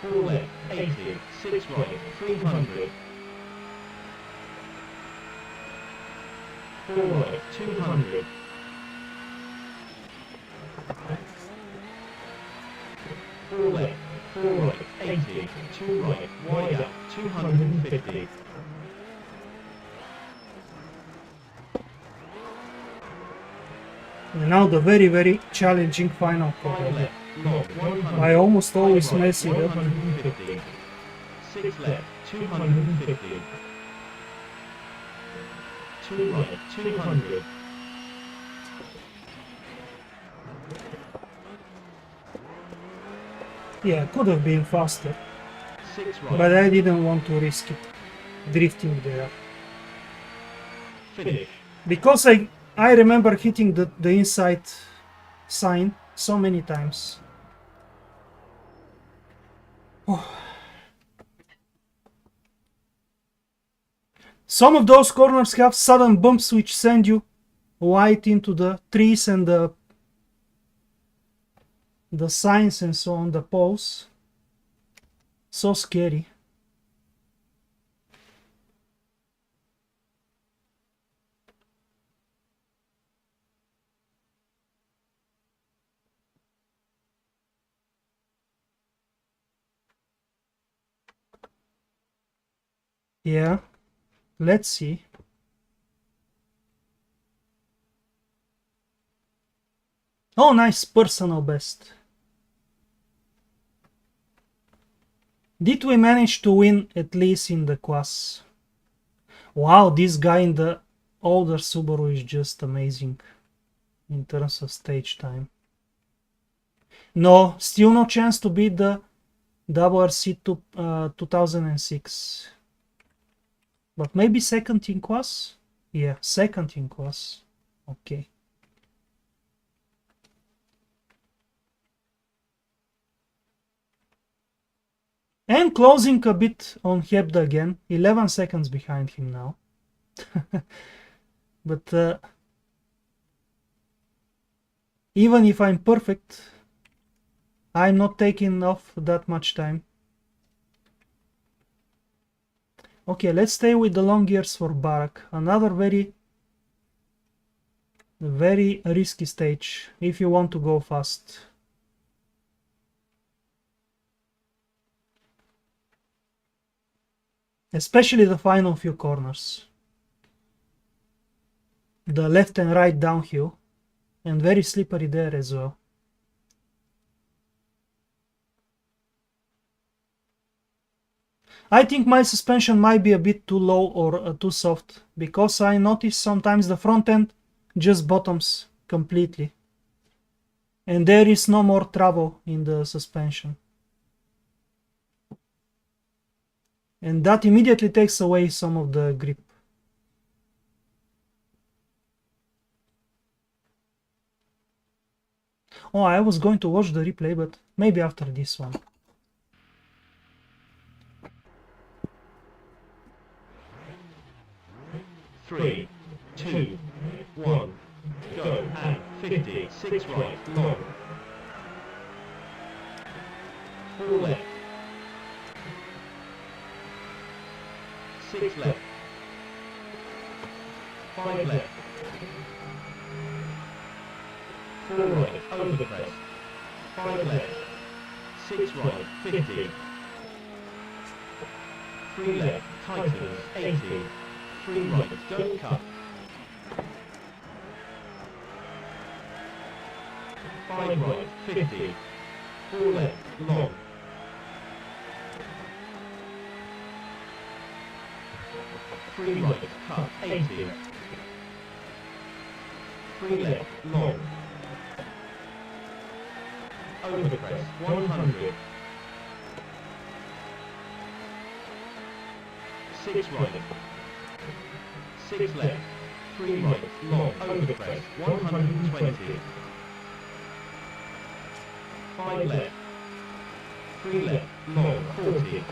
4 left, 80, 6 right, 300. 4 right, 200. 4 left, 4 right, 80, 2 right, wide out, 250. And now the very challenging final 5 corner. left, long, 100. I almost always 5 right, mess it up. 150. 6 left, 250. 2 right, 200. Yeah, could have been faster, 6 right, but I didn't want to risk it drifting there. finish. Because I remember hitting the inside sign so many times. Some of those corners have sudden bumps which send you right into the trees and the signs and so on, the poles. So scary. Yeah, let's see. Oh, nice, personal best. Did we manage to win at least in the class? Wow, this guy in the older Subaru is just amazing in terms of stage time. No, still no chance to beat the WRC 2006. But maybe second in class? Yeah, second in class. Okay. And closing a bit on Hebda again. 11 seconds behind him now. But even if I'm perfect, I'm not taking off that much time. Okay, let's stay with the long gears for Barak. Another very risky stage if you want to go fast. Especially the final few corners. The left and right downhill, and very slippery there as well. I think my suspension might be a bit too low or too soft, because I notice sometimes the front end just bottoms completely. And there is no more travel in the suspension. And that immediately takes away some of the grip. Oh, I was going to watch the replay, but maybe after this one. Three, two, one, go, and 50, 6 right, long, 4 left, 6 left, 5 left, 4 right, over the crest, 5 left, 6 right, 50, 3 left, tightens, 80, 3 right, don't cut, 5 right, 50, 4 left, long, 3 right, cut, 80, 3 left, long, over the crest, 100, 6 right, 6 left, 3 right, long, over the crest, 120, 5 left, 3 left, long, 40,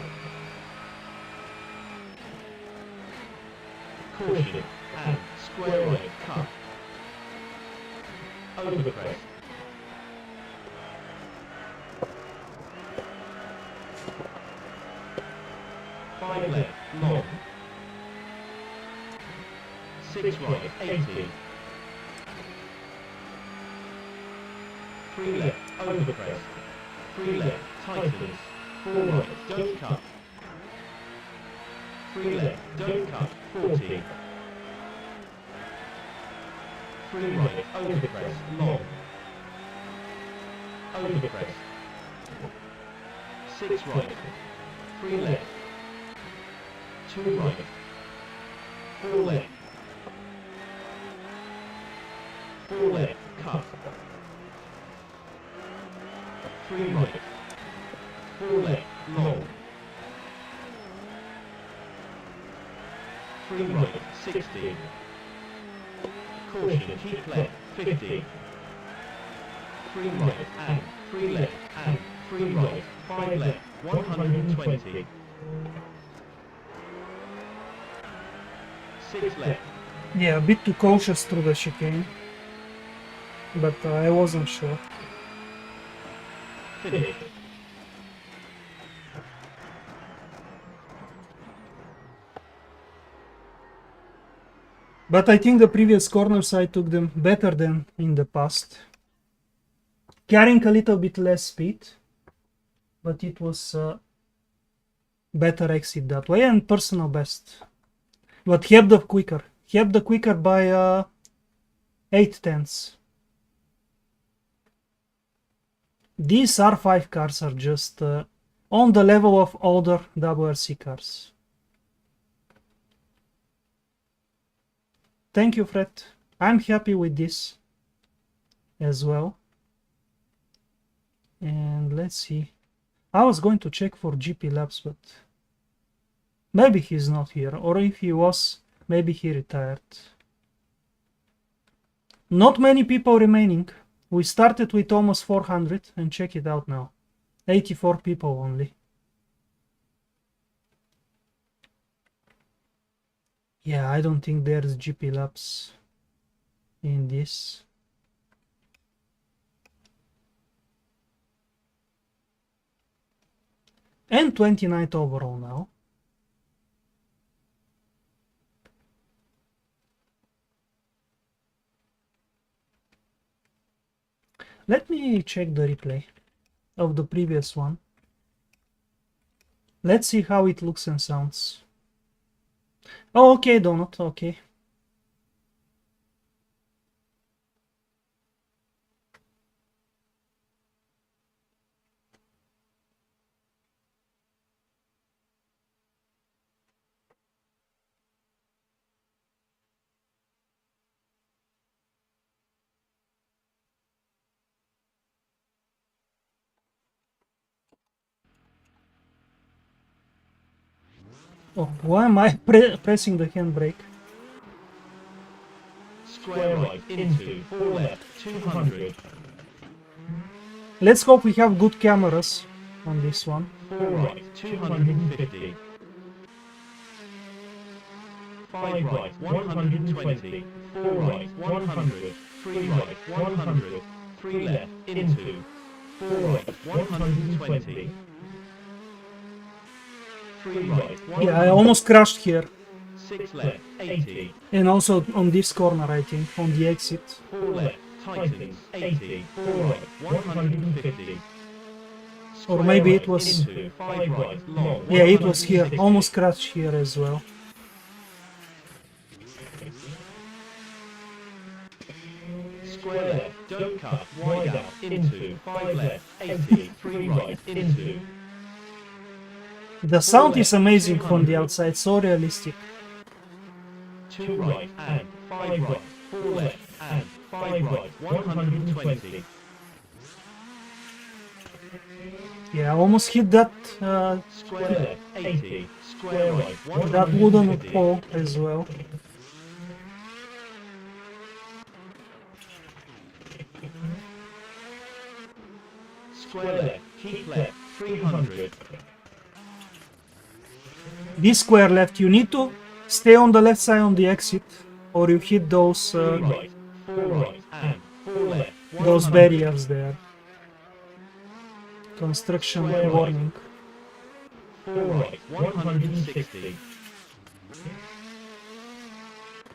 caution, and square right, cut, over the crest, 5 left, long, 6 right, 80, 3 left, over the crest, 3 left, tightens, 4 right, don't cut, 3 left, don't cut, 40, 3 right, over the crest, long, over the crest, 6 right, 3 left, 2 right, 4 left, 4 left, cut, 3 right, 4 left, long, 3 right, 60, caution, keep left, 50, 3 right, and 3 left, and 3 right, 5 left, 120, 6 left. Yeah, a bit too cautious through the chicane, but I wasn't sure. Finish. But I think the previous corners I took them better than in the past. Carrying a little bit less speed, but it was better exit that way and personal best. But Hebda quicker by 8/10. These R5 cars are just on the level of older WRC cars. Thank you, Fred. I'm happy with this as well. And let's see. I was going to check for GP Labs, but maybe he's not here. Or if he was, maybe he retired. Not many people remaining. We started with almost 400 and check it out now. 84 people only. Yeah, I don't think there's GP Labs in this. And 29th overall now. Let me check the replay of the previous one. Let's see how it looks and sounds. Oh, okay, Donut, okay. Oh, why am I pressing the handbrake? Square right into 4 left 200. Let's hope we have good cameras on this one. 4 right 250. 5 right 120. 4 right 100. 3 right 100. 3 left into 4 right 120. 3 right 100. Yeah, I almost crashed here. 6 left 80. And also on this corner, I think, on the exit. 4 left tightens 80. 4 right 150. Or maybe it was... Into 5 right long. Yeah, it was here. Almost crashed here as well. Square left, don't cut, wide out, into 5 left 80. 3 right into. The sound is amazing from the outside, so realistic. 2 right and 5 right, 4 left and 5 right, 120. Yeah, I almost hit that Square left 80, square right that wooden 150. pole as well. Square left, keep left 300. This square left, you need to stay on the left side on the exit, or you hit those 3 right, 4 right and 4 left. those 100. barriers there. Construction Square warning. 4 right 160.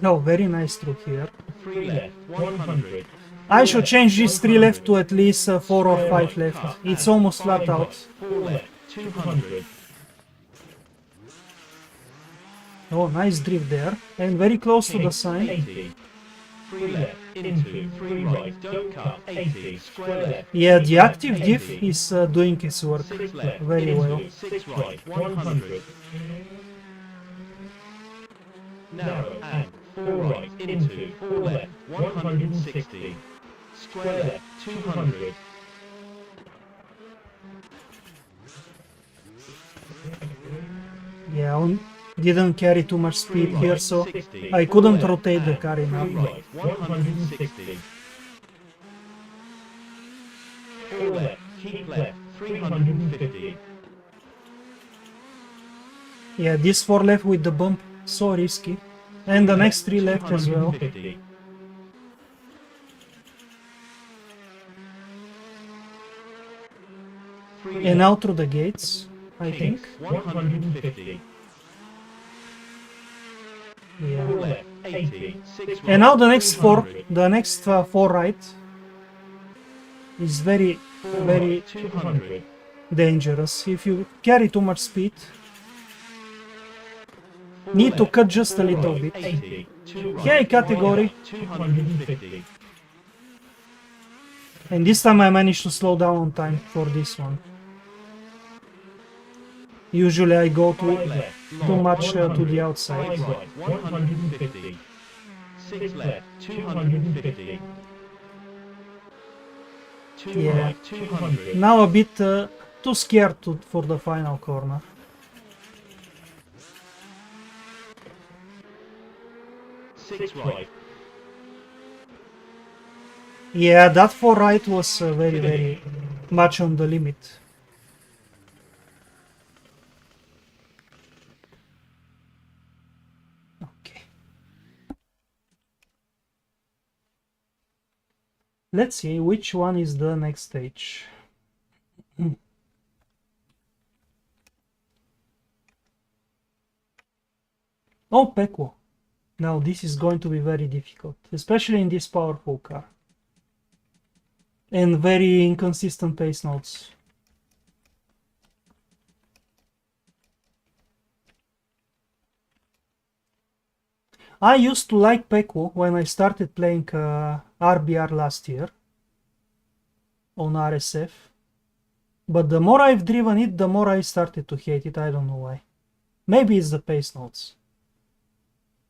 No, very nice through here. 3 left 100. I should change this 3 left to at least 4 or 5 left. It's almost flat out. 4 left 200. Oh, nice drift there. And very close to the sign. 80. 3 left into 3 right, don't cut 80. Square left. Yeah, the active diff is doing its work 6 left very into well. 6 right 100. Narrow and 4 right into 4 left 160. Square left 200. Yeah, didn't carry too much speed here, so I couldn't rotate the car enough. 3 right 160. 4 left, keep left 350. Yeah, this 4 left with the bump, so risky. And the next 3 left as well. 250. And out through the gates, I think. 150. 4 Yeah. left 80. 6 right, And now the next 200. the next 4 right is very 4 very right, 200. dangerous. If you carry too much speed, 4 need to left, cut just a 4 little right, bit. 80. 2 right, Yeah, category. wide out, 250. And this time I managed to slow down on time for this one. Usually I go 5 left, too long, much to 100. the 5 outside. right 150. 6 left, 250. 2 Yeah. right, 200. Now a bit too scared for the final corner. 6 right. Yeah, that 4 right was very much on the limit. Okay. Let's see which one is the next stage. Oh, Pekwo. Now this is going to be very difficult, especially in this powerful car. And very inconsistent pace notes. I used to like Pekwo when I started playing RBR last year on RSF. But the more I've driven it, the more I started to hate it. I don't know why. Maybe it's the pace notes.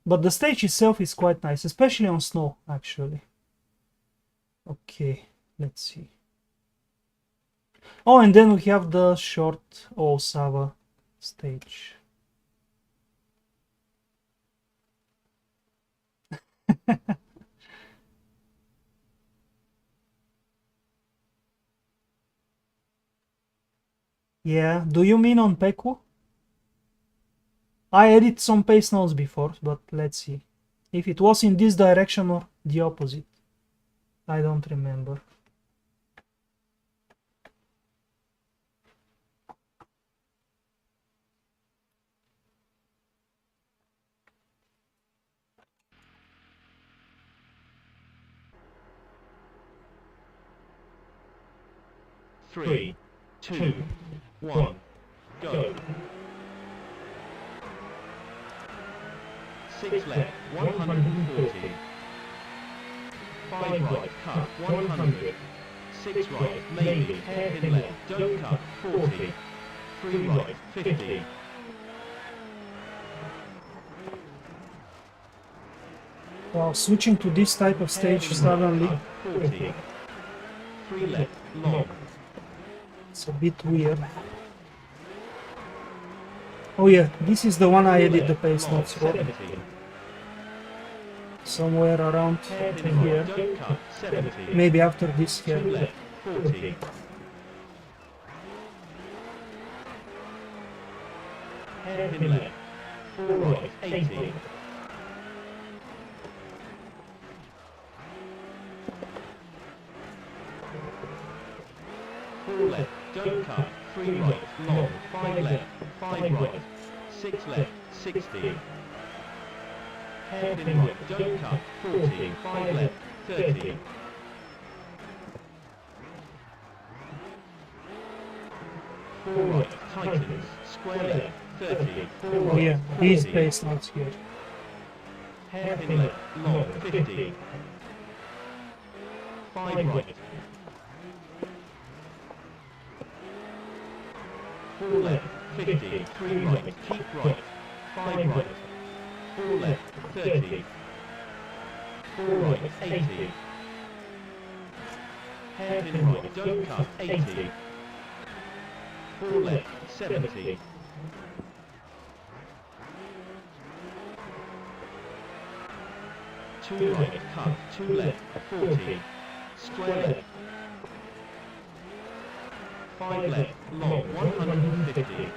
But the stage itself is quite nice, especially on snow, actually. Okay, let's see. Oh, and then we have the short Osava stage. Yeah, do you mean on Pekwo? I edit some pace notes before, but let's see. If it was in this direction or the opposite. I don't remember. Three, two, one, go. 6 left, 140. 5 right, cut, 100. 6 right, maybe, hairpin left, don't cut, 40. 3 right, 50. Well, switching to this type of stage suddenly, 40. 3 left, long. it's a bit weird. Oh yeah, this is the one I edit the pace notes for. 70. Somewhere around Hairpin here. right, don't cut, 70. Maybe after this 2 here. left, 40. Hairpin left, 4 right, 80. 4 left, don't cut, 3 right, long, 5 left, 5 right, 6 left, 60. Hairpin right, don't cut, 40, 5 left, 30. 4 right, tightens, square left, 30, 4 Oh right, yeah, these 40. pace notes here. Hairpin left, long, 50. 5 right. 4 left, 50, 3 right, keep right. 5 right. 4 left, 30. 4 right, 80. Hairpin right, don't cut, 80. 4 left, 70. 2 right, cut, 2 left, 40. Square left. 5 left, long, 150.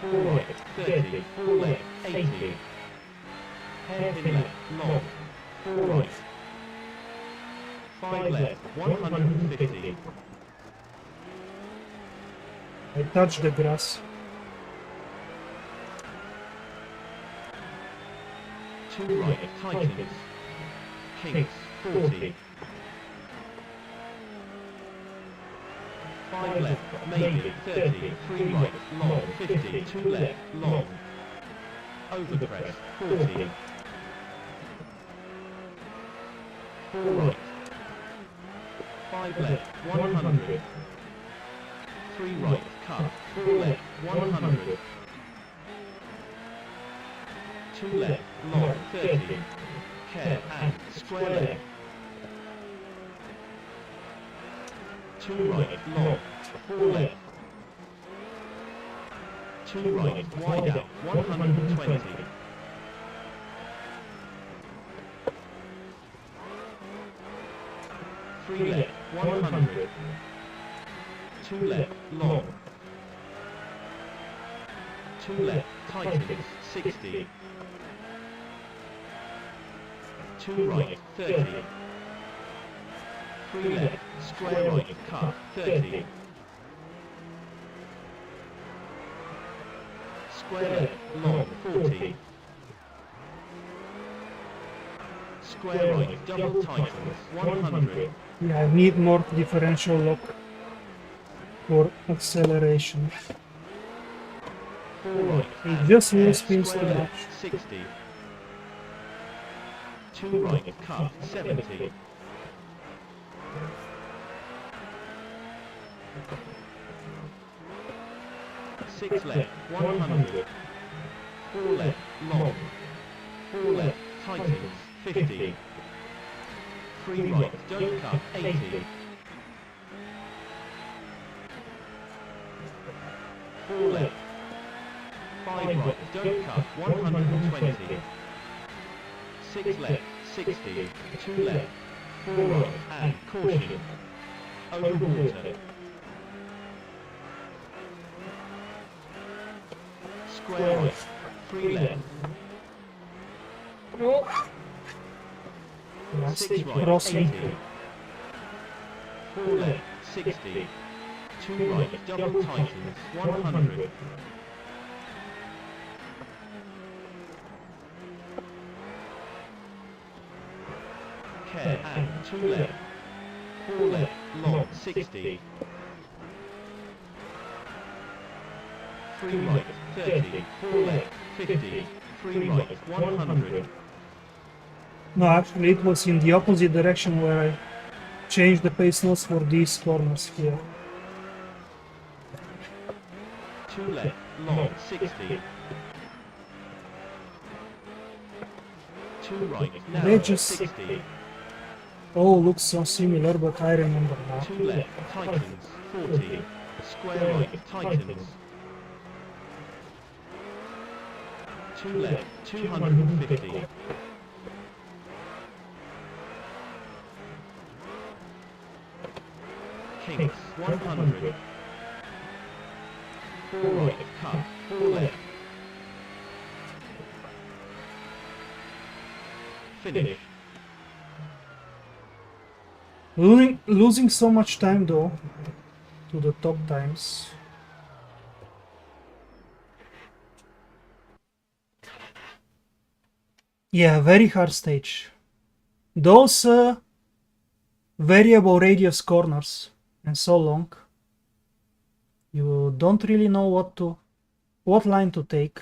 4 right, 30, 4 left, 80. Hairpin left, long, 4 right. 5 left, 150. I touch the grass. 2 right, tightens. Kinks, 40. 5 left, maybe, 30, 3 right, long, 50, 2 left, long. Overcrest, 40. 4 right. 5 left, 100. 3 right, cut, 4 left, 100. 2 left, long, 30. Care and square left. 2 right, long, 4 left. 2 right, wide out, 120. 3 left, 100. 2 left, long. 2 left, tightens, 60. 2 right, 30. 3 left, square right, cut, 30. Square left, long, 40. Square right, double tightens, 100. Yeah, I need more differential lock for acceleration. 4 right, It just and moves spins too square much. left, 60. 2 right, cut, 70. 6 left, 100. 4 left, long. 4 left, tightens, 50. 3 right, don't cut, 80. 4 left. 5 right, don't cut, 120. 6 left, 60. 2 left. 4 right, and caution. Over water. Square right, 3 left. Yeah, 6 stay right, crossing. 80. 4 left, 60. 2 right, double tightens, 100. Care and 2 left. 4 left, long, 60. 3 right, 30. 4 left, 50. 3 right, 100. No, actually it was in the opposite direction where I changed the pace notes for these corners here. 2 left, long, 60. 2 right, They narrow, just 60. all look so similar, but I remember now. 2 left, tightens, 40. Square right, tightens. 2 left, 250. Kinks, 100. 4 right, cut, 4 left. Finish. Losing so much time though to the top times. Yeah, very hard stage. Those variable radius corners and so long. You don't really know what line to take.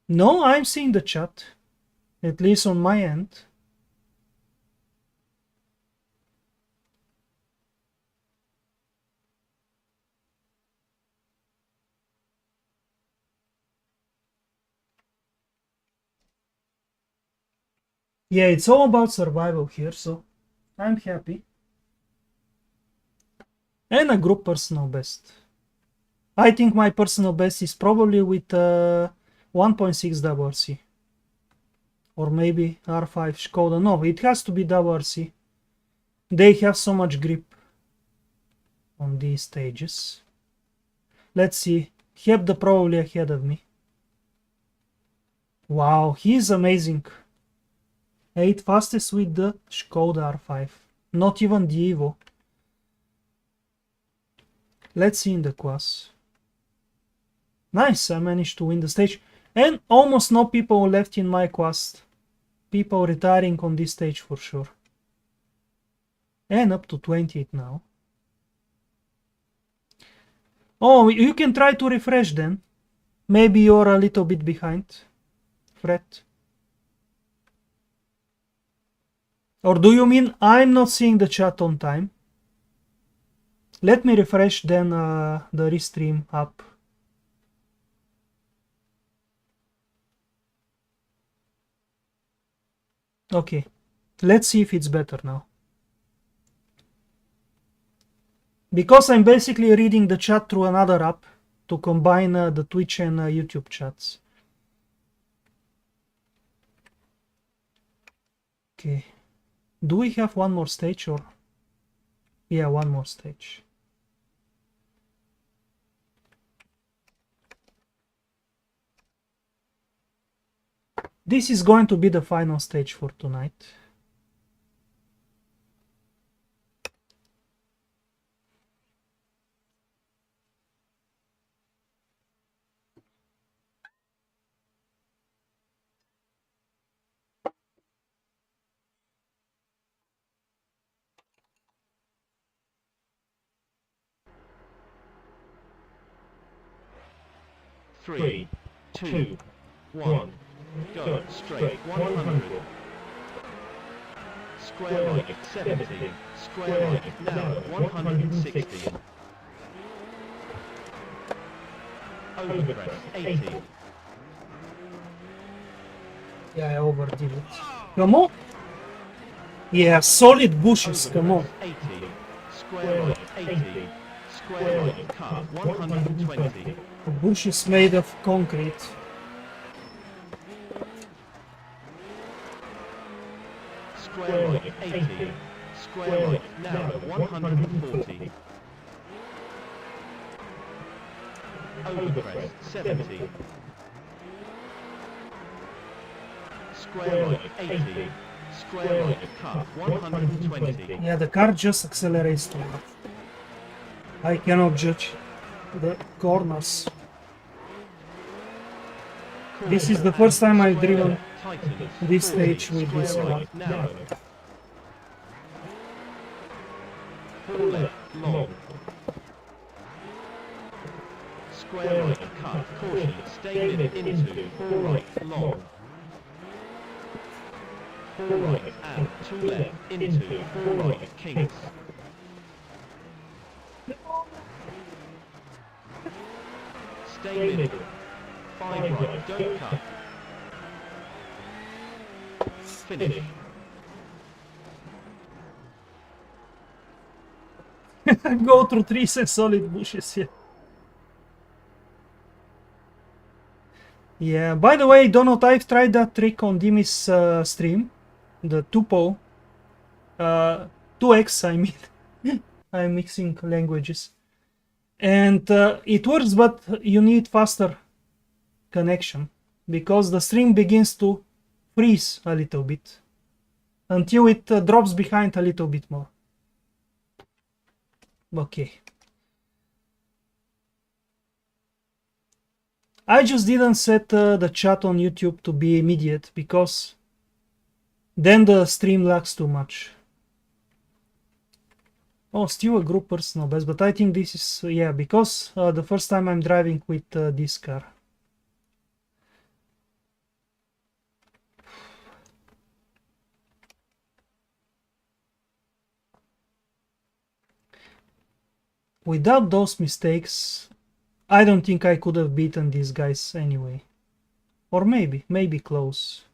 No, I'm seeing the chat, at least on my end. Yeah, it's all about survival here, so I'm happy. And a group personal best. I think my personal best is probably with 1.6 WRC. Or maybe R5 Skoda. No, it has to be WRC. They have so much grip on these stages. Let's see. Hebda probably ahead of me. Wow, he's amazing. 8 fastest with the Skoda R5. Not even the Evo. Let's see in the class. Nice, I managed to win the stage. And almost no people left in my class. People retiring on this stage for sure. And up to 28 now. Oh, you can try to refresh then. Maybe you're a little bit behind, Fred. Or do you mean I'm not seeing the chat on time? Let me refresh then the restream up. Okay, let's see if it's better now. Because I'm basically reading the chat through another app to combine the Twitch and YouTube chats. Okay, do we have one more stage or? Yeah, one more stage. This is going to be the final stage for tonight. Three, two, one. Go straight 100. Square right 70. Square right narrow 160. Overcrest 80. Yeah, I overdid it. Come on! Yeah, solid bushes, come on. 80. Square right 80. Square right cut 120. The bush is made of concrete. Square right 80. Square right narrow 140. Overcrest 70. Square right 80. Square right cut 120. Yeah, the car just accelerates too much. I cannot judge the corners. This is the first time I've driven this stage with this car. Narrow. 4 left long. Square right cut caution stay mid into 4 right long. 4 right and 2 left into 4 right kinks. Stay mid. 5 right don't cut. Finish. Go through trees and solid bushes here. Yeah, by the way, Donut, I've tried that trick on Dimi's stream. The 2x, I mean. I'm mixing languages. And it works, but you need faster connection. Because the stream begins to freeze a little bit. Until it drops behind a little bit more. Okay. I just didn't set the chat on YouTube to be immediate because then the stream lags too much. Oh, still a group personal best, but I think this is, yeah, because the first time I'm driving with this car. Without those mistakes, I don't think I could have beaten these guys anyway. Or maybe close.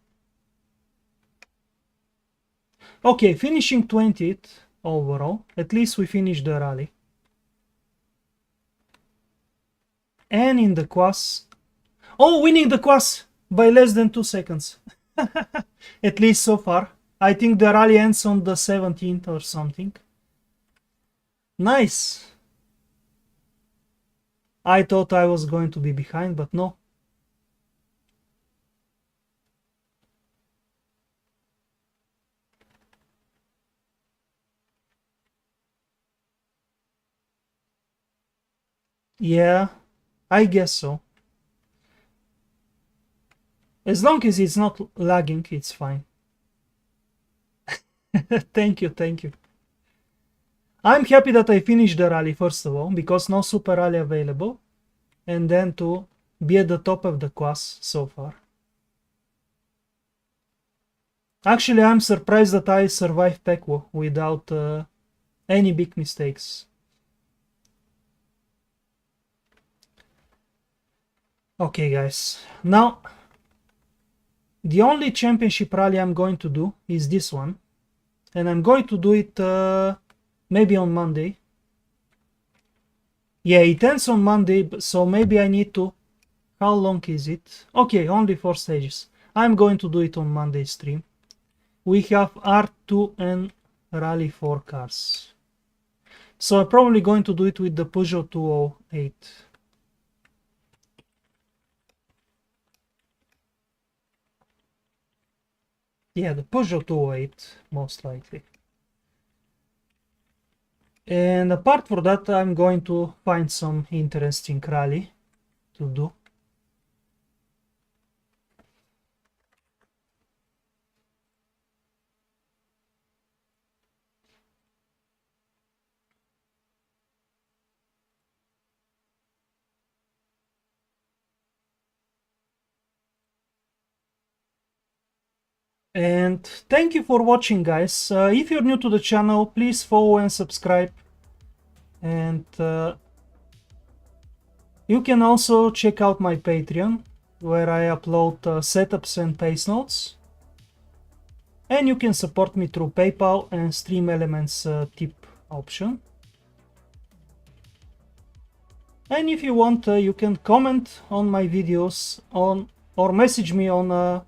Okay, finishing 20th overall. At least we finished the rally. And in the quas... Oh, winning the quas by less than 2 seconds. At least so far. I think the rally ends on the 17th or something. Nice. I thought I was going to be behind, but no. Yeah, I guess so. As long as it's not lagging, it's fine. Thank you, thank you. I'm happy that I finished the rally first of all, because no super rally available, and then to be at the top of the quas so far. Actually, I'm surprised that I survived Pekwo without any big mistakes. Okay, guys, now The only championship rally I'm going to do is this one, and I'm going to do it maybe on Monday. Yeah, it ends on Monday, so maybe I need to... How long is it? Okay, only 4 stages. I'm going to do it on Monday stream. We have R2 and Rally 4 cars. So I'm probably going to do it with the Peugeot 208. Yeah, the Peugeot 208, most likely. And apart from that, I'm going to find some interesting rally to do. And thank you for watching, guys. If you're new to the channel, please follow and subscribe. And you can also check out my Patreon, where I upload setups and pace notes. And you can support me through PayPal and Stream Elements tip option. And if you want, you can comment on my videos or message me on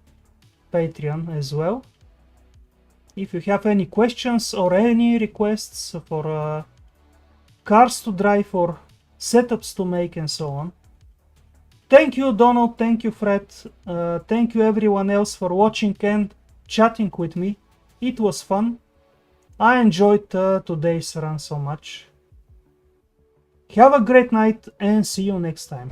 Patreon as well. If you have any questions or any requests for cars to drive or setups to make and so on. Thank you, Donald. Thank you, Fred. Thank you everyone else for watching and chatting with me. It was fun. I enjoyed today's run so much. Have a great night and see you next time.